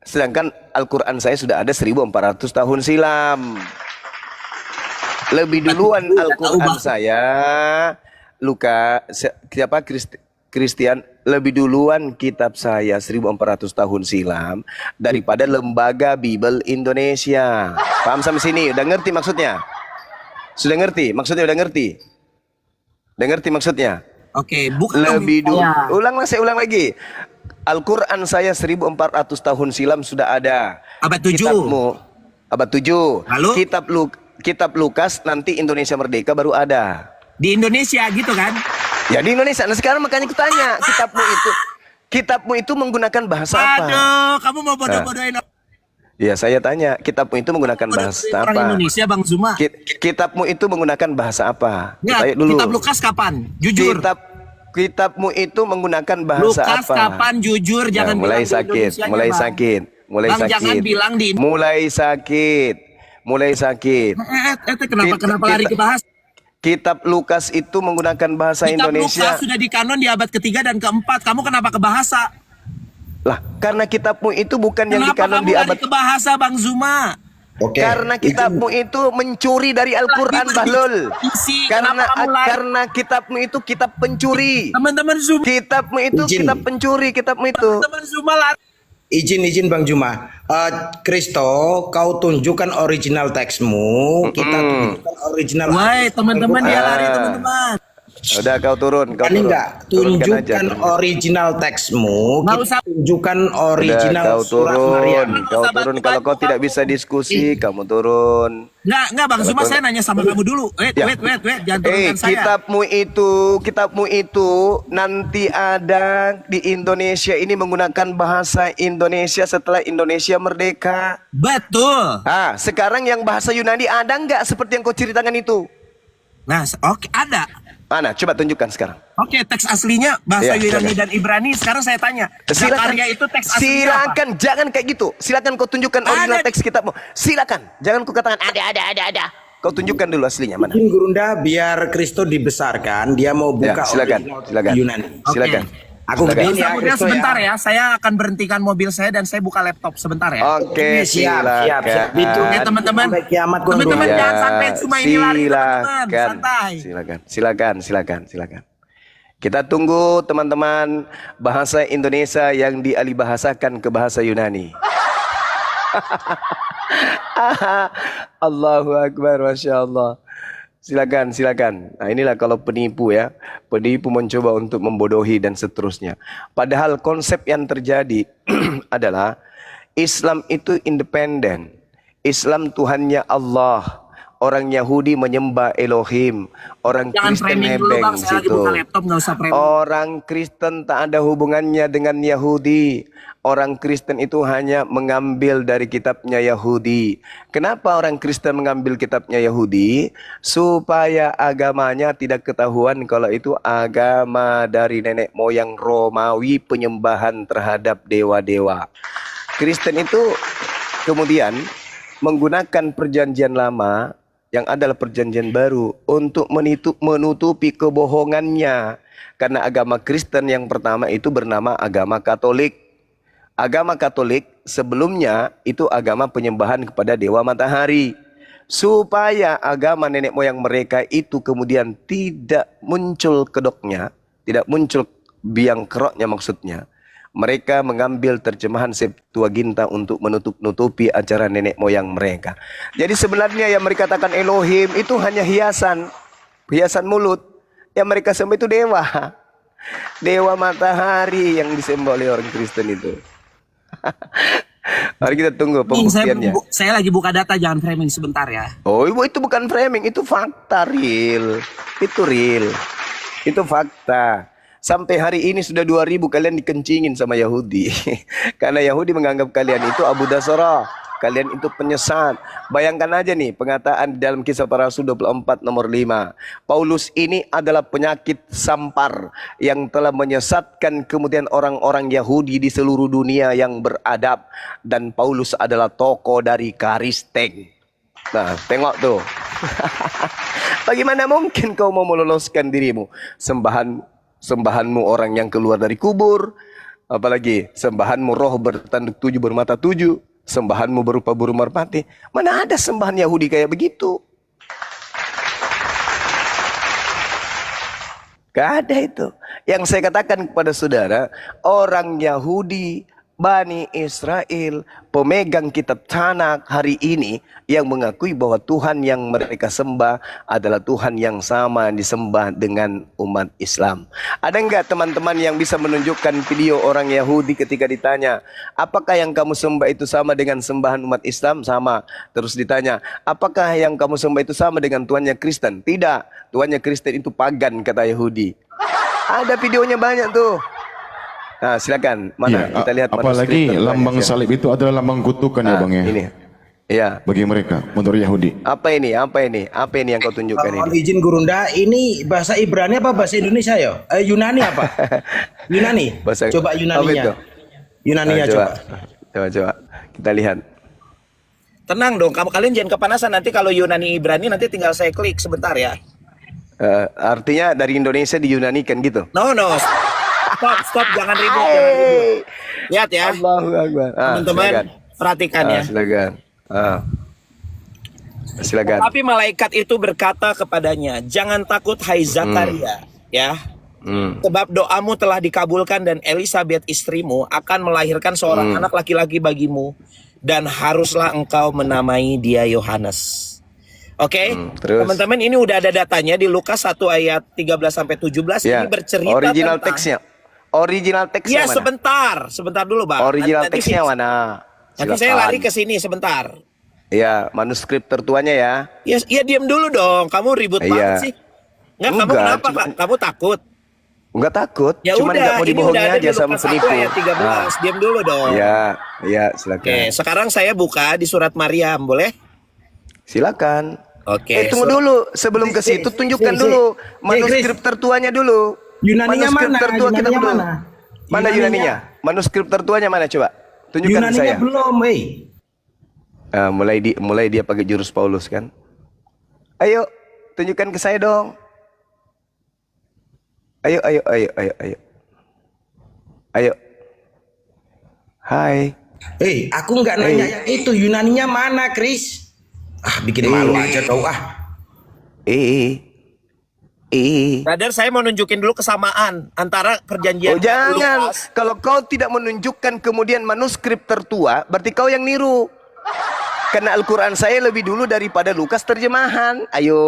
Sedangkan Al-Quran saya sudah ada 1400 tahun silam. Lebih duluan Al-Quran saya, Christian, lebih duluan kitab saya 1400 tahun silam daripada lembaga Bible Indonesia. Paham sampai sini? Udah ngerti maksudnya? Sudah ngerti? Maksudnya udah ngerti? Udah ngerti maksudnya? Oke, bukan Lebih dulu. saya. Saya ulang lagi. Al-Quran saya 1400 tahun silam sudah ada. Abad 7. Kitabmu abad 7. Lalu? Kitab Lukas nanti Indonesia merdeka baru ada. Di Indonesia gitu kan? Ya di Indonesia. Nah sekarang makanya kutanya, kitabmu itu menggunakan bahasa apa? Aduh, kamu mau bodoh-bodohin Ya saya tanya, kitabmu itu menggunakan bahasa orang apa? Indonesia, Bang Zuma. Kitabmu itu menggunakan bahasa apa? Enggak, Tanya dulu. kitab Lukas kapan? Jujur. Kitabmu itu menggunakan bahasa Lukas apa? kapan? Jujur, jangan mulai bilang di sakit, Indonesianya, mulai Bang. sakit, mulai Bang, sakit. jangan bilang di mulai sakit. Kenapa lari ke bahasa? Kitab Lukas itu menggunakan bahasa Kitab Indonesia. Lukas sudah dikanon di abad ketiga dan keempat. Kamu kenapa ke bahasa? Lah, karena kitabmu itu bukan yang Kenapa dikanon kamu di lari abad. ke bahasa, Bang Zuma? Oke. Karena kitabmu itu mencuri dari Al-Quran, Bahlul. Karena kitabmu itu kitab pencuri. Teman-teman Zuma. Kitabmu itu kitab pencuri, kitabmu itu. Teman-teman Zuma lari. Izin Bang Juma. Kristo, kau tunjukkan original teksmu. Kita tunjukkan original. Woi, teman-teman dia lari, teman-teman. Udah kau turun, kau Ini turun. enggak, tunjukkan original teksmu. Nggak Kita usah. tunjukkan Udah, original kau surat turun, Maryam. kau turun. Kalau kau tidak bisa diskusi, kamu turun. Enggak Bang Zuma, saya nanya sama kamu dulu. Wait, jangan turunkan saya. Kitabmu itu nanti ada di Indonesia ini menggunakan bahasa Indonesia setelah Indonesia merdeka. Betul. Ah, sekarang yang bahasa Yunani ada nggak seperti yang kau ceritakan itu? Nah, oke, ada. Mana? Coba tunjukkan sekarang. Oke, teks aslinya bahasa Ya, Yunani silakan. dan Ibrani. Sekarang saya tanya, Zakaria itu teks aslinya apa? Silakan, jangan kayak gitu. Silakan kau tunjukkan original teks kitabmu. Silakan, jangan kau katakan ada. Kau tunjukkan dulu aslinya mana. Mungkin Gurunda biar Kristo dibesarkan, dia mau buka silakan, original silakan. Yunani. Silakan. Aku gedein ya, Kemudian Kristo sebentar ya. ya, saya akan berhentikan mobil saya dan saya buka laptop sebentar ya. Oke, siap. Itu Oke, teman-teman. sampai kiamat gua Teman-teman dulu. jangan sampai cuma ini lari, teman-teman. Santai. Silakan. Kita tunggu teman-teman bahasa Indonesia yang dialihbahasakan ke bahasa Yunani. Allahu Akbar, Masya Allah. Silakan. Nah inilah kalau penipu ya. Penipu mencoba untuk membodohi dan seterusnya. Padahal konsep yang terjadi adalah Islam itu independen. Islam Tuhannya Allah. Orang Yahudi menyembah Elohim. Orang Jangan Kristen framing dulu nebeng Bang, saya lagi situ. buka laptop, nggak usah framing. Orang Kristen tak ada hubungannya dengan Yahudi. Orang Kristen itu hanya mengambil dari kitabnya Yahudi. Kenapa orang Kristen mengambil kitabnya Yahudi? Supaya agamanya tidak ketahuan kalau itu agama dari nenek moyang Romawi, penyembahan terhadap dewa-dewa. Kristen itu kemudian menggunakan perjanjian lama yang adalah perjanjian baru untuk menutupi kebohongannya. Karena agama Kristen yang pertama itu bernama agama Katolik. Agama Katolik sebelumnya itu agama penyembahan kepada dewa matahari. Supaya agama nenek moyang mereka itu kemudian tidak muncul kedoknya, tidak muncul biang keroknya maksudnya. Mereka mengambil terjemahan Septuaginta untuk menutup-nutupi ajaran nenek moyang mereka. Jadi sebenarnya yang mereka katakan Elohim itu hanya hiasan mulut. Yang mereka sembah itu dewa. Dewa matahari yang disembah oleh orang Kristen itu. Mari kita tunggu pembuktiannya. Saya lagi buka data, jangan framing sebentar ya. Oh ibu, itu bukan framing, itu fakta real. Itu real. Itu fakta. Sampai hari ini sudah 2000 kalian dikencingin sama Yahudi. Karena Yahudi menganggap kalian itu Abu Dasara. Kalian itu penyesat. Bayangkan aja nih pengataan di dalam Kisah Para Rasul 24 nomor 5. Paulus ini adalah penyakit sampar yang telah menyesatkan kemudian orang-orang Yahudi di seluruh dunia yang beradab. Dan Paulus adalah tokoh dari Karisteng. Nah, tengok tuh. Bagaimana mungkin kau mau meloloskan dirimu? Sembahanmu orang yang keluar dari kubur. Apalagi sembahanmu roh bertanduk 7 bermata 7. Sembahanmu berupa burung merpati. Mana ada sembahan Yahudi kayak begitu? Gak ada itu. Yang saya katakan kepada saudara, orang Yahudi, Bani Israel, pemegang kitab Tanakh hari ini yang mengakui bahwa Tuhan yang mereka sembah adalah Tuhan yang sama disembah dengan umat Islam. Ada enggak teman-teman yang bisa menunjukkan video orang Yahudi ketika ditanya, apakah yang kamu sembah itu sama dengan sembahan umat Islam? Sama. Terus ditanya, apakah yang kamu sembah itu sama dengan Tuhannya Kristen? Tidak. Tuhannya Kristen itu pagan, kata Yahudi. Ada videonya banyak tuh. Nah, silakan. Mana kita lihat. Apalagi lambang salib itu adalah lambang kutukan ya Bang ya. Ini. Ya. Bagi mereka, menurut Yahudi. Apa ini? Apa ini? Apa ini yang kau tunjukkan ini? Mohon izin Gurunda, ini bahasa Ibrani apa bahasa Indonesia ya? Yunani apa? Yunani. Coba Yunaninya. Yunaninya coba. Coba. Kita lihat. Tenang dong, kalian jangan kepanasan. Nanti kalau Yunani Ibrani nanti tinggal saya klik sebentar ya. Artinya dari Indonesia di Yunani kan gitu? No. Stop, jangan ribut, Lihat ya. Allahu Akbar. Teman-teman, perhatikan ya. Silakan. Tapi malaikat itu berkata kepadanya, jangan takut hai Zakaria, ya. Sebab doamu telah dikabulkan dan Elisabeth istrimu akan melahirkan seorang anak laki-laki bagimu dan haruslah engkau menamai dia Yohanes. Oke, teman-teman, ini udah ada datanya di Lukas 1 ayat 13 sampai 17. Ini bercerita original tentang teksnya. Original teksnya ya, mana? sebentar dulu Bang. Original teksnya mana? Nanti saya lari ke sini sebentar. Ya, manuskrip tertuanya ya. Ya diam dulu dong. Kamu ribut banget sih. Kamu kenapa? Kamu takut? Enggak takut. Ya cuman udah, enggak mau ini dibohongi udah ada aja di sama Lukas 1 penipu. ayat 13. Diam dulu dong. Ya, silakan. Oke, sekarang saya buka di surat Maryam, boleh? Silakan. Oke. Tunggu dulu, sebelum ke situ tunjukkan dulu manuskrip tertuanya dulu. Yunaninya mana? Tertua kita Yunaninya dulu. mana? Mana Yunaninya? Manuskrip tertuanya mana coba? Tunjukkan ke Yunaninya saya. belum, Mulai dia pakai jurus Paulus kan? Ayo, tunjukkan ke saya dong. Ayo. Hai. Aku nggak nanya yang itu. Yunaninya mana, Chris? Bikin malu aja kau Brother, saya mau nunjukin dulu kesamaan antara perjanjian. Jangan. Kalau kau tidak menunjukkan kemudian manuskrip tertua, berarti kau yang niru. Karena Al-Quran saya lebih dulu daripada Lukas terjemahan. Ayo.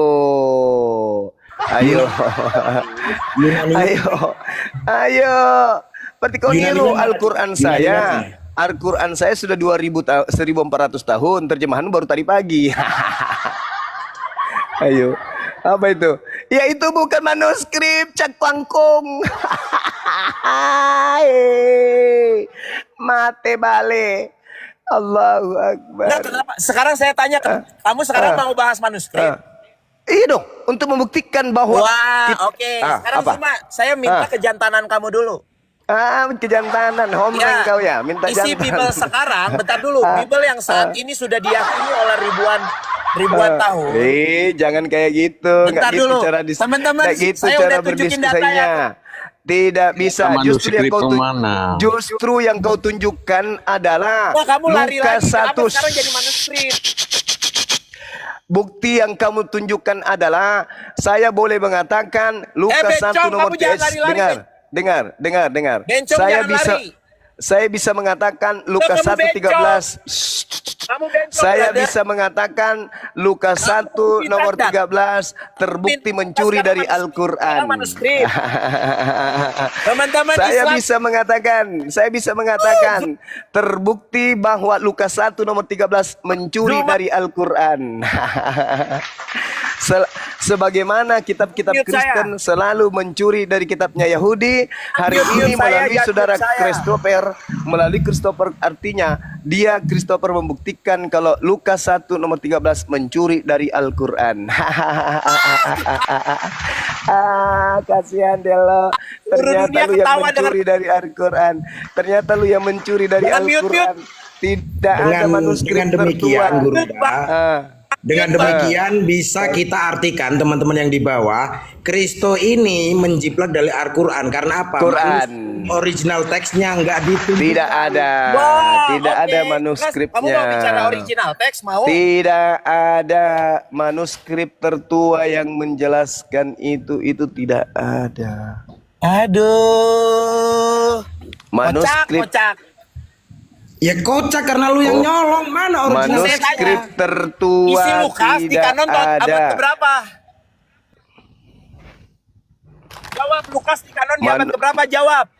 Berarti kau niru Al-Quran saya. Al-Quran saya sudah 1400 tahun, terjemahan baru tadi pagi. Ayo. Apa itu? Ya itu bukan manuskrip, Cak Pangkung. Mate bale. Allahu Akbar. Nah, kenapa? Sekarang saya tanya, kamu sekarang mau bahas manuskrip? Iya dong, untuk membuktikan bahwa. Wah, oke. Sekarang cuma saya minta kejantanan kamu dulu. Kejantanan, homreng kau ya, minta isi jantan. Bible sekarang, bentar dulu. Bible yang saat ini sudah diyakini oleh ribuan tahun. Jangan kayak gitu. Bentar gitu dulu. Cara Teman-teman, gitu saya cara udah tunjukin data berdiskusinya. Tidak bisa. Justru yang kau tunjukkan adalah Lukas 1. Sekarang jadi manuskrip. Bukti yang kamu tunjukkan adalah saya boleh mengatakan Lukas 1 nomor 13. Dengar. Bencong, Saya bisa mengatakan Lukas 1:13. Saya bisa mengatakan Lukas 1 nomor 13 terbukti mencuri dari Al-Quran. Saya bisa mengatakan terbukti bahwa Lukas 1 nomor 13 mencuri dari Al-Quran. sebagaimana kitab-kitab Kristen selalu mencuri dari kitabnya Yahudi, hari ini melalui saudara Christopher, artinya dia Christopher membuktikan kalau Lukas 1 nomor 13 mencuri dari Al-Quran. Kasihan deh lo. Ternyata lu yang mencuri dari Al-Quran. Ternyata lu yang mencuri dari Al-Quran. Tidak ada manuskrip tertua. Dengan demikian bisa kita artikan teman-teman yang di bawah, Kristo ini menjiplak dari Al-Quran karena apa? Quran. Original teksnya nggak ditunjukkan. Tidak ada, tidak ada manuskripnya. Kamu mau bicara original teks mau? Tidak ada manuskrip tertua yang menjelaskan itu tidak ada. Aduh. Manuskrip Kocak. Ya kocak karena lu yang nyolong. Mana original manuskrip tertua Isi Lukas di tidak kanon abad ada. keberapa? Jawab, Lukas di kanon di abad keberapa? Jawab.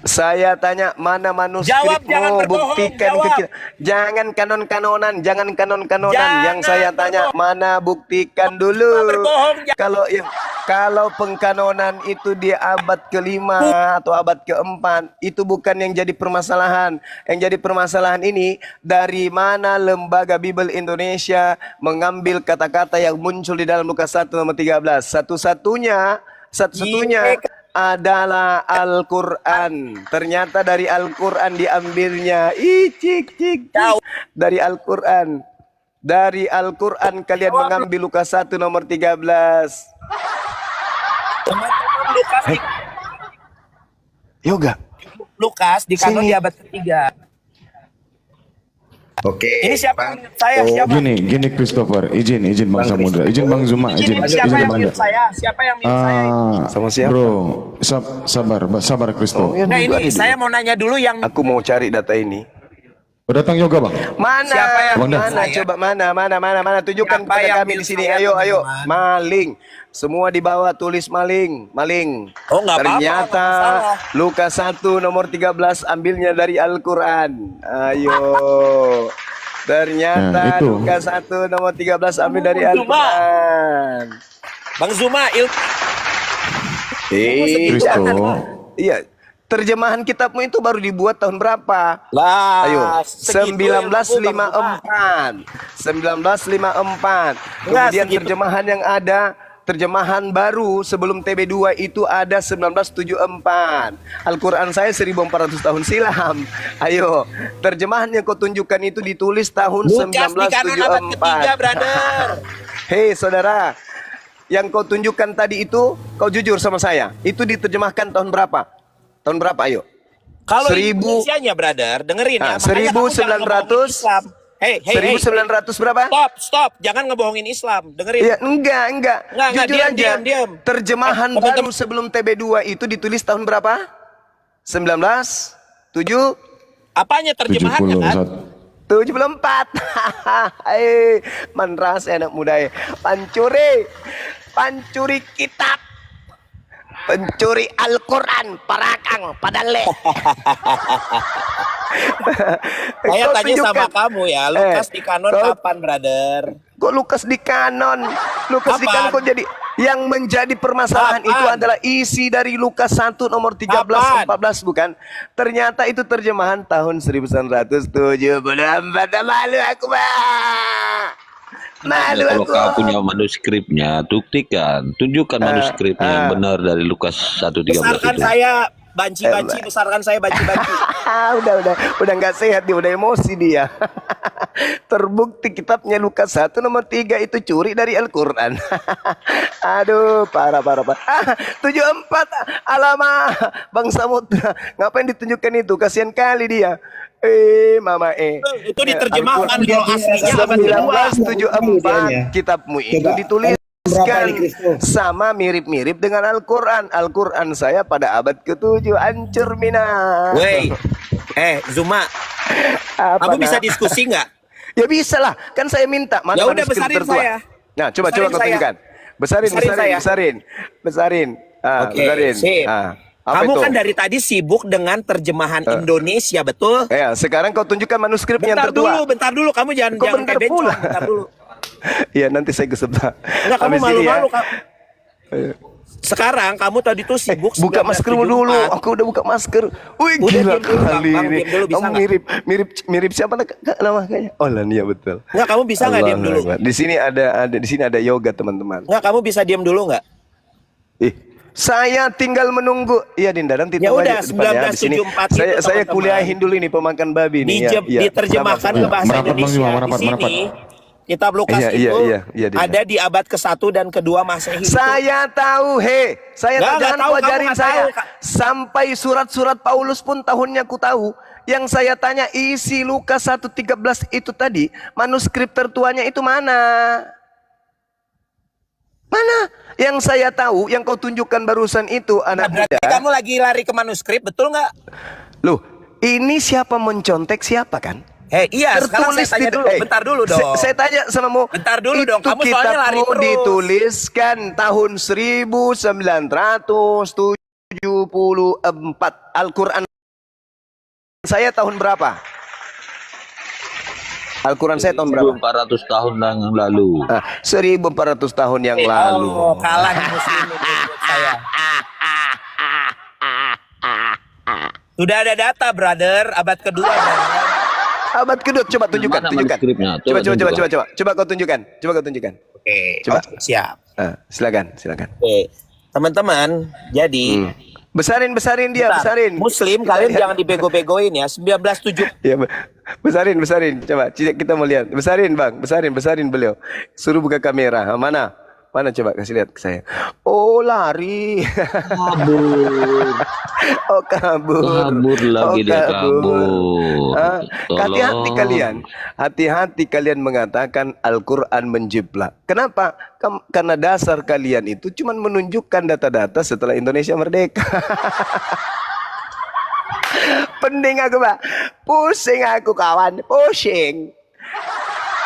Saya tanya mana manuskripmu? Jangan berbohong, Buktikan ke kita. Jangan kanon-kanonan, jangan kanon-kanonan. Yang saya tanya mana, buktikan dulu. Kalau pengkanonan itu di abad ke-5 atau abad ke-4 itu bukan yang jadi permasalahan. Yang jadi permasalahan ini dari mana lembaga Bible Indonesia mengambil kata-kata yang muncul di dalam Lukas 1 nomor 13. Satu-satunya adalah Al-Quran. Ternyata dari Al-Quran diambilnya. Dari Al-Quran. Dari Al-Quran kalian mengambil Lukas 1 nomor 13. Teman-teman Lukas Yoga. Lukas di kanon di abad ketiga. Oke. Ini siapa yang mute saya? Siapa? Gini Christopher, izin Bang Samudra, izin Bang Zuma, izin Siapa yang Bang. mute saya? Siapa yang mute saya? Sama siapa? Bro, sabar Christopher. Nah ini saya mau nanya dulu yang Aku mau cari data ini. Datang Yoga Bang. Mana? Siapa yang Mana? Coba mana? Tunjukkan Siapa yang kepada kami di mute sini. saya, Ayo. teman-teman? Maling. Semua di bawah tulis maling. Oh, nggak apa-apa, Ternyata nggak masalah. Lukas 1 nomor 13 ambilnya dari Al-Quran. Ayo. Ternyata itu. Lukas 1 nomor 13 ambil dari Al-Quran. Bang Zuma, Kristo. Iya. Terjemahan kitabmu itu baru dibuat tahun berapa? Lah, Ayo, segitu yang 1954. 1954. Kemudian segitu. terjemahan yang ada, terjemahan baru sebelum TB2 itu ada 1974. Al-Quran saya 1400 tahun silam. Ayo, terjemahan yang kau tunjukkan itu ditulis tahun Lukas di kanon abad ketiga, 1974. brother. Hei saudara, yang kau tunjukkan tadi itu, kau jujur sama saya, itu diterjemahkan tahun berapa? Tahun berapa, ayo? Kalau 1000 Indonesianya, brother, dengerin ya. Nah, makanya kamu jangan 1900 ngebohongin Islam. Hey, 1900 berapa? Stop, jangan ngebohongin Islam. Dengerin. Ya, enggak. Jujur aja. Diam. Terjemahan baru sebelum TB2 itu ditulis tahun berapa? 1907. Apanya terjemahannya kan? 74. Manras anak muda ya. Pancuri kitab. Pencuri Al-Quran, parakang, padale. Saya tanya sama kamu ya, Lukas di kanon kapan, brother? Kok Lukas di kanon? Lukas di kanon kok jadi yang menjadi permasalahan itu adalah isi dari Lukas 1 nomor 13 14 bukan? Ternyata itu terjemahan tahun 1974. Malu aku, Pak. Malu Kalau aku. kau punya manuskripnya, tunjukkan manuskripnya yang benar dari Lukas 1:13 Besarkan itu. saya banci-banci, besarkan saya banci-banci. udah nggak sehat dia, udah emosi dia. Terbukti kitabnya Lukas 1 nomor 3 itu curi dari Al-Quran. Aduh, parah. 74, alamak, Bang Samudra, ngapain ditunjukkan itu? Kasihan kali dia. Mama Itu diterjemahkan kalau aslinya abad kedua. 1974 kitabmu itu dituliskan sama mirip-mirip dengan Al-Quran. Al-Quran saya pada abad ke-7 hancur mina. Wey, Zuma, kamu bisa diskusi nggak? Ya bisa lah, kan saya minta. Mana Ya udah, manuskrip besarin tertua? saya. Nah, coba kau tunjukkan. Besarin. Oke, sip. Kamu kan dari tadi sibuk dengan terjemahan Indonesia, betul? Ya, sekarang kau tunjukkan manuskrip yang tertua. Bentar dulu, kamu jangan kayak bencong, bentar dulu. Iya, nanti saya ke sebelah. Enggak, kamu Habis ini ya. malu-malu. Sekarang kamu tadi tuh sibuk Buka maskermu dulu. 1974. Aku udah buka masker. Wih, Udah, gila diam dulu, Bang. kali Bang, ini. diam dulu, bisa Kamu nggak? mirip siapa nama kayaknya? Oh, Lania betul. Enggak, kamu bisa nggak diam Allahu dulu? Akbar. Di sini ada yoga, teman-teman. Enggak, kamu bisa diam dulu nggak? Saya tinggal menunggu. Iya, Dinda, nanti Ya tunggu udah, aja depan ya, di sini. 1974 itu, Saya teman-teman. kuliahin dulu ini pemakan babi nih. Diterjemahkan ke bahasa Merapat, Bang Indonesia. Zuma, Di merapat. sini kitab Lukas Iya, itu iya, Dinda. ada di abad ke-1 dan ke-2 Masehi. Saya tahu, saya Nggak jangan tahu, kau kamu ajarin nggak saya. tahu, Kak. Sampai surat-surat Paulus pun tahunnya ku tahu. Yang saya tanya isi Lukas 1:13 itu tadi, manuskrip tertuanya itu mana? Mana? Yang saya tahu, yang kau tunjukkan barusan itu anak Berarti muda. kamu lagi lari ke manuskrip, betul nggak? Loh, ini siapa mencontek siapa kan? Iya, sekarang saya tanya dulu. Bentar dulu dong. Saya tanya sama mu. Bentar dulu dong, Itu kamu soalnya lari kitabmu terus. dituliskan tahun 1974. Al-Quran saya tahun berapa? Al-Quran saya tahun berapa? 1400 tahun yang lalu. 1400 tahun yang lalu. Oh, kalah di muslimin menurut saya. Sudah ada data, brother. Abad kedua, brother. Abad kedua, coba tunjukkan, Mana tunjukkan. manuskripnya? Coba kau tunjukkan. Coba kau tunjukkan. Oke, Coba. siap. Silakan. Oke, teman-teman, jadi Besarin dia, bentar. besarin. Muslim, kalian jangan dibego-begoin ya. 1907. Ya, besarin. Coba kita mau lihat. Besarin, Bang. Besarin beliau. Suruh buka kamera. Mana? Mana coba kasih lihat ke saya. Oh, lari. Kabur. Oh, kabur. Kabur lagi dia kabur. Hati-hati kalian. Hati-hati kalian mengatakan Al-Quran menjiplak. Kenapa? Karena dasar kalian itu cuma menunjukkan data-data setelah Indonesia merdeka. Pening aku, Pak. Pusing aku, kawan. Pusing.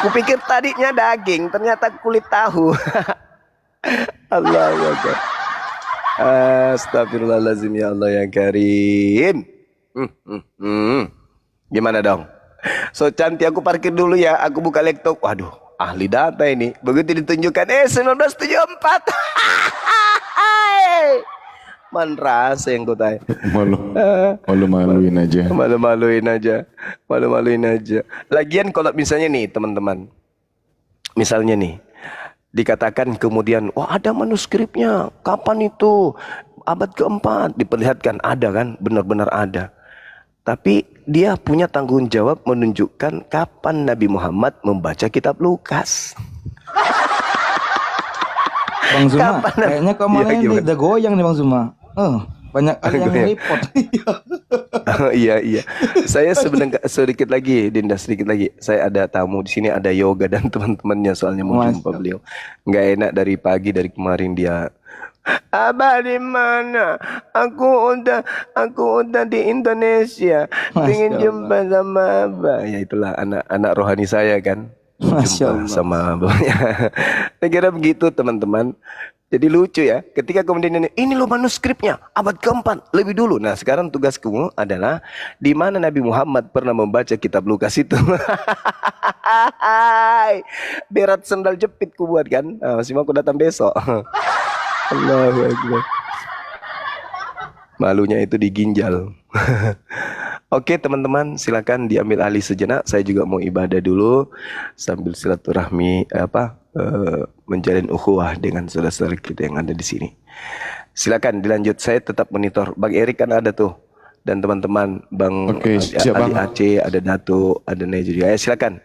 Kupikir tadinya daging, ternyata kulit tahu. Allahu Akbar. Astagfirullahaladzim, ya Allah ya Karim. Gimana dong? So cantik, aku parkir dulu ya. Aku buka laptop. Waduh, ahli data ini. Begitu ditunjukkan 1974. Man rasa yang kau tanya. Malu-maluin aja. Malu-maluin aja. Lagian kalau misalnya nih teman-teman, misalnya nih dikatakan kemudian, wah ada manuskripnya, kapan itu? Abad keempat, diperlihatkan ada kan, benar-benar ada. Tapi dia punya tanggung jawab menunjukkan kapan Nabi Muhammad membaca kitab Lukas. Bang Zuma, Kapan? kayaknya kamarnya Iya, ini gimana? udah goyang nih Bang Zuma. Banyak kali yang Goyang. repot. Oh, iya. Saya sebenarnya sedikit lagi, Dinda, sedikit lagi. Saya ada tamu di sini, ada yoga dan teman-temannya soalnya mau jumpa beliau. Nggak enak dari pagi dari kemarin dia. Abah di mana? Aku udah di Indonesia. Pengen jumpa sama Abah. Ya itulah anak rohani saya kan. Jumpa sama abahnya. Saya kira begitu teman-teman. Jadi lucu ya, ketika kemudian ini loh manuskripnya abad keempat lebih dulu. Nah sekarang tugasku adalah di mana Nabi Muhammad pernah membaca kitab Lukas itu. Berat sendal jepit ku buat kan. Masih mau aku datang besok. Allahu Akbar. Malunya itu di ginjal. Oke teman-teman, silakan diambil alih sejenak. Saya juga mau ibadah dulu sambil silaturahmi menjalin ukhuwah dengan saudara-saudara kita yang ada di sini. Silakan dilanjut. Saya tetap monitor. Bang Erik kan ada tuh dan teman-teman Bang Oke, siap, Ali Bang. Aceh, ada Dato, ada Nejo juga. Silakan.